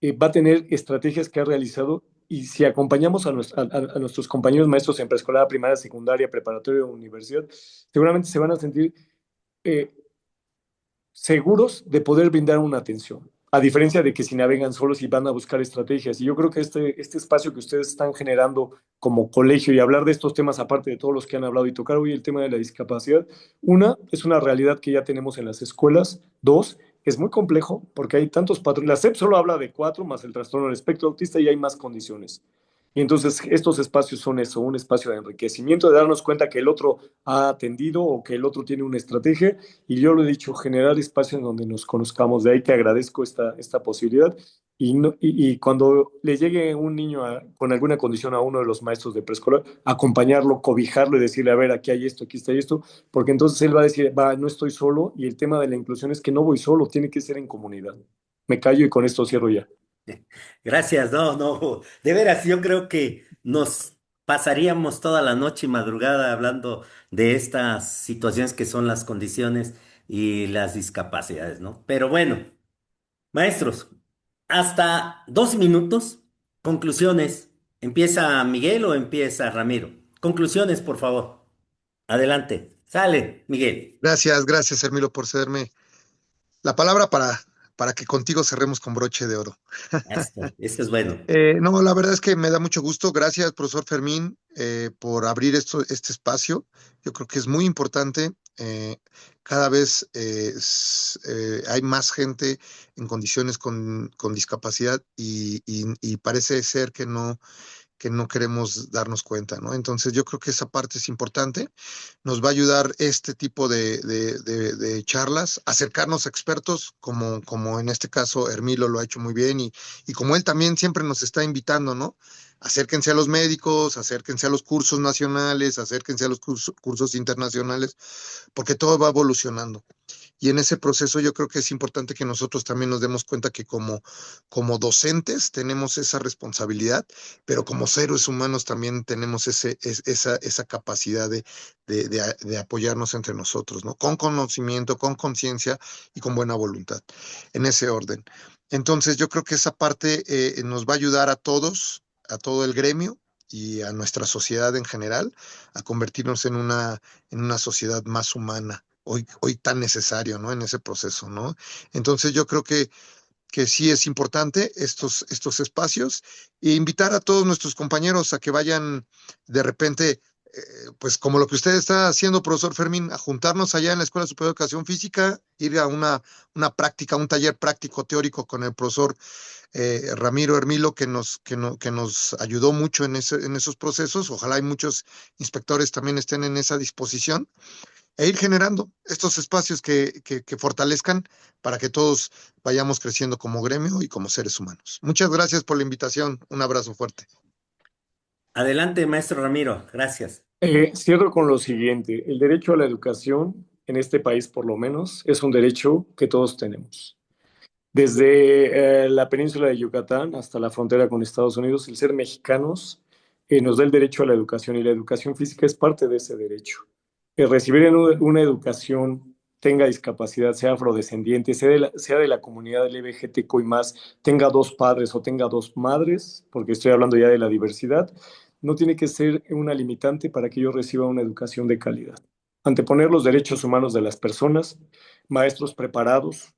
va a tener estrategias que ha realizado y si acompañamos a nuestros compañeros maestros en preescolar, primaria, secundaria, preparatoria o universidad, seguramente se van a sentir eh, seguros de poder brindar una atención, a diferencia de que si navegan solos y van a buscar estrategias. Y yo creo que este espacio que ustedes están generando como colegio y hablar de estos temas, aparte de todos los que han hablado y tocar hoy el tema de la discapacidad, una, es una realidad que ya tenemos en las escuelas. Dos, es muy complejo porque hay tantos patrones. La SEP solo habla de cuatro, más el trastorno del espectro autista y hay más condiciones. Y entonces estos espacios son eso, un espacio de enriquecimiento, de darnos cuenta que el otro ha atendido o que el otro tiene una estrategia y yo lo he dicho, generar espacios en donde nos conozcamos. De ahí te agradezco esta posibilidad. Y cuando le llegue un niño con alguna condición a uno de los maestros de preescolar, acompañarlo, cobijarlo y decirle, a ver, aquí hay esto, aquí está esto, porque entonces él va a decir, va, no estoy solo. Y el tema de la inclusión es que no voy solo, tiene que ser en comunidad. Me callo y con esto cierro ya. Gracias, no, no, de veras, yo creo que nos pasaríamos toda la noche y madrugada hablando de estas situaciones que son las condiciones y las discapacidades, ¿no? Pero bueno, maestros, hasta 2 minutos, conclusiones. ¿Empieza Miguel o empieza Ramiro? Conclusiones, por favor. Adelante. Sale, Miguel. Gracias, Hermilo, por cederme la palabra para que contigo cerremos con broche de oro. Esto es bueno. No, la verdad es que me da mucho gusto. Gracias, profesor Fermín, por abrir este espacio. Yo creo que es muy importante. Cada vez hay más gente en condiciones con discapacidad y parece ser que no queremos darnos cuenta, ¿no? Entonces yo creo que esa parte es importante. Nos va a ayudar este tipo de charlas, acercarnos a expertos, como en este caso Hermilo lo ha hecho muy bien y como él también siempre nos está invitando, ¿no? Acérquense a los médicos, acérquense a los cursos nacionales, acérquense a los cursos internacionales, porque todo va evolucionando. Y en ese proceso yo creo que es importante que nosotros también nos demos cuenta que como docentes tenemos esa responsabilidad, pero como seres humanos también tenemos esa capacidad de apoyarnos entre nosotros, ¿no? Con conocimiento, con conciencia y con buena voluntad, en ese orden. Entonces yo creo que esa parte nos va a ayudar a todos, a todo el gremio y a nuestra sociedad en general, a convertirnos en una sociedad más humana hoy tan necesario, ¿no? En ese proceso, ¿no? Entonces yo creo que sí es importante estos espacios e invitar a todos nuestros compañeros a que vayan de repente, pues como lo que usted está haciendo, profesor Fermín, a juntarnos allá en la Escuela Superior de Educación Física, ir a una práctica, un taller práctico teórico con el profesor Ramiro Hermilo, que nos ayudó mucho en esos procesos. Ojalá hay muchos inspectores también estén en esa disposición e ir generando estos espacios que fortalezcan para que todos vayamos creciendo como gremio y como seres humanos. Muchas gracias por la invitación. Un abrazo fuerte. Adelante, maestro Ramiro. Gracias. Cierro con lo siguiente. El derecho a la educación, en este país por lo menos, es un derecho que todos tenemos. Desde la península de Yucatán hasta la frontera con Estados Unidos, el ser mexicanos nos da el derecho a la educación y la educación física es parte de ese derecho. Recibir una educación, tenga discapacidad, sea afrodescendiente, sea de la comunidad LGBTQ y más, tenga dos padres o tenga dos madres, porque estoy hablando ya de la diversidad, no tiene que ser una limitante para que yo reciba una educación de calidad. Anteponer los derechos humanos de las personas, maestros preparados,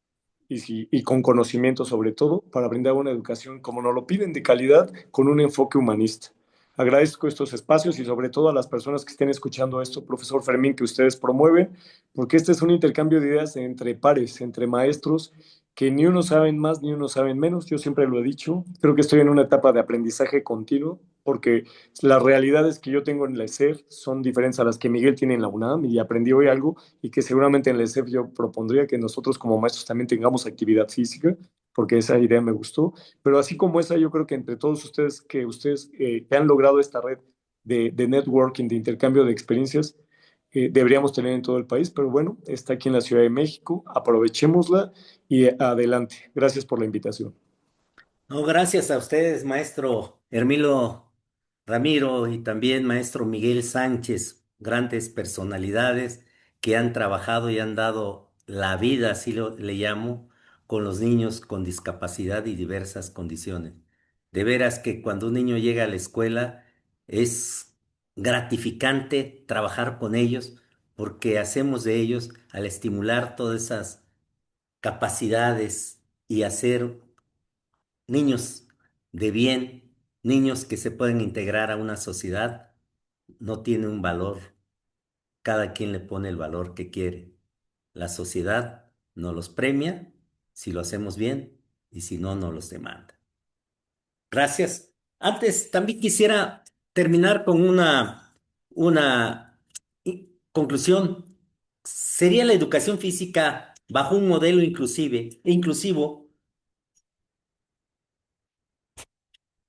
y con conocimiento sobre todo para brindar una educación como nos lo piden de calidad con un enfoque humanista. Agradezco estos espacios y sobre todo a las personas que estén escuchando esto, profesor Fermín, que ustedes promueven, porque este es un intercambio de ideas entre pares, entre maestros, que ni unos saben más ni unos saben menos. Yo siempre lo he dicho, creo que estoy en una etapa de aprendizaje continuo, porque las realidades que yo tengo en la ESEF son diferentes a las que Miguel tiene en la UNAM y aprendí hoy algo y que seguramente en la ESEF yo propondría que nosotros como maestros también tengamos actividad física, porque esa idea me gustó, pero así como esa yo creo que entre todos ustedes que han logrado esta red de networking, de intercambio de experiencias, deberíamos tener en todo el país, pero bueno, está aquí en la Ciudad de México, aprovechémosla y adelante. Gracias por la invitación. No, gracias a ustedes, maestro Hermilo Ramiro y también maestro Miguel Sánchez, grandes personalidades que han trabajado y han dado la vida, así le llamo, con los niños con discapacidad y diversas condiciones. De veras que cuando un niño llega a la escuela es gratificante trabajar con ellos porque hacemos de ellos, al estimular todas esas capacidades y hacer niños de bien, niños que se pueden integrar a una sociedad, no tiene un valor. Cada quien le pone el valor que quiere. La sociedad nos los premia si lo hacemos bien y si no, nos los demanda. Gracias. Antes, también quisiera terminar con una conclusión. ¿Sería la educación física bajo un modelo inclusivo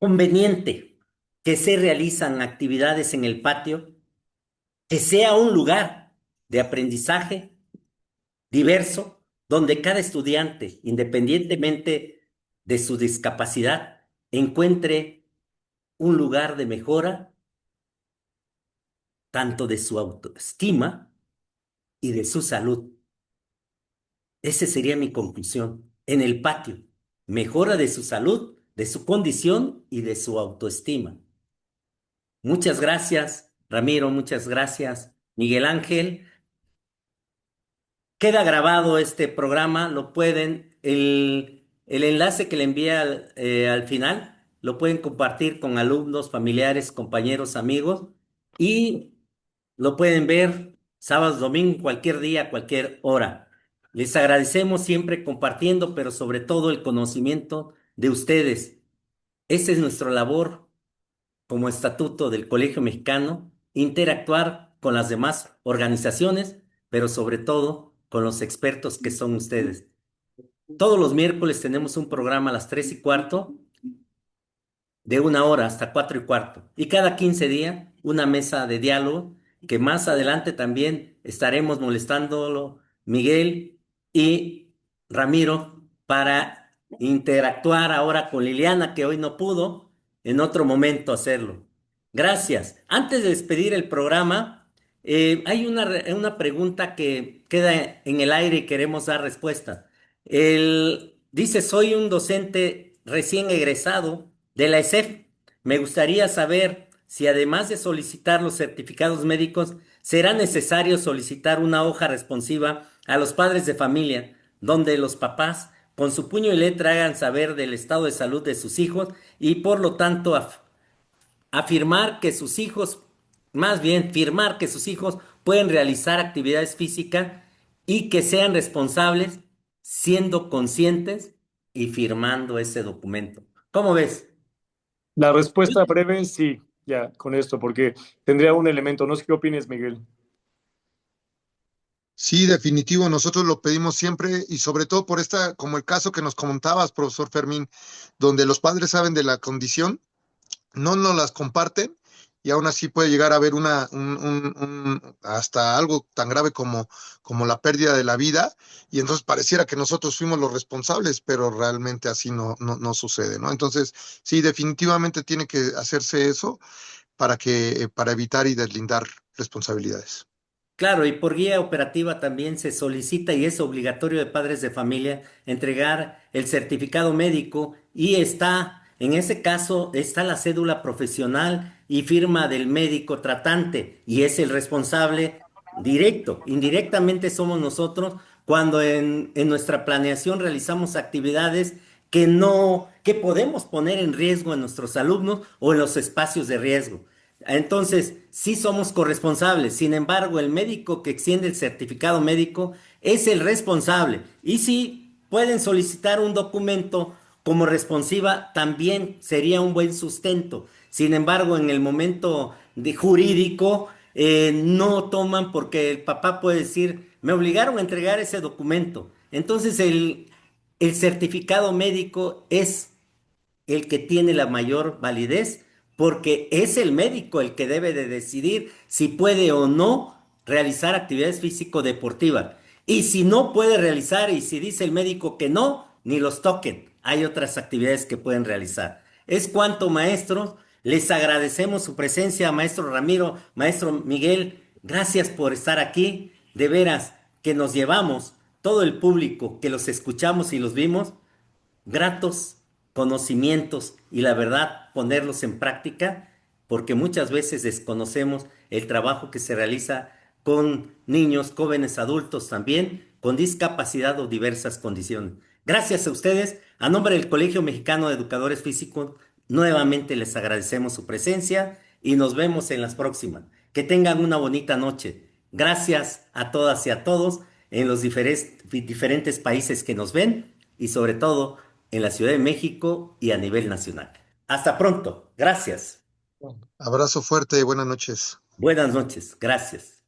conveniente que se realizan actividades en el patio, que sea un lugar de aprendizaje diverso, donde cada estudiante, independientemente de su discapacidad, encuentre un lugar de mejora, tanto de su autoestima y de su salud? Esa sería mi conclusión. En el patio, mejora de su salud, de su condición y de su autoestima. Muchas gracias, Ramiro, muchas gracias, Miguel Ángel. Queda grabado este programa, el enlace que le envié al final, lo pueden compartir con alumnos, familiares, compañeros, amigos y lo pueden ver sábados, domingo, cualquier día, cualquier hora. Les agradecemos siempre compartiendo, pero sobre todo el conocimiento de ustedes. Esa es nuestra labor como estatuto del Colegio Mexicano, interactuar con las demás organizaciones, pero sobre todo con los expertos que son ustedes. Todos los miércoles tenemos un programa a las 3:15, de 1 hora hasta 4:15. Y cada 15 días, una mesa de diálogo que más adelante también estaremos molestándolo Miguel y Ramiro para interactuar ahora con Liliana, que hoy no pudo, en otro momento hacerlo. Gracias. Antes de despedir el programa, hay una pregunta que queda en el aire y queremos dar respuesta. Dice, soy un docente recién egresado de la ESEF. Me gustaría saber si además de solicitar los certificados médicos, será necesario solicitar una hoja responsiva a los padres de familia, donde los papás con su puño y letra hagan saber del estado de salud de sus hijos y por lo tanto afirmar que sus hijos, más bien firmar que sus hijos pueden realizar actividades físicas y que sean responsables siendo conscientes y firmando ese documento. ¿Cómo ves? La respuesta breve, sí, ya, con esto, porque tendría un elemento. No sé qué opines, Miguel. Sí, definitivo, nosotros lo pedimos siempre y sobre todo por esta, como el caso que nos comentabas, profesor Fermín, donde los padres saben de la condición, no nos las comparten y aún así puede llegar a haber hasta algo tan grave como la pérdida de la vida y entonces pareciera que nosotros fuimos los responsables, pero realmente así no sucede, ¿no? Entonces, sí, definitivamente tiene que hacerse eso para evitar y deslindar responsabilidades. Claro, y por guía operativa también se solicita y es obligatorio de padres de familia entregar el certificado médico y en ese caso, está la cédula profesional y firma del médico tratante y es el responsable directo. Indirectamente somos nosotros cuando en nuestra planeación realizamos actividades que no, que podemos poner en riesgo a nuestros alumnos o en los espacios de riesgo. Entonces, sí somos corresponsables. Sin embargo, el médico que extiende el certificado médico es el responsable. Y si pueden solicitar un documento como responsiva, también sería un buen sustento. Sin embargo, en el momento de jurídico, no toman porque el papá puede decir, me obligaron a entregar ese documento. Entonces, el certificado médico es el que tiene la mayor validez, porque es el médico el que debe de decidir si puede o no realizar actividades físico-deportivas. Y si no puede realizar y si dice el médico que no, ni los toquen. Hay otras actividades que pueden realizar. Es cuanto, maestros. Les agradecemos su presencia, maestro Ramiro, maestro Miguel. Gracias por estar aquí. De veras que nos llevamos todo el público que los escuchamos y los vimos gratos conocimientos y la verdad ponerlos en práctica, porque muchas veces desconocemos el trabajo que se realiza con niños, jóvenes, adultos también, con discapacidad o diversas condiciones. Gracias a ustedes, a nombre del Colegio Mexicano de Educadores Físicos, nuevamente les agradecemos su presencia y nos vemos en las próximas. Que tengan una bonita noche. Gracias a todas y a todos en los diferentes países que nos ven y sobre todo en la Ciudad de México y a nivel nacional. Hasta pronto. Gracias. Abrazo fuerte y buenas noches. Buenas noches. Gracias.